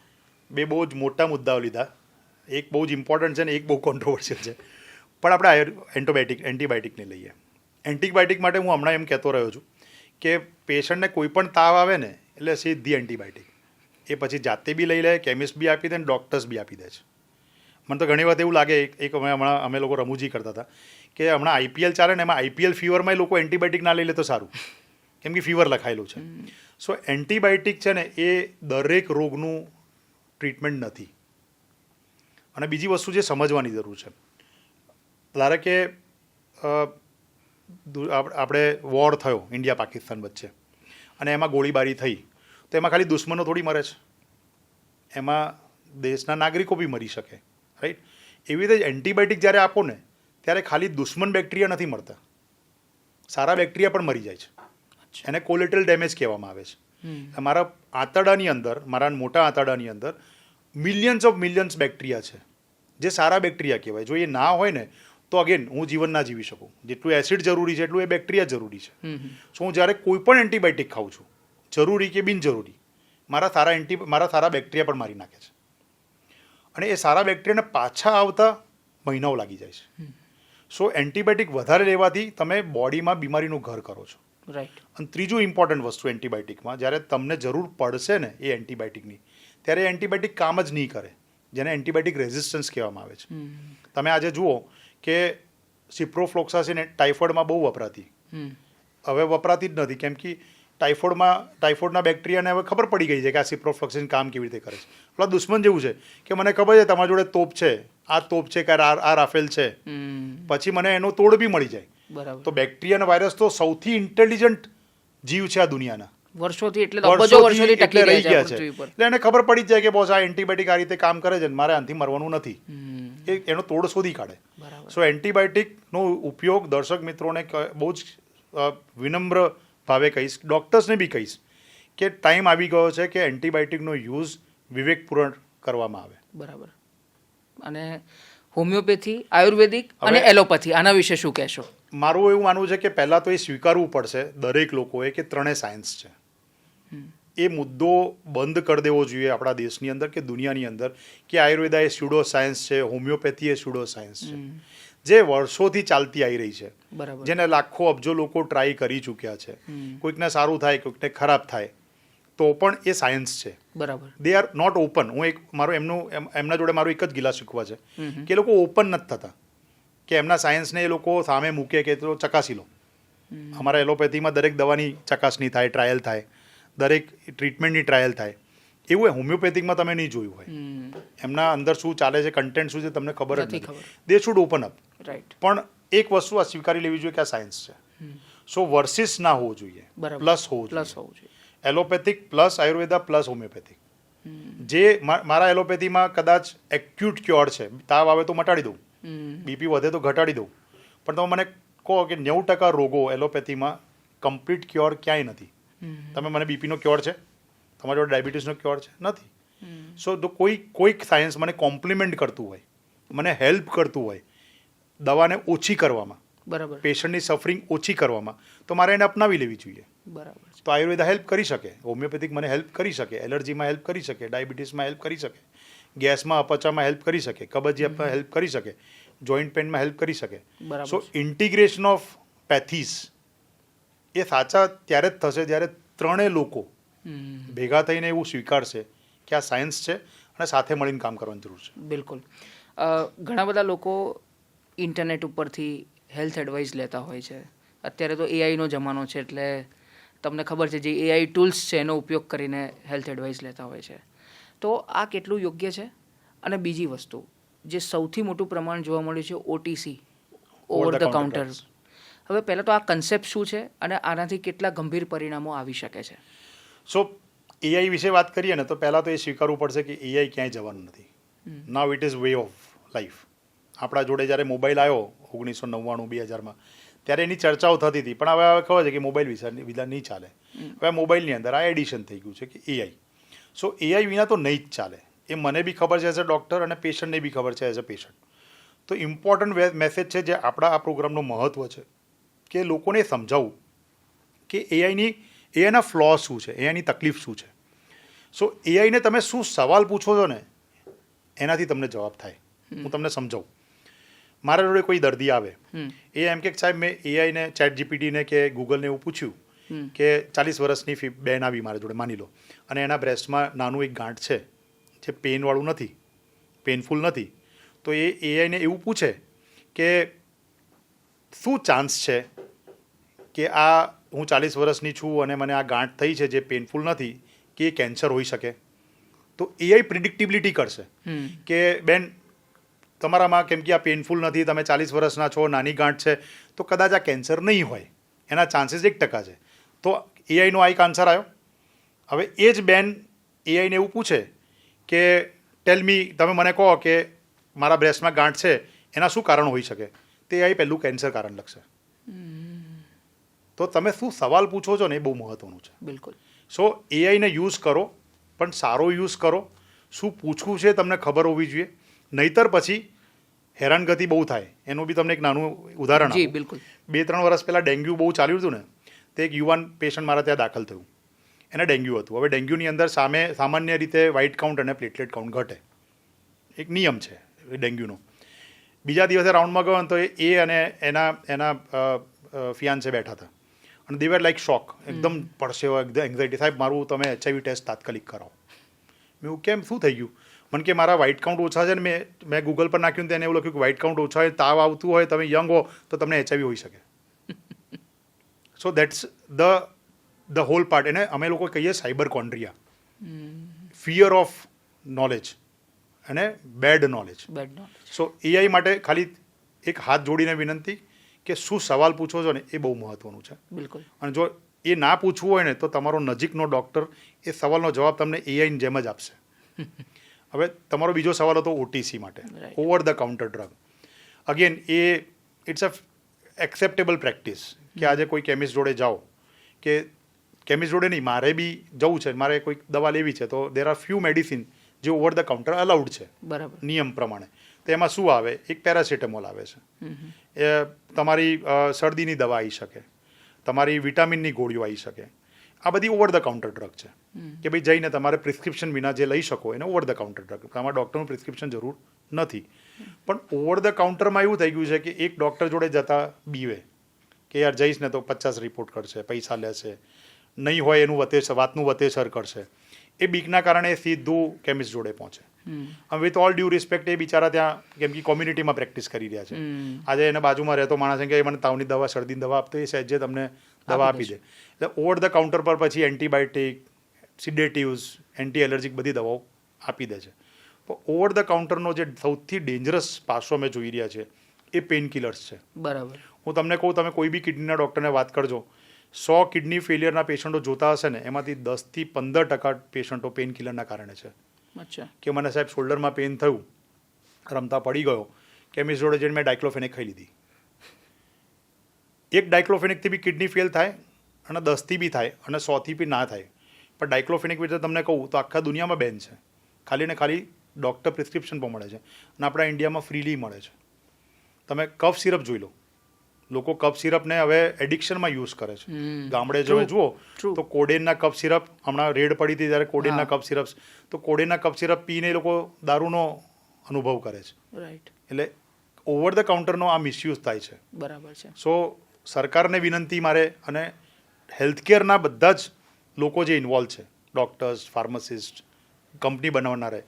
બે બહુ જ મોટા મુદ્દાઓ લીધા. એક બહુ જ ઇમ્પોર્ટન્ટ છે ને એક બહુ કોન્ટ્રોવર્શિયલ છે. પણ આપણે એન્ટીબાયોટિકને લઈએ. એન્ટીબાયોટિક માટે હું હમણાં એમ કહેતો રહ્યો છું કે પેશન્ટને કોઈ પણ તાવ આવે ને એટલે સીધી એન્ટીબાયોટિક. એ પછી જાતે બી લઈ લે, કેમિસ્ટ બી આપી દે ને ડૉક્ટર્સ બી આપી દે છે. મને તો ઘણી વખત એવું લાગે, એક અમે લોકો રમૂજી કરતા હતા કે હમણાં આઈપીએલ ચાલે ને એમાં આઈપીએલ ફીવરમાં એ લોકો એન્ટીબાયોટિક ના લઈ લે તો સારું, કેમ કે ફીવર લખાયેલું છે. સો એન્ટીબાયોટિક છે ને એ દરેક રોગનું ટ્રીટમેન્ટ નથી. અને બીજી વસ્તુ જે સમજવાની જરૂર છે, ધારો કે આપણે વોર થયો ઇન્ડિયા પાકિસ્તાન વચ્ચે અને એમાં ગોળીબારી થઈ, તો એમાં ખાલી દુશ્મનો થોડી મરે છે, એમાં દેશના નાગરિકો બી મરી શકે, રાઈટ? એવી રીતે એન્ટીબાયોટિક જ્યારે આપો ને ત્યારે ખાલી દુશ્મન બેક્ટેરિયા નથી મરતા, સારા બેક્ટેરિયા પણ મરી જાય છે. એને કોલેટરલ ડેમેજ કહેવામાં આવે છે. મારા આંતરડાની અંદર, મારા મોટા આંતરડાની અંદર મિલિયન્સ બેક્ટેરિયા છે જે સારા બેક્ટેરિયા કહેવાય. જો એ ના હોય ને તો અગેન હું જીવન ના જીવી શકું. જેટલું એસિડ જરૂરી છે એટલું એ બેક્ટેરિયા જરૂરી છે. સો હું જ્યારે કોઈ પણ એન્ટીબાયોટિક ખાઉં છું, જરૂરી કે બિનજરૂરી, મારા સારા બેક્ટેરિયા પણ મારી નાખે છે. અને એ સારા બેક્ટેરિયાને પાછા આવતા મહિનાઓ લાગી જાય છે. સો એન્ટીબાયોટિક વધારે લેવાથી તમે બોડીમાં બીમારીનું ઘર કરો છો.
રાઈટ.
અને ત્રીજું ઇમ્પોર્ટન્ટ વસ્તુ એન્ટીબાયોટિકમાં, જ્યારે તમને જરૂર પડશે ને એ એન્ટીબાયોટિકની, ત્યારે એન્ટીબાયોટિક કામ જ નહીં કરે, જેને એન્ટીબાયોટિક રેઝિસ્ટન્સ કહેવામાં આવે છે. તમે આજે જુઓ કે સિપ્રોફ્લોક્સાસિન ટાઇફોઇડમાં બહુ વપરાતી, હવે વપરાતી જ નથી, કેમ કે ટાઇફોઇડના બેક્ટેરિયાને હવે ખબર પડી ગઈ છે કે આ સિપ્રોફ્લોક્સાસિન કામ કેવી રીતે કરે છે. પેલા દુશ્મન જેવું છે કે મને ખબર છે તમારી જોડે તોપ છે, આ તોપ છે કે આ રાફેલ છે, પછી મને એનો તોડ બી મળી જાય.
બરાબર.
તો બેક્ટેરિયા અને વાયરસ તો સૌથી ઇન્ટેલિજન્ટ જીવ છે આ દુનિયાના.
વર્ષોથી એટલે અબજો વર્ષોથી ટકી
રહી ગયા છે.
પૃથ્વી પર.
એટલે એને ખબર પડી જ જાય કે બોસ આ એન્ટીબાયોટિક આ રીતે કામ કરે છે, મારે આનાથી મરવાનું નથી. એનો તોડ શોધી કાઢે. સો એન્ટીબાયોટિકનો ઉપયોગ દર્શક મિત્રોને બહુ જ વિનમ્ર ભાવે કહીશ, ડૉક્ટર્સને બી કહીશ કે ટાઈમ આવી ગયો છે કે એન્ટીબાયોટિકનો યુઝ વિવેકપૂર્ણ કરવામાં આવે.
બરાબર. અને હોમિયોપેથી, આયુર્વેદિક અને એલોપેથી, આના વિશે શું કહેશો?
મારું એવું માનવું છે કે પહેલાં તો એ સ્વીકારવું પડશે દરેક લોકોએ કે ત્રણેય સાયન્સ છે. એ મુદ્દો બંધ કરી દેવો જોઈએ આપણા દેશની અંદર કે દુનિયાની અંદર કે આયુર્વેદા એ સ્યુડો સાયન્સ છે, હોમિયોપેથી એ સ્યુડો સાયન્સ છે, જે વર્ષોથી ચાલતી આવી રહી છે.
બરાબર.
જેને લાખો અબજો લોકો ટ્રાય કરી ચૂક્યા છે. કોઈકને સારું થાય, કોઈકને ખરાબ થાય, તો પણ એ સાયન્સ છે.
બરાબર.
They are not open. એમના જોડે મારું એક જ ગિલા શીખવા છે કે એ લોકો ઓપન નથી થતા, કે એમના સાયન્સને એ લોકો સામે મૂકે કે તો ચકાસી લો. અમારા એલોપેથીમાં દરેક દવાની ચકાસણી થાય, ટ્રાયલ થાય, દરેક ટ્રીટમેન્ટની ટ્રાયલ થાય. એવું હોમિયોપેથિકમાં તમે નહીં જોયું હોય. એમના અંદર શું ચાલે છે, કન્ટેન્ટ શું છે, તમને ખબર જ નથી. They should open up.
Right.
પણ એક વસ્તુ આ સ્વીકારી લેવી જોઈએ કે આ સાયન્સ છે. સો વર્સિસ ના હોવું જોઈએ, પ્લસ હોવું જોઈએ. Allopathic plus Ayurveda plus homeopathic. જે મારા એલોપેથીમાં કદાચ એક્યુટ ક્યોર છે, તાવ આવે તો મટાડી દઉં, બીપી વધે તો ઘટાડી દઉં, પણ તમે મને કહો કે 90% રોગો એલોપેથીમાં કમ્પ્લીટ ક્યોર ક્યાંય નથી. તમે મને બીપીનો ક્યોર છે, તમારી જોડે ડાયાબિટીસનો ક્યોર છે, નથી. સો કોઈક સાયન્સ મને કોમ્પ્લિમેન્ટ કરતું હોય, મને હેલ્પ કરતું હોય દવાને ઓછી કરવામાં,
બરાબર
પેશન્ટની સફરિંગ ઓછી કરવામાં, તો મારે એને અપનાવી લેવી જોઈએ.
બરાબર છે.
તો આયુર્વેદ હેલ્પ કરી શકે, હોમિયોપેથિક મને હેલ્પ કરી શકે, એલર્જીમાં હેલ્પ કરી શકે, ડાયાબિટીસમાં હેલ્પ કરી શકે, ગેસમાં અપચામાં હેલ્પ કરી શકે, કબજિયાતમાં હેલ્પ કરી શકે, જોઈન્ટ પેનમાં હેલ્પ કરી શકે.
બરાબર
સો ઇન્ટિગ્રેશન ઓફ પેથીસ એ સાચા ત્યારે જ થશે જ્યારે ત્રણેય લોકો ભેગા થઈને એવું સ્વીકારશે કે આ સાયન્સ છે અને સાથે મળીને કામ કરવાની જરૂર છે.
બિલકુલ. ઘણા બધા લોકો ઇન્ટરનેટ ઉપરથી હેલ્થ એડવાઇસ લેતા હોય છે. અત્યારે તો એઆઈનો જમાનો છે, એટલે તમને ખબર છે જે એઆઈ ટૂલ્સ છે એનો ઉપયોગ કરીને હેલ્થ એડવાઇસ લેતા હોય છે. તો આ કેટલું યોગ્ય છે? અને બીજી વસ્તુ જે સૌથી મોટું પ્રમાણ જોવા મળ્યું છે ઓટીસી, ઓવર ધ કાઉન્ટર. હવે પહેલાં તો આ કન્સેપ્ટ શું છે અને આનાથી કેટલા ગંભીર પરિણામો આવી શકે છે?
સો એઆઈ વિશે વાત કરીએ ને તો પહેલાં તો એ સ્વીકારવું પડશે કે એઆઈ ક્યાંય જવાનું નથી. Now it is way of life. આપણા જોડે જ્યારે મોબાઈલ આવ્યો 1999-2000માં ત્યારે એની ચર્ચાઓ થતી હતી, પણ હવે ખબર છે કે મોબાઈલ વિના નહીં ચાલે. હવે મોબાઈલની અંદર આ એડિશન થઈ ગયું છે કે એઆઈ. સો એઆઈ વિના તો નહીં જ ચાલે. એ મને બી ખબર છે એઝ અ ડૉક્ટર અને પેશન્ટને બી ખબર છે એઝ અ પેશન્ટ. તો ઇમ્પોર્ટન્ટ મેસેજ છે જે આપણા આ પ્રોગ્રામનું મહત્ત્વ છે કે લોકોને સમજાવવું કે એઆઈના ફ્લો શું છે, એઆઈની તકલીફ શું છે. સો એઆઈને તમે શું સવાલ પૂછો છો ને એનાથી તમને જવાબ થાય. હું તમને સમજાવું. મારા જોડે કોઈ દર્દી આવે, એ એમ કે સાહેબ મેં એઆઈને, ચેટ જીપીટીને કે ગૂગલને એવું પૂછ્યું કે 40 વર્ષની બેન આવી મારા જોડે માની લો, અને એના બ્રેસ્ટમાં નાનું એક ગાંઠ છે જે પેનવાળું નથી, પેનફુલ નથી. તો એ એઆઈને એવું પૂછે કે શું ચાન્સ છે કે આ હું 40 વર્ષની છું અને મને આ ગાંઠ થઈ છે જે પેનફુલ નથી કે એ કેન્સર હોઈ શકે. તો એઆઈ પ્રિડિક્ટિબિલિટી કરશે કે બેન તમારામાં કેમ કે આ પેનફુલ નથી, તમે 40 વર્ષના છો, નાની ગાંઠ છે, તો કદાચ આ કેન્સર નહીં હોય, એના ચાન્સીસ 1% છે. તો એઆઈનો આ એક આન્સર આવ્યો. હવે એ જ બેન એઆઈને એવું પૂછે કે ટેલ મી, તમે મને કહો કે મારા બ્રેસ્ટમાં ગાંઠ છે એના શું કારણ હોઈ શકે, તે એઆઈ પહેલું કેન્સર કારણ લખશે. તો તમે શું સવાલ પૂછો છો ને એ બહુ મહત્ત્વનું છે.
બિલકુલ.
સો એઆઈને યુઝ કરો, પણ સારો યુઝ કરો. શું પૂછવું છે તમને ખબર હોવી જોઈએ, નહીતર પછી હેરાનગતિ બહુ થાય. એનું બી તમને એક નાનું ઉદાહરણ
જી
આપું.
બિલકુલ.
2-3 વર્ષ પહેલાં ડેન્ગ્યુ બહુ ચાલ્યું હતું ને, તે એક યુવાન પેશન્ટ મારા ત્યાં દાખલ થયું. એને ડેન્ગ્યુ હતું. હવે ડેન્ગ્યુની અંદર સામાન્ય રીતે વ્હાઇટ કાઉન્ટ અને પ્લેટલેટ કાઉન્ટ ઘટે, એક નિયમ છે ડેન્ગ્યુનો. બીજા દિવસે રાઉન્ડમાં ગયો તો એ અને એના ફિયાન્સે બેઠા હતા અને દે વેર લાઈક શોક, એકદમ પડશે, એકદમ એન્ઝાઇટી. સાહેબ મારું તમે એચઆઈવી ટેસ્ટ તાત્કાલિક કરાવો. મેં એવું કેમ, શું થઈ ગયું? મને કે મારા વ્હાઇટ કાઉન્ટ ઓછા છે ને મેં ગૂગલ પર નાખ્યું તેને એવું લખ્યું કે વ્હાઇટ કાઉન્ટ ઓછા હોય, તાવ આવતું હોય, તમે યંગ હો તો તમને એચઆઈવી હોઈ શકે. So that's the whole part. એને અમે લોકો કહીએ cyberchondria, fear of knowledge અને બેડ નોલેજ. સો એઆઈ માટે ખાલી એક હાથ જોડીને વિનંતી કે શું સવાલ પૂછો છો ને એ બહુ મહત્ત્વનું છે.
બિલકુલ.
અને જો એ ના પૂછવું હોય ને તો તમારો નજીકનો ડૉક્ટર એ સવાલનો જવાબ તમને એઆઈની જેમ જ આપશે. હવે તમારો બીજો સવાલ હતો ઓટીસી માટે, over the counter drug. Again it's a acceptable practice કે આજે કોઈ કેમિસ્ટ જોડે જાઓ, કે કેમિસ્ટ જોડે નહીં, મારે બી જવું છે, મારે કોઈ દવા લેવી છે, તો દેર આર ફ્યુ મેડિસિન જે ઓવર ધ કાઉન્ટર અલાઉડ છે
બરાબર
નિયમ પ્રમાણે. તો એમાં શું આવે? એક પેરાસિટામોલ આવે છે, એ તમારી શરદીની દવા આવી શકે, તમારી વિટામિનની ગોળીઓ આવી શકે. આ બધી ઓવર ધ કાઉન્ટર ડ્રગ છે કે ભાઈ જઈને તમારે પ્રિસ્ક્રિપ્શન વિના જે લઈ શકો એને ઓવર ધ કાઉન્ટર ડ્રગ. તમારા ડૉક્ટરનું પ્રિસ્ક્રિપ્શન જરૂર નથી. પણ ઓવર ધ કાઉન્ટરમાં એવું થઈ ગયું છે કે એક ડૉક્ટર જોડે જતા બીવે કે યાર જઈશ ને તો 50 રિપોર્ટ કરશે, પૈસા લેશે, નહીં હોય એનું વાતનું વતેસર કરશે. એ બીકના કારણે સીધું કેમિસ્ટ જોડે પહોંચે. વિથ ઓલ ડ્યુ રિસ્પેક્ટ, એ બિચારા ત્યાં કેમ કે કોમ્યુનિટીમાં પ્રેક્ટિસ કરી રહ્યા છે. આજે એને બાજુમાં રહેતો માણસ કે મને તાવની દવા, શરદીની દવા આપતો, એ સહેજે તમને દવા આપી દે. એટલે ઓવર ધ કાઉન્ટર પર પછી એન્ટીબાયોટિક, સિડેટિવ્સ, એન્ટી એલર્જીક બધી દવાઓ આપી દે છે. તો ઓવર ધ કાઉન્ટરનો જે સૌથી ડેન્જરસ પાસો અમે જોઈ રહ્યા છે એ પેઇન કિલર્સ છે.
બરાબર.
હું તમને કહું, તમે કોઈ બી કિડનીના ડૉક્ટરને વાત કરજો, 100 કિડની ફેલિયરના પેશન્ટો જોતા હશે ને એમાંથી 10 થી 15% પેશન્ટો પેઇન કિલરના કારણે છે.
અચ્છા.
કે મને સાહેબ શોલ્ડરમાં પેઇન થયું, રમતા પડી ગયો, કેમિસ્ટ જોડે જઈને મેં ડાયક્લોફેનેક ખાઈ લીધી. એક ડાયક્લોફેનેકથી બી કિડની ફેલ થાય અને 10થી બી થાય અને 100થી બી ના થાય. પણ ડાયક્લોફેનેક વિશે તમને કહું તો આખા દુનિયામાં બેન છે. ખાલી ને ખાલી ડૉક્ટર પ્રિસ્ક્રિપ્શન પર મળે છે અને આપણા ઇન્ડિયામાં ફ્રીલી મળે છે. તમે કફ સિરપ જોઈ લો, લોકો કફ સિરપને હવે એડિક્શનમાં યુઝ કરે છે. ગામડે જો જુઓ તો કોડેનના કફ સિરપ, હમણાં રેડ પડી હતી ત્યારે કોડેનના કફ સિરપ, તો કોડેનના કફ સિરપ પીને એ લોકો દારૂનો અનુભવ કરે છે.
રાઈટ.
એટલે ઓવર ધ કાઉન્ટરનો આ મિસયુઝ થાય છે.
બરાબર છે.
સો સરકારને વિનંતી મારે અને હેલ્થકેરના બધા જ લોકો જે ઇન્વોલ્વ છે, ડૉક્ટર્સ, ફાર્માસિસ્ટ, કંપની બનાવનારે,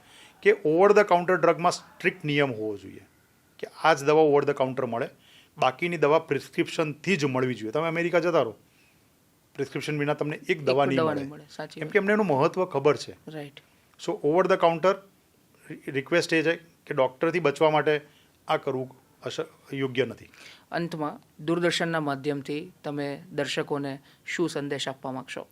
કે ઓવર ધ કાઉન્ટર ડ્રગમાં સ્ટ્રિક્ટ નિયમ હોવો જોઈએ કે આ જ દવા ઓવર ધ કાઉન્ટર મળે, બાકીની દવા પ્રિસ્ક્રિપ્શનથી જ મળવી જોઈએ. તમે અમેરિકા જતા રહો, પ્રિસ્ક્રિપ્શન વિના તમને એક દવા નહીં મળે, કેમ કે એમને એનું મહત્વ ખબર છે.
Right.
So over the counter request એ છે કે ડૉક્ટરથી બચવા માટે આ કરવું યોગ્ય નથી.
અંતમાં દૂરદર્શનના માધ્યમથી તમે દર્શકોને શું સંદેશ આપવા માંગશો?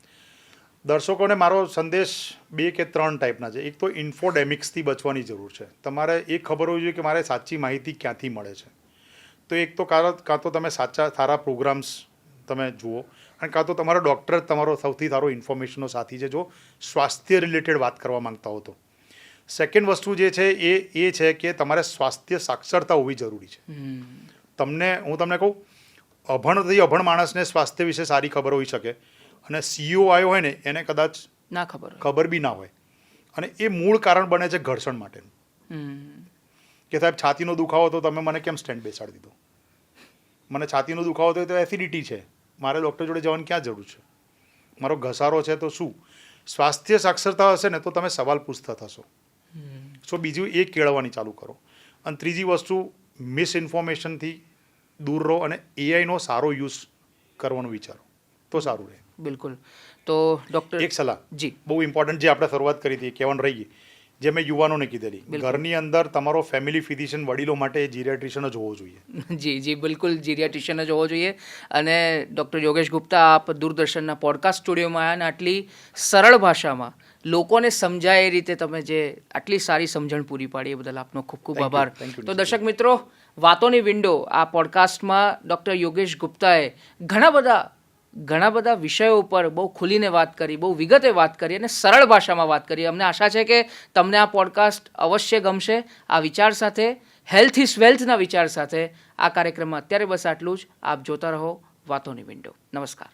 દર્શકોને મારો સંદેશ 2 કે 3 ટાઈપના છે. એક તો ઇન્ફોડેમિક્સથી બચવાની જરૂર છે. તમારે એ ખબર હોવી જોઈએ કે મારે સાચી માહિતી ક્યાંથી મળે છે. તો એક તો કાં તો તમે સારા પ્રોગ્રામ્સ તમે જુઓ, અને કાં તો તમારો ડૉક્ટર તમારો સૌથી સારો ઇન્ફોર્મેશનનો સાથી છે જો સ્વાસ્થ્ય રિલેટેડ વાત કરવા માંગતા હો તો. સેકન્ડ વસ્તુ જે છે એ છે કે તમારે સ્વાસ્થ્ય સાક્ષરતા હોવી જરૂરી છે. હું તમને કહું, અભણ માણસને સ્વાસ્થ્ય વિશે સારી ખબર હોઈ શકે, અને સીઈઓ આવ્યો હોય ને એને કદાચ ખબર બી ના હોય, અને એ મૂળ કારણ બને છે ઘર્ષણ માટેનું. કે સાહેબ છાતીનો દુખાવો તો તમે મને કેમ સ્ટેન્ડ બેસાડી દીધો, મને છાતીનો દુખાવો તો એસિડિટી છે, મારે ડૉક્ટર જોડે જવાની ક્યાં જરૂર છે, મારો ઘસારો છે તો શું. સ્વાસ્થ્ય સાક્ષરતા હશે ને તો તમે સવાલ પૂછતા થશો. સો બીજું એ કેળવવાની ચાલુ કરો. અને ત્રીજી વસ્તુ, મિસઇન્ફોર્મેશનથી દૂર રહો અને એઆઈનો સારો યુઝ કરવાનું વિચારો તો સારું રહે.
બિલકુલ. તો ડૉક્ટર
એક સલાહ
જી
બહુ ઇમ્પોર્ટન્ટ, જે આપણે શરૂઆત કરી હતી કહેવાનું રહી ગઈ, જે મેં યુવાનોને કીધેલી, ઘરની અંદર તમારો ફેમિલી ફિઝિશિયન વડીલો માટે જીરિયાટ્રિશિયન જ હોવો જોઈએ.
જી બિલકુલ, જીરિયાટ્રિશિયન જ હોવો જોઈએ. અને ડૉક્ટર યોગેશ ગુપ્તા, આપ દૂરદર્શનના પોડકાસ્ટ સ્ટુડિયોમાં આવ્યા અને આટલી સરળ ભાષામાં લોકોને સમજાય એ રીતે તમે જે આટલી સારી સમજણ પૂરી પાડી એ બદલ આપનો ખૂબ ખૂબ આભાર. તો દર્શક મિત્રો, વાતોની વિન્ડો આ પોડકાસ્ટમાં ડૉક્ટર યોગેશ ગુપ્તાએ ઘણા બધા વિષયો ઉપર બહુ ખુલીને વાત કરી, બહુ વિગતે વાત કરી અને સરળ ભાષામાં વાત કરી. અમને આશા છે કે તમને આ પોડકાસ્ટ અવશ્ય ગમશે. આ વિચાર સાથે, હેલ્થ ઇઝ વેલ્થના વિચાર સાથે આ કાર્યક્રમમાં અત્યારે બસ આટલું જ. આપ જોતા રહો વાતોની વિન્ડો. નમસ્કાર.